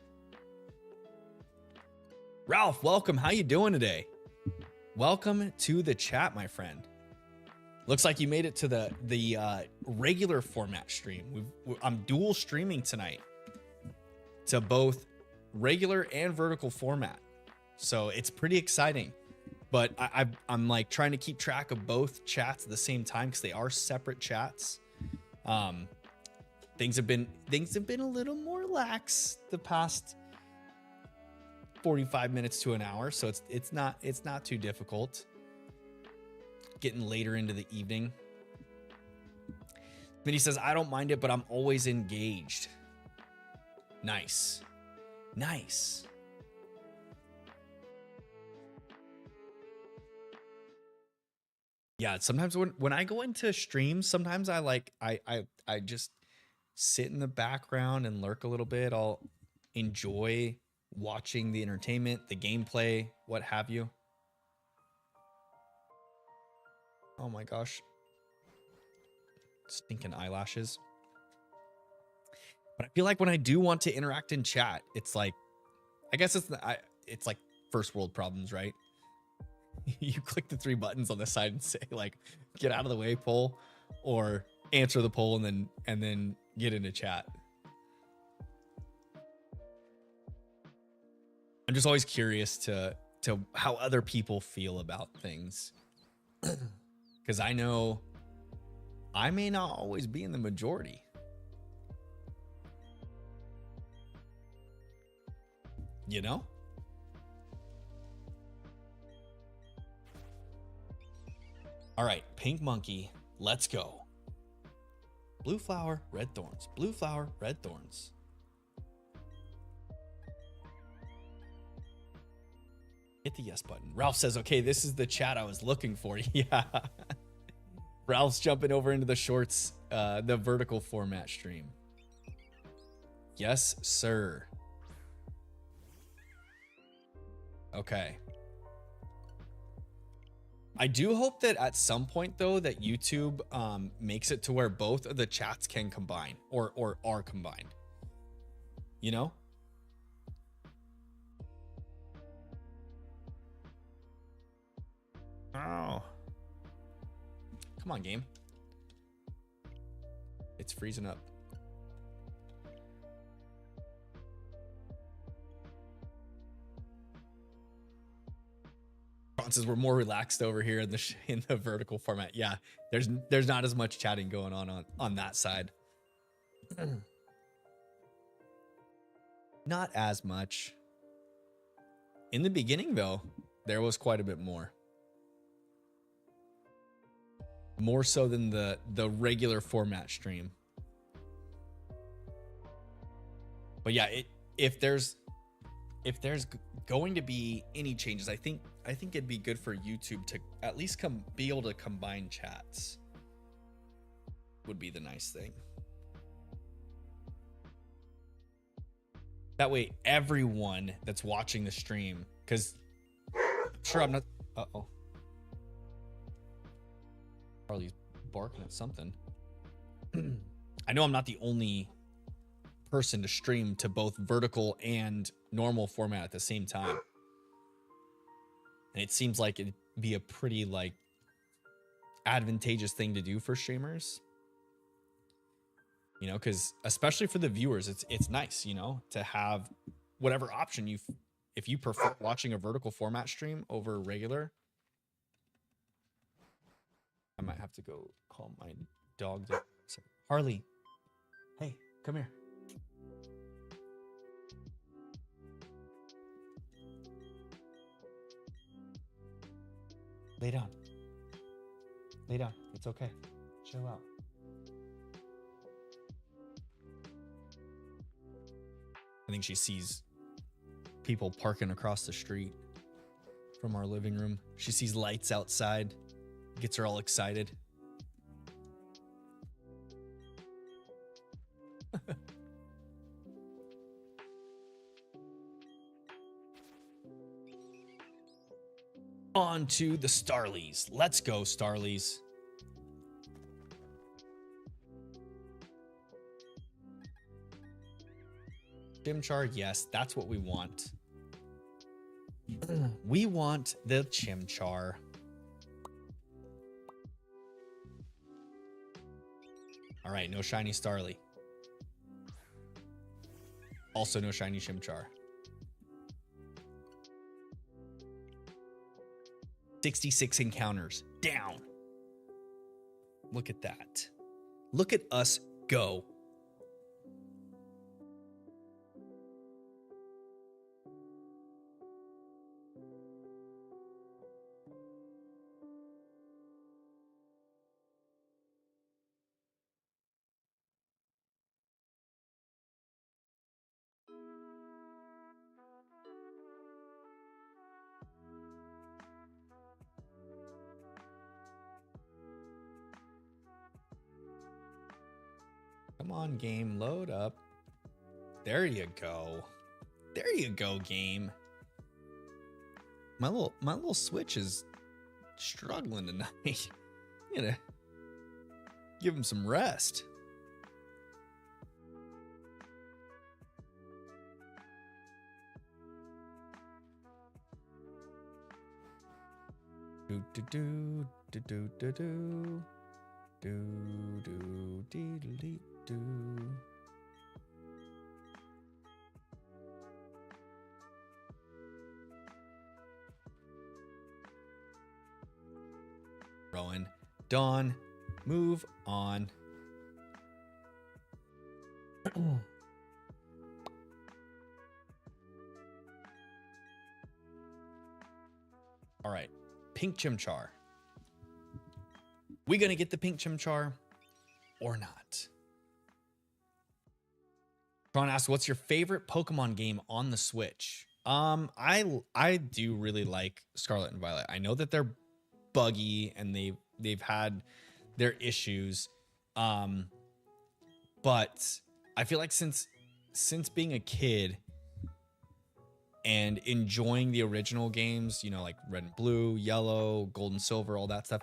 Ralph, welcome. How you doing today? Welcome to the chat, my friend. Looks like you made it to the regular format stream. I'm dual streaming tonight to both regular and vertical format, so it's pretty exciting. But I'm like trying to keep track of both chats at the same time because they are separate chats. Things have been a little more lax the past 45 minutes to an hour, so it's not too difficult. Getting later into the evening. Then he says, I don't mind it, but I'm always engaged. Nice. Nice. Yeah, sometimes when I go into streams, sometimes I just sit in the background and lurk a little bit. I'll enjoy watching the entertainment, the gameplay, what have you. Oh my gosh. Stinking eyelashes. But I feel like when I do want to interact in chat, it's like, I guess it's like first world problems, right? You click the 3 buttons on the side and say like, get out of the way poll, or answer the poll and then get into chat. I'm just always curious to how other people feel about things. Because I know I may not always be in the majority. You know? All right, pink monkey, let's go. Blue flower, red thorns. Blue flower, red thorns. Hit the yes button. Ralph says, okay, this is the chat I was looking for. Yeah. Ralph's jumping over into the shorts, the vertical format stream. Yes, sir. Okay. I do hope that at some point, though, that YouTube makes it to where both of the chats can combine or are combined. You know? Oh. Come on, game. It's freezing up. Says we're more relaxed over here in the vertical format. Yeah, there's not as much chatting going on that side. Not as much. In the beginning, though, there was quite a bit more. More so than the regular format stream. But yeah, if there's going to be any changes, I think it'd be good for YouTube to at least be able to combine chats. Would be the nice thing. That way everyone that's watching the stream, because sure I'm not Charlie's barking at something. I know I'm not the only person to stream to both vertical and normal format at the same time. And it seems like it'd be a pretty like advantageous thing to do for streamers. You know, because especially for the viewers, it's nice, you know, to have whatever option if you prefer watching a vertical format stream over regular. I might have to go call my dog. Harley, hey, come here. Lay down. Lay down. It's okay. Chill out. I think she sees people parking across the street from our living room. She sees lights outside. Gets her all excited. On to the Starlies. Let's go, Starlies. Chimchar, yes, that's what we want. We want the Chimchar. All right, no shiny Starly. Also no shiny Chimchar. 66 encounters down. Look at that. Look at us go. Come on, game, load up. There you go. There you go, game. My little Switch is struggling tonight. You gotta give him some rest. Do do do do do do do do do do do do. Rowan, Dawn, move on. All right, pink Chimchar. We gonna get the pink Chimchar or not? Tron asks, what's your favorite Pokemon game on the Switch? I do really like Scarlet and Violet. I know that they're buggy and they've had their issues, but I feel like since being a kid and enjoying the original games, you know, like Red and Blue, Yellow, Gold and Silver, all that stuff,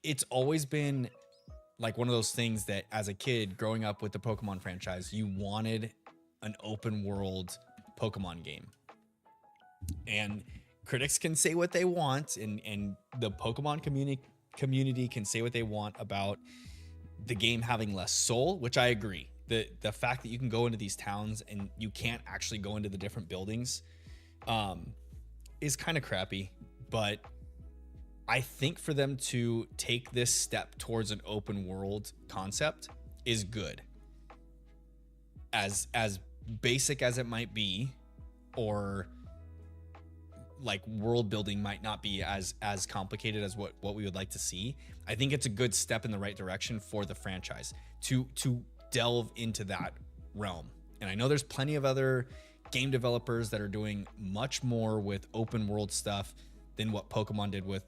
it's always been like one of those things that as a kid growing up with the Pokemon franchise, you wanted an open world Pokemon game. And critics can say what they want, and the Pokemon community can say what they want about the game having less soul, which I agree. The fact that you can go into these towns and you can't actually go into the different buildings is kind of crappy. But I think for them to take this step towards an open world concept is good. As basic as it might be, or like world building might not be as complicated as what we would like to see, I think it's a good step in the right direction for the franchise to delve into that realm. And I know there's plenty of other game developers that are doing much more with open world stuff than what Pokemon did with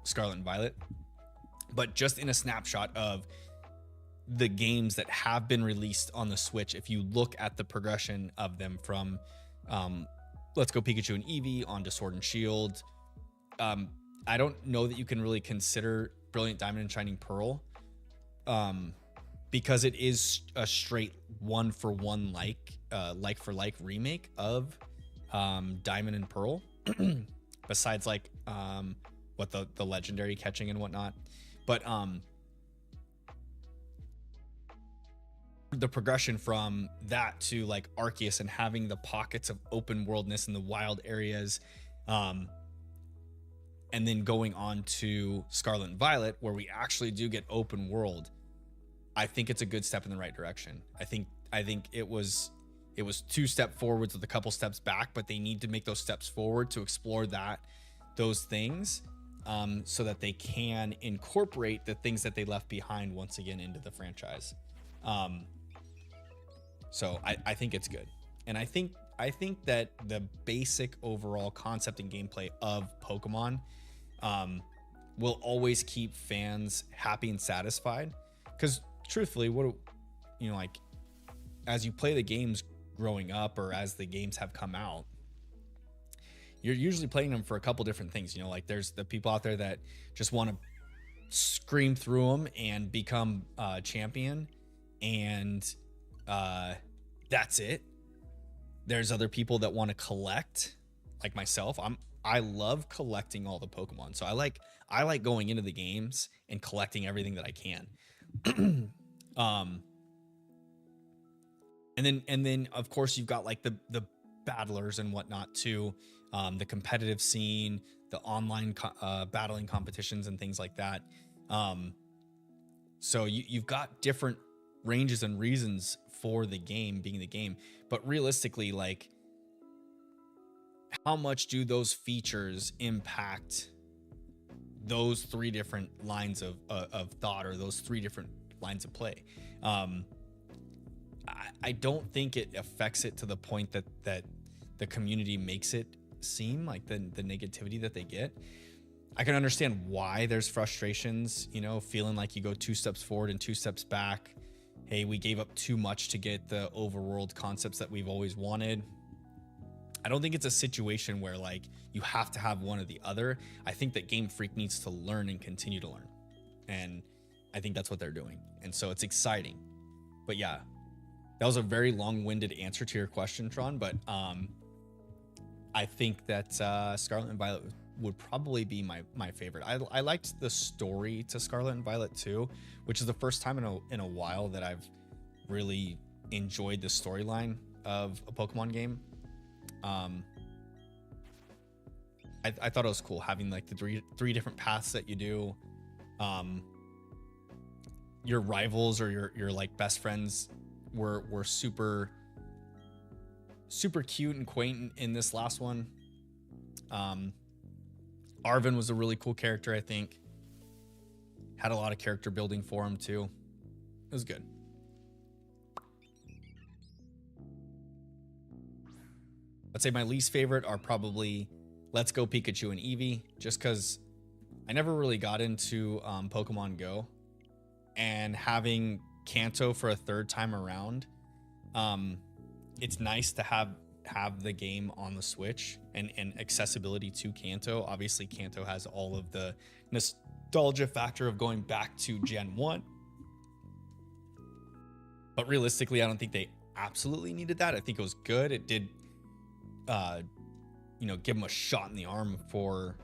Scarlet and Violet. But just in a snapshot of the games that have been released on the Switch, if you look at the progression of them from Let's Go Pikachu and Eevee onto Sword and Shield, I don't know that you can really consider Brilliant Diamond and Shining Pearl, because it is a straight one for one like for like remake of Diamond and Pearl. Besides like what the legendary catching and whatnot, but the progression from that to like Arceus and having the pockets of open worldness in the wild areas, and then going on to Scarlet and Violet where we actually do get open world, I think it's a good step in the right direction. I think it was 2 steps forwards with a couple steps back, but they need to make those steps forward to explore those things, so that they can incorporate the things that they left behind once again into the franchise. So I think it's good. And I think that the basic overall concept and gameplay of Pokemon will always keep fans happy and satisfied. Because truthfully, like as you play the games growing up or as the games have come out, you're usually playing them for a couple different things. Like there's the people out there that just want to scream through them and become champion, and that's it. There's other people that want to collect, like myself. I love collecting all the Pokemon, so I like going into the games and collecting everything that I can. And then of course you've got like the battlers and whatnot too, the competitive scene, the online battling competitions and things like that. So you've got different ranges and reasons for the game being the game, but realistically, like, how much do those features impact those 3 different lines of thought, or those 3 different lines of play? I don't think it affects it to the point that the community makes it seem like the negativity that they get. I can understand why there's frustrations, feeling like you go 2 steps forward and 2 steps back. Hey, we gave up too much to get the overworld concepts that we've always wanted. I don't think it's a situation where like you have to have one or the other. I think that Game Freak needs to learn and continue to learn. And I think that's what they're doing. And so it's exciting. But yeah, that was a very long-winded answer to your question, Tron. But I think that Scarlet and Violet would probably be my favorite. I liked the story to Scarlet and Violet too, which is the first time in a while that I've really enjoyed the storyline of a Pokemon game. I thought it was cool having like the three different paths that you do. Your rivals or your like best friends were super cute and quaint in this last one. Arvin was a really cool character, I think. Had a lot of character building for him too. It was good. I'd say my least favorite are probably Let's Go Pikachu and Eevee, just because I never really got into Pokemon Go, and having Kanto for a 3rd time around, it's nice to have the game on the Switch and accessibility to Kanto. Obviously, Kanto has all of the nostalgia factor of going back to Gen 1. But realistically, I don't think they absolutely needed that. I think it was good. It did you know, give them a shot in the arm for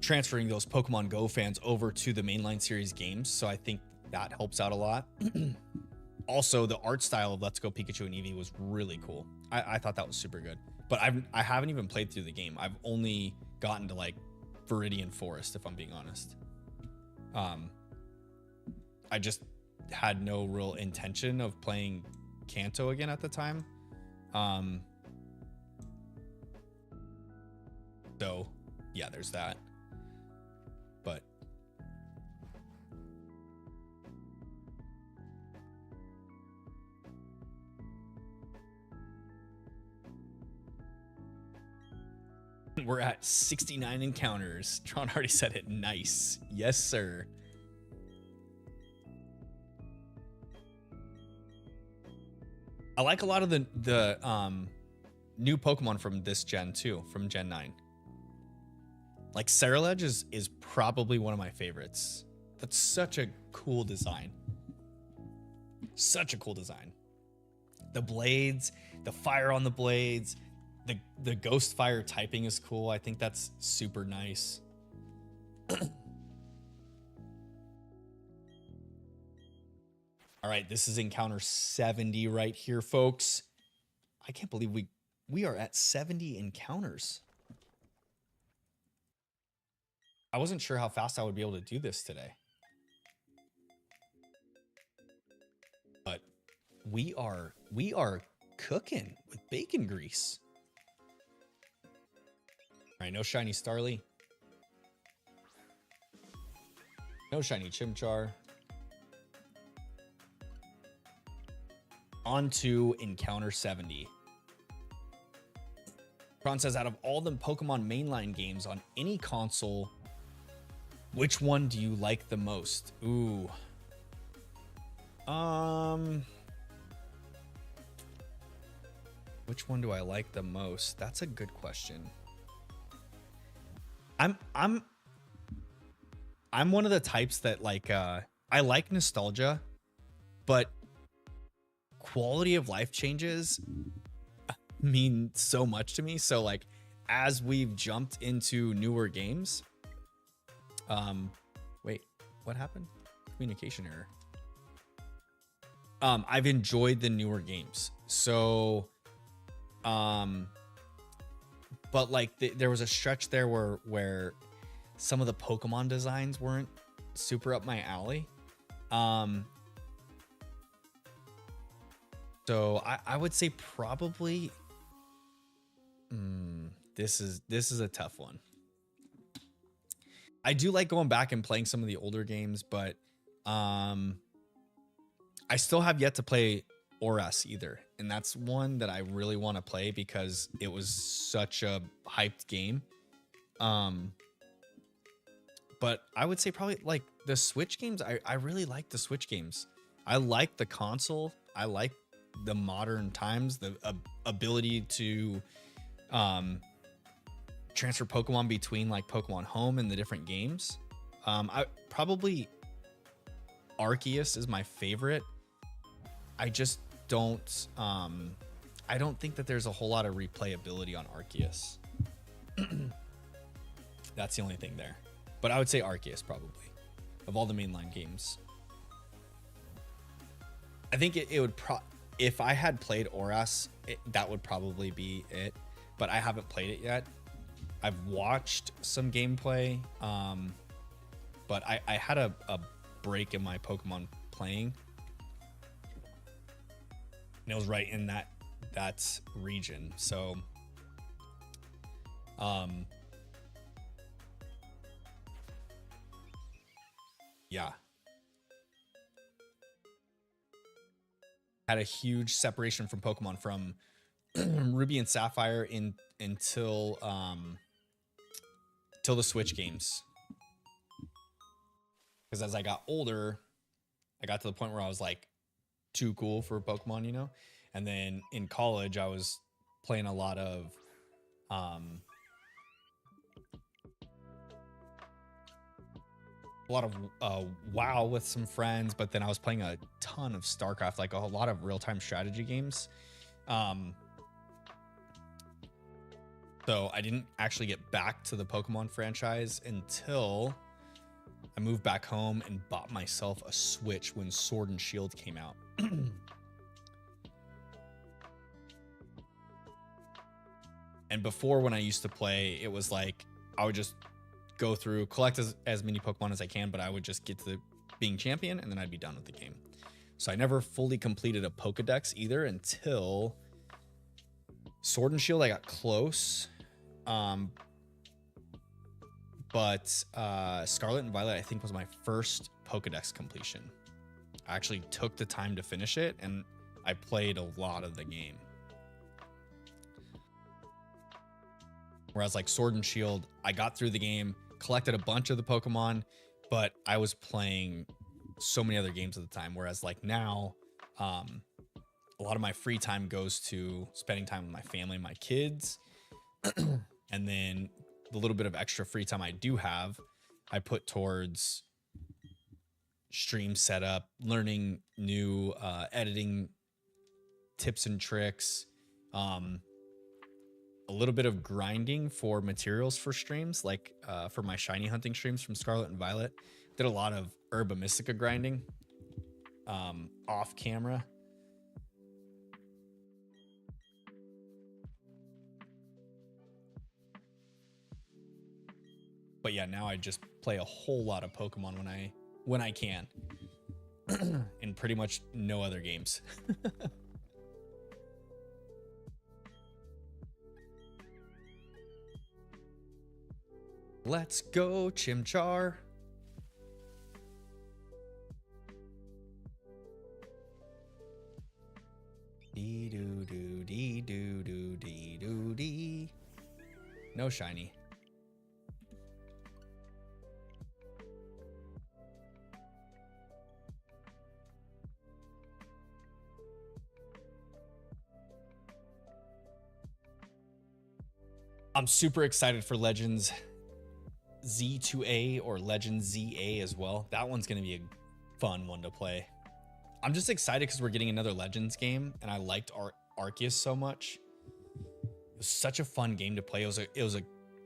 transferring those Pokemon Go fans over to the mainline series games. So I think that helps out a lot. Also, the art style of Let's Go Pikachu and Eevee was really cool. I thought that was super good. But I haven't even played through the game. I've only gotten to like Viridian Forest, if I'm being honest. I just had no real intention of playing Kanto again at the time. So yeah, there's that. But we're at 69 encounters. Tron already said it. Nice. Yes, sir. I like a lot of the new Pokemon from this gen too, from Gen 9. Like Ceruledge is probably one of my favorites. That's such a cool design. Such a cool design. The blades, the fire on the blades, the ghost fire typing is cool. I think that's super nice. All right, this is encounter 70 right here, folks. I can't believe we are at 70 encounters. I wasn't sure how fast I would be able to do this today. But we are cooking with bacon grease. All right, no shiny Starly. No shiny Chimchar. On to encounter 70. Tron says, out of all the Pokemon mainline games on any console, which one do you like the most? Ooh. Which one do I like the most? That's a good question. I'm one of the types that like I like nostalgia, but quality of life changes mean so much to me. So like as we've jumped into newer games, wait, what happened? Communication error. I've enjoyed the newer games. So but like there was a stretch there where some of the Pokemon designs weren't super up my alley. So I would say probably this is a tough one. I do like going back and playing some of the older games, but I still have yet to play Oras either. And that's one that I really want to play because it was such a hyped game. But I would say probably like the Switch games. I really like the Switch games. I like the console. I like the modern times, the ability to transfer Pokemon between like Pokemon Home and the different games. I probably Arceus is my favorite. I just don't I don't think that there's a whole lot of replayability on Arceus. That's the only thing there. But I would say Arceus probably of all the mainline games. I think it would if I had played Oras, that would probably be it, but I haven't played it yet. I've watched some gameplay, but I had a break in my Pokemon playing, and it was right in that region. So, yeah. Had a huge separation from Pokemon from Ruby and Sapphire until the Switch games. Because as I got older, I got to the point where I was like too cool for Pokemon, you know? And then in college, I was playing a lot of WoW with some friends, but then I was playing a ton of StarCraft, like a lot of real-time strategy games. So I didn't actually get back to the Pokemon franchise until I moved back home and bought myself a Switch when Sword and Shield came out. And before, when I used to play, it was like I would just go through, collect as many Pokemon as I can, but I would just get to being champion and then I'd be done with the game. So I never fully completed a Pokedex either until Sword and Shield. I got close. But Scarlet and Violet, I think, was my first Pokedex completion. I actually took the time to finish it, and I played a lot of the game. Whereas like Sword and Shield, I got through the game, collected a bunch of the Pokemon, but I was playing so many other games at the time. Whereas like now, a lot of my free time goes to spending time with my family, my kids, and then the little bit of extra free time I do have, I put towards stream setup, learning new editing tips and tricks, a little bit of grinding for materials for streams, like for my shiny hunting streams from Scarlet and Violet. Did a lot of Herba Mystica grinding off camera. But yeah, now I just play a whole lot of Pokemon when I can. And pretty much no other games. Let's go, Chimchar. Dee doo doo dee doo doo dee doo dee. No shiny. I'm super excited for Legends Z2A or Legends ZA as well. That one's going to be a fun one to play. I'm just excited because we're getting another Legends game, and I liked Arceus so much. It was such a fun game to play. It was a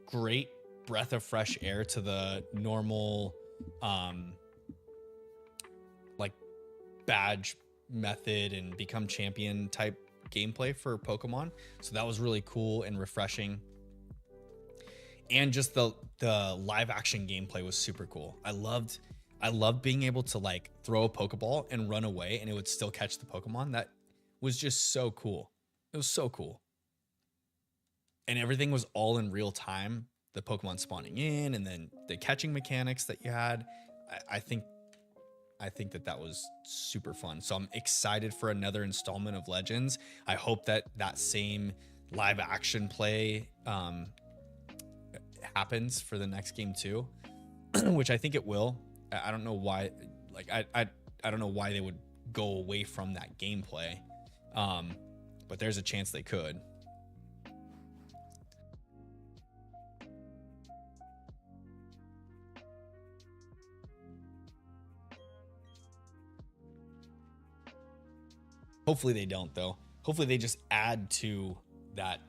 great breath of fresh air to the normal like badge method and become champion type gameplay for Pokemon. So that was really cool and refreshing. And just the live action gameplay was super cool. I loved being able to like throw a Pokeball and run away and it would still catch the Pokemon. That was just so cool. It was so cool. And everything was all in real time. The Pokemon spawning in and then the catching mechanics that you had. I think that was super fun. So I'm excited for another installment of Legends. I hope that same live action play happens for the next game too, which I think it will. I don't know why, like I don't know why they would go away from that gameplay, but there's a chance they could. Hopefully they don't though. Hopefully they just add to that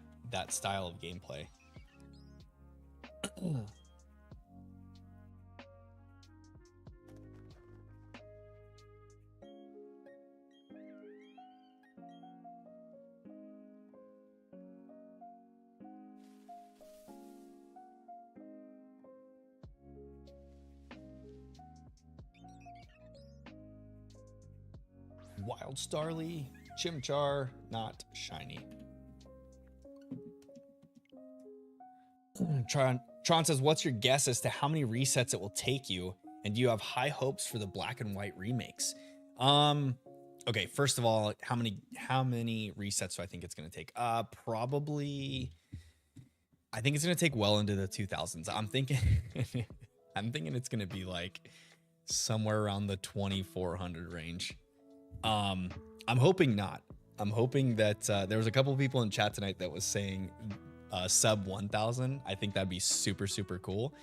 style of gameplay. Wild Starly, Chimchar, not shiny. Tron says, what's your guess as to how many resets it will take you? And do you have high hopes for the black and white remakes? Okay, first of all, how many resets do I think it's going to take? Probably, I think it's going to take well into the 2000s. I'm thinking it's going to be like somewhere around the 2400 range. I'm hoping not. I'm hoping that there was a couple of people in chat tonight that was saying sub 1000. I think that'd be super, super cool.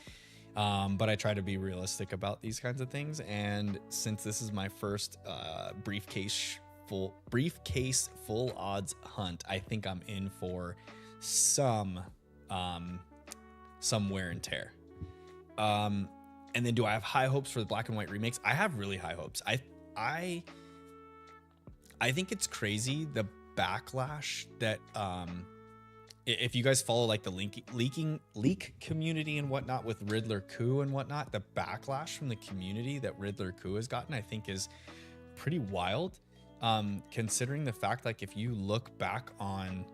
But I try to be realistic about these kinds of things. And since this is my first briefcase full odds hunt, I think I'm in for some some wear and tear. And then do I have high hopes for the Black and White remakes? I have really high hopes. I think it's crazy the backlash that if you guys follow like the leak community and whatnot with Riddler Coup and whatnot, the backlash from the community that Riddler Coup has gotten, I think is pretty wild. Considering the fact, like, if you look back on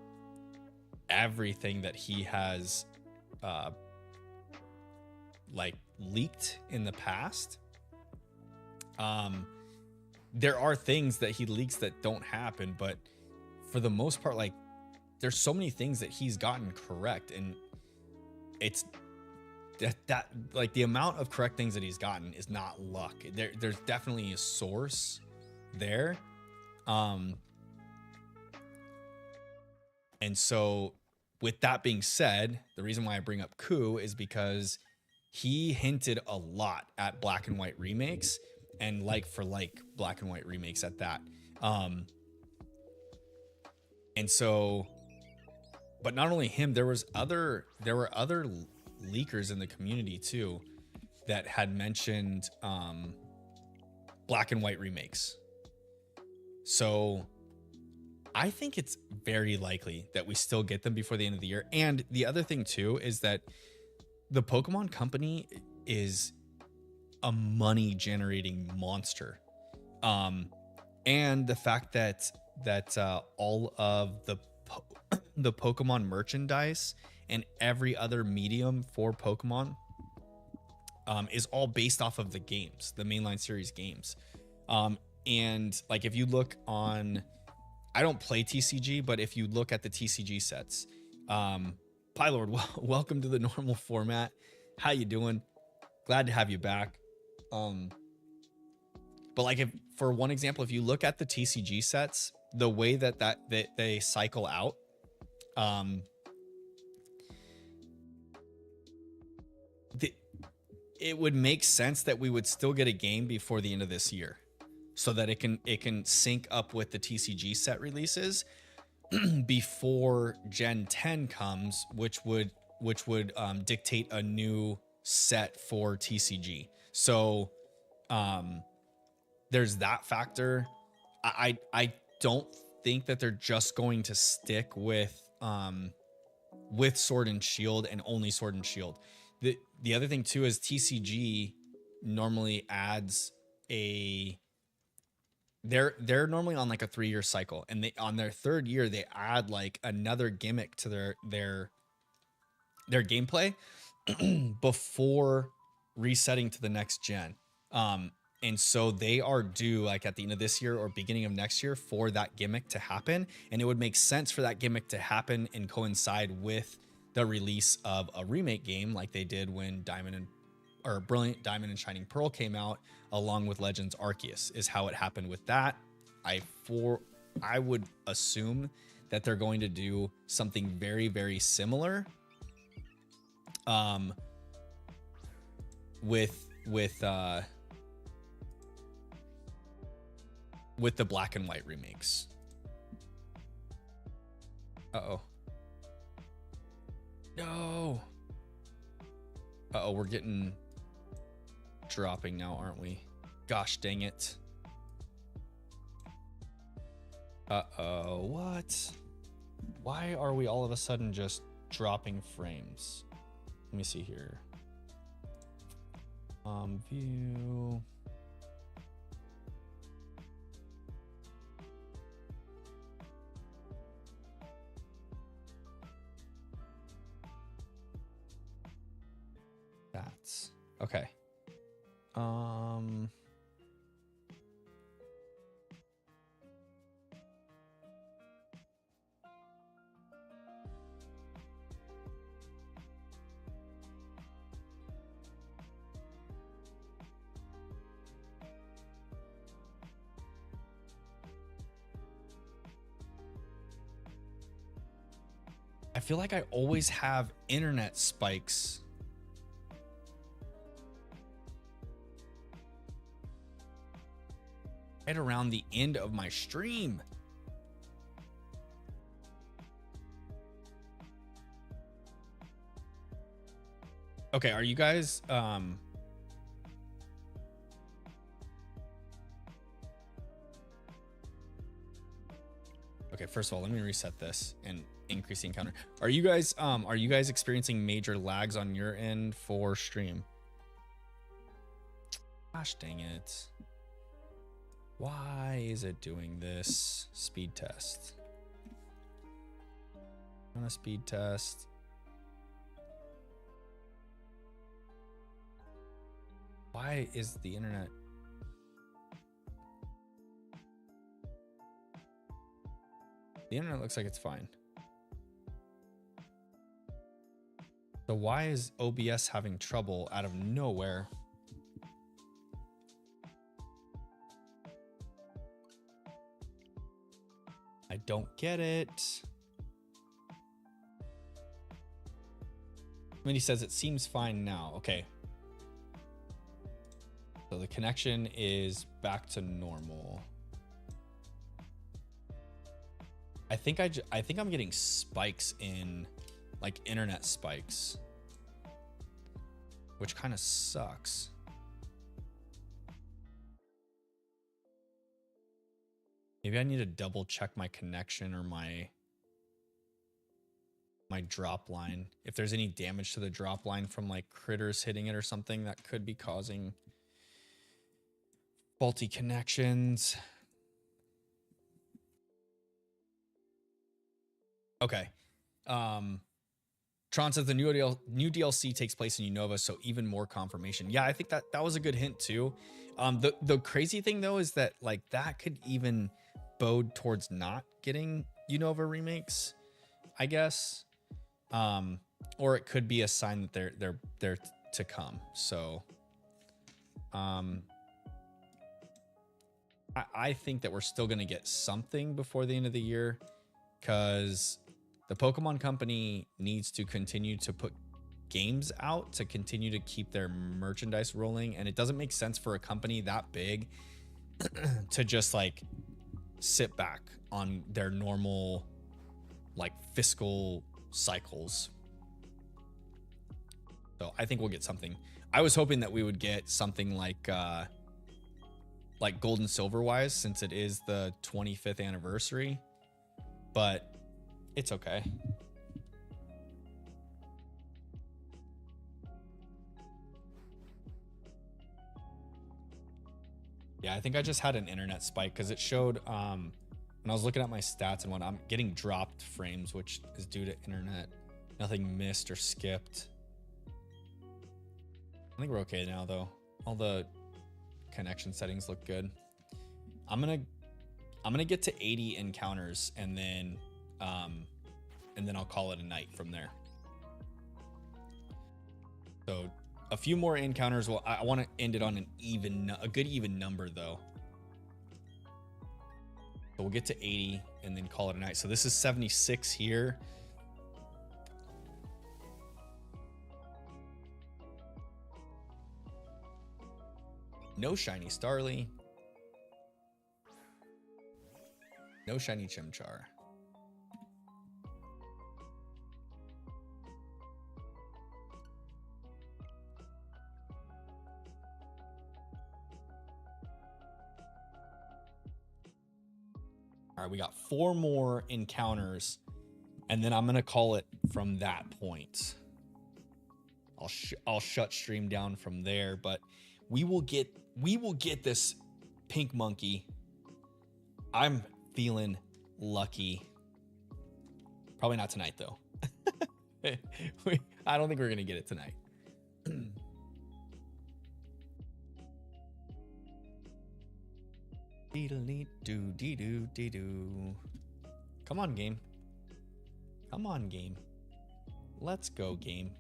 everything that he has like leaked in the past, there are things that he leaks that don't happen, but for the most part, like, there's so many things that he's gotten correct, and it's that like the amount of correct things that he's gotten is not luck. There's definitely a source there. And so with that being said, the reason why I bring up Coup is because he hinted a lot at Black and White remakes, and like for like Black and White remakes at that. And so, but not only him, there were other leakers in the community too that had mentioned Black and White remakes. So I think it's very likely that we still get them before the end of the year. And the other thing too is that the Pokemon Company is a money generating monster. And the fact that all of the Pokemon merchandise and every other medium for Pokemon is all based off of the games, the mainline series games. And like, if you look on, I don't play TCG, but if you look at the TCG sets, Pylord, welcome to the normal format. How you doing? Glad to have you back. But like, if for one example, if you look at the TCG sets, the way that they cycle out, it would make sense that we would still get a game before the end of this year, so that it can sync up with the TCG set releases before Gen 10 comes, which would dictate a new set for TCG. So there's that factor. I don't think that they're just going to stick with Sword and Shield and only Sword and Shield. The other thing too is TCG normally adds they're normally on like a 3-year cycle, and on their 3rd year they add like another gimmick to their gameplay before resetting to the next gen. And so they are due like at the end of this year or beginning of next year for that gimmick to happen. And it would make sense for that gimmick to happen and coincide with the release of a remake game, like they did when Brilliant Diamond and Shining Pearl came out, along with Legends Arceus, is how it happened with that. I would assume that they're going to do something very, very similar with the Black and White remakes. Uh-oh. No. Uh-oh, we're getting dropping now, aren't we? Gosh dang it. Uh-oh, what? Why are we all of a sudden just dropping frames? Let me see here. View. That's okay. I feel like I always have internet spikes. Right around the end of my stream. Okay, are you guys okay, first of all, let me reset this and increase the encounter. Are you guys experiencing major lags on your end for stream? Gosh dang it. Why is it doing this? Speed test. On a speed test. Why is the internet? The internet looks like it's fine. So why is OBS having trouble out of nowhere? I don't get it. Mindy says it seems fine now. Okay. So the connection is back to normal. I think I'm getting spikes in, like, internet spikes, which kind of sucks. Maybe I need to double check my connection or my drop line. If there's any damage to the drop line from like critters hitting it or something, that could be causing faulty connections. Okay. Tron says the new DLC takes place in Unova, so even more confirmation. Yeah, I think that was a good hint too. The crazy thing though is that like that could even bode towards not getting Unova remakes, I guess. Or it could be a sign that they're to come. So I think that we're still gonna get something before the end of the year, because the Pokemon Company needs to continue to put games out to continue to keep their merchandise rolling, and it doesn't make sense for a company that big to just like sit back on their normal like fiscal cycles. So I think we'll get something. I was hoping that we would get something like gold and silver wise, since it is the 25th anniversary, but it's okay. Yeah, I think I just had an internet spike because it showed when I was looking at my stats and what I'm getting dropped frames, which is due to internet. Nothing missed or skipped. I think we're okay now though. All the connection settings look good. I'm gonna get to 80 encounters and then I'll call it a night from there. So a few more encounters. Well, I want to end it on a good even number though. So we'll get to 80 and then call it a night. So this is 76 here. No shiny Starly. No shiny Chimchar. All right, we got 4 more encounters, and then I'm gonna call it from that point. I'll shut stream down from there, but we will get this pink monkey. I'm feeling lucky. Probably not tonight though. I don't think we're gonna get it tonight. Come on, game. Come on, game. Let's go, game.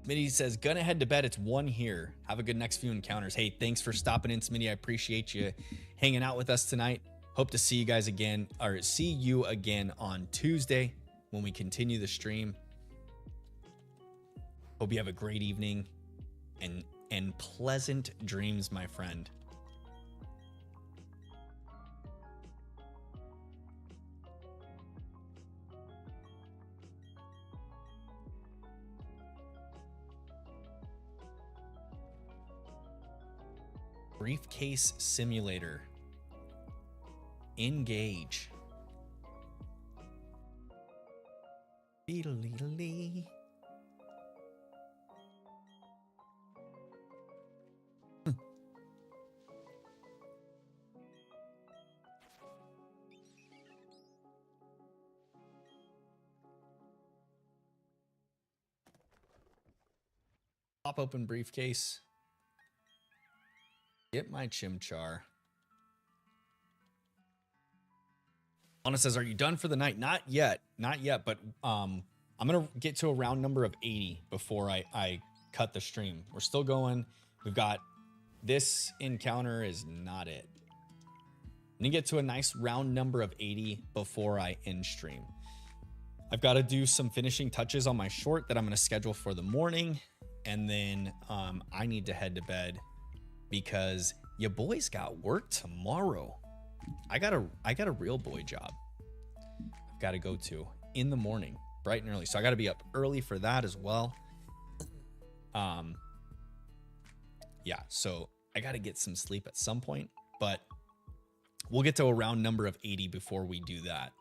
Smitty says, gonna head to bed. It's 1 here. Have a good next few encounters. Hey, thanks for stopping in, Smitty. I appreciate you hanging out with us tonight. Hope to see you guys again, or see you again on Tuesday when we continue the stream. Hope you have a great evening and pleasant dreams, my friend. Briefcase simulator. Engage. Beedle-leedle-lee. Pop open briefcase. Get my chimchar. Anna says, are you done for the night? Not yet. Not yet, but I'm going to get to a round number of 80 before I cut the stream. We're still going. We've got this encounter is not it. I'm going to get to a nice round number of 80 before I end stream. I've got to do some finishing touches on my short that I'm going to schedule for the morning. And then I need to head to bed because your boy's got work tomorrow. I got a real boy job I've got to go to in the morning, bright and early. So I got to be up early for that as well. Yeah, so I got to get some sleep at some point, but we'll get to a round number of 80 before we do that.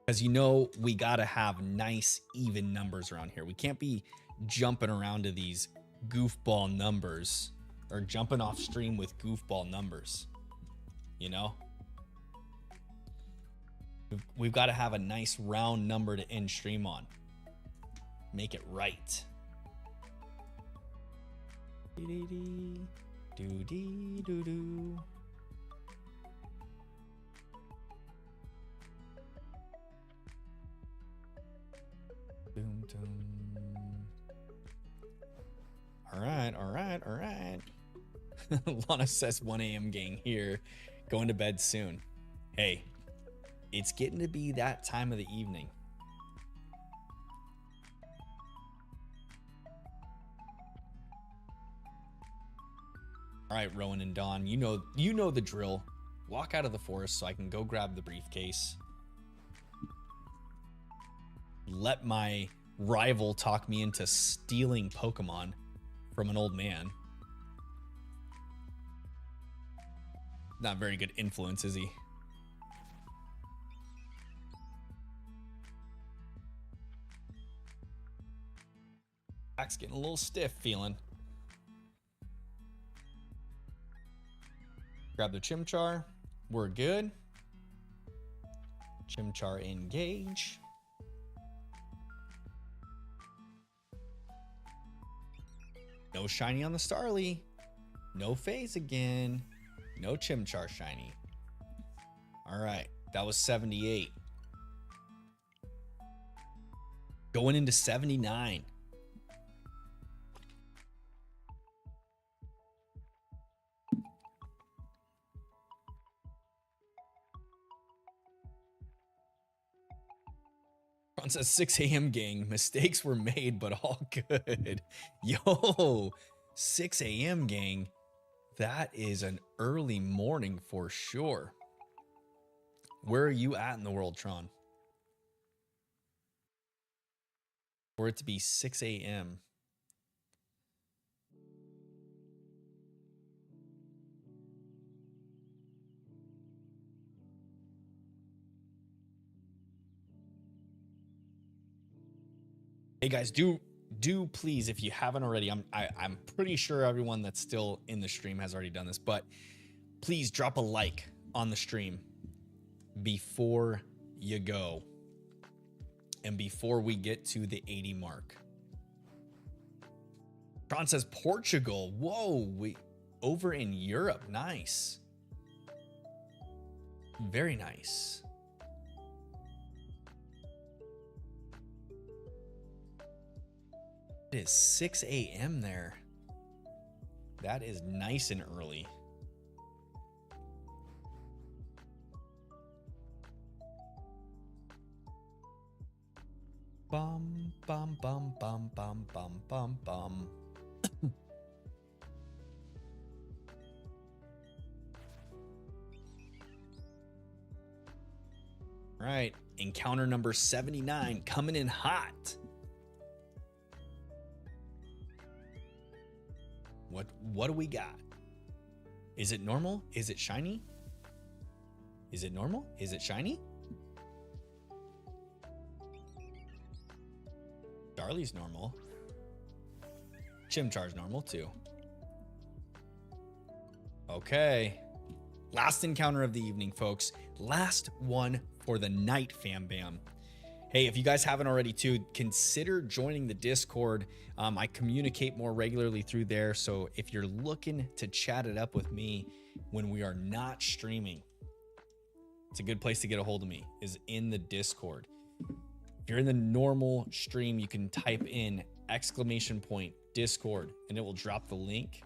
Because you know, we got to have nice, even numbers around here. We can't be jumping around to these goofball numbers or jumping off stream with goofball numbers. You know? We've got to have a nice round number to end stream on. Make it right. Do-dee-doo-doo. Dum, dum. All right. Lana says 1 a.m. gang here. Going to bed soon. Hey, it's getting to be that time of the evening. All right, Rowan and Dawn, you know the drill. Walk out of the forest so I can go grab the briefcase. Let my rival talk me into stealing Pokemon from an old man. Not very good influence, is he? Back's getting a little stiff feeling. Grab the Chimchar. We're good. Chimchar engage. No shiny on the Starly. No phase again. No Chimchar shiny. All right. That was 78. Going into 79. Ron says 6 a.m. gang. Mistakes were made, but all good. Yo, 6 a.m. gang. That is an early morning for sure. Where are you at in the world, Tron? For it to be 6 a.m. Hey guys, do please, if you haven't already, I'm pretty sure everyone that's still in the stream has already done this, but please drop a like on the stream before you go and before we get to the 80 mark. Tron says Portugal. Whoa, we over in Europe. Nice. Very nice. It is 6 a.m. there. That is nice and early. Bum, bum, bum, bum, bum, bum, bum, bum. All right, encounter number 79 coming in hot. What do we got? Is it normal? Is it shiny? Is it normal? Is it shiny? Darlie's normal. Chimchar's normal too. Okay. Last encounter of the evening, folks. Last one for the night, fam bam. Hey, if you guys haven't already too, consider joining the Discord. I communicate more regularly through there. So if you're looking to chat it up with me when we are not streaming, it's a good place to get a hold of me, is in the Discord. If you're in the normal stream, you can type in !Discord and it will drop the link.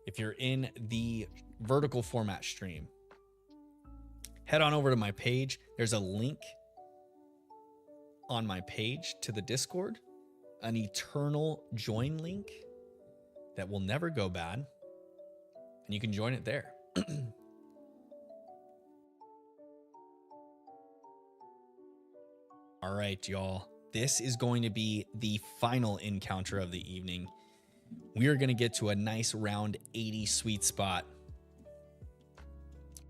If you're in the vertical format stream, head on over to my page. There's a link on my page to the Discord, an eternal join link that will never go bad, and you can join it there. All right, y'all. This is going to be the final encounter of the evening. We are going to get to a nice round 80 sweet spot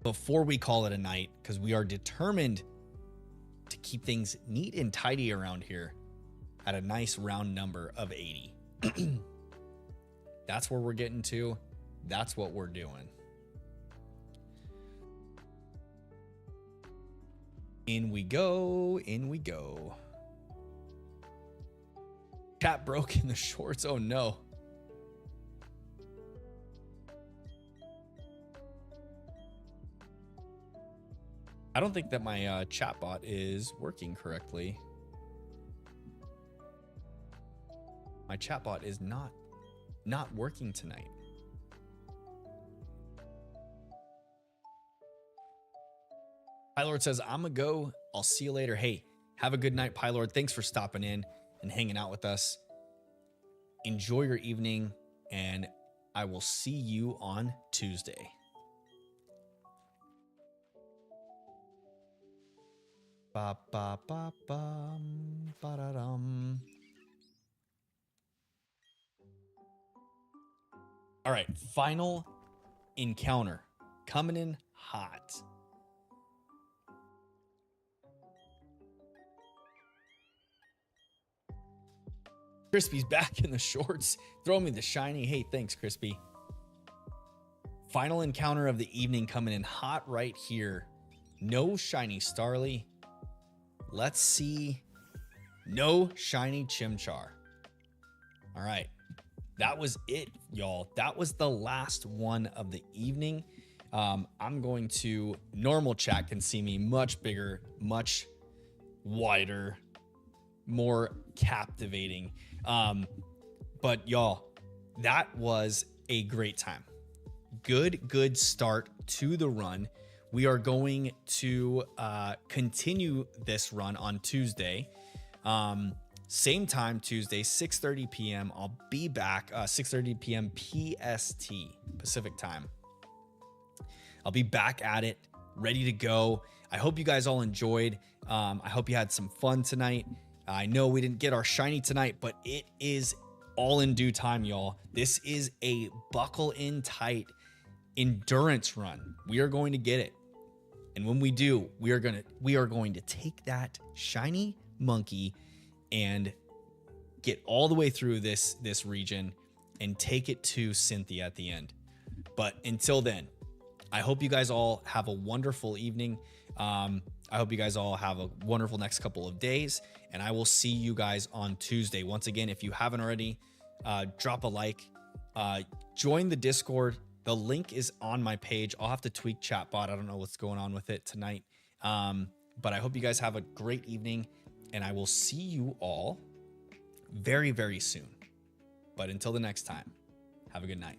before we call it a night, because we are determined to keep things neat and tidy around here at a nice round number of 80. That's where we're getting to. That's what we're doing. In we go. In we go. Chat broke in the shorts. Oh no. I don't think that my chat bot is working correctly. My chat bot is not working tonight. Pylord says, I'm gonna go. I'll see you later. Hey, have a good night, Pylord. Thanks for stopping in and hanging out with us. Enjoy your evening, and I will see you on Tuesday. Ba ba ba bum ba da dum. All right, final encounter coming in hot. Crispy's back in the shorts. Throw me the shiny. Hey, thanks, Crispy. Final encounter of the evening coming in hot right here. No shiny Starly. Let's see. No shiny Chimchar. All right. That was it, y'all. That was the last one of the evening. I'm going to, normal chat can see me much bigger, much wider, more captivating. But y'all, that was a great time. Good start to the run. We are going to continue this run on Tuesday. Same time, Tuesday, 6:30 p.m. I'll be back, 6:30 p.m. PST, Pacific time. I'll be back at it, ready to go. I hope you guys all enjoyed. I hope you had some fun tonight. I know we didn't get our shiny tonight, but it is all in due time, y'all. This is a buckle in tight endurance run. We are going to get it. And when we do, we are going to take that shiny monkey and get all the way through this region and take it to Cynthia at the end. But until then, I hope you guys all have a wonderful evening. I hope you guys all have a wonderful next couple of days, and I will see you guys on Tuesday. Once again, if you haven't already, drop a like, join the Discord. The link is on my page. I'll have to tweak chatbot. I don't know what's going on with it tonight. But I hope you guys have a great evening, and I will see you all very, very soon. But until the next time, have a good night.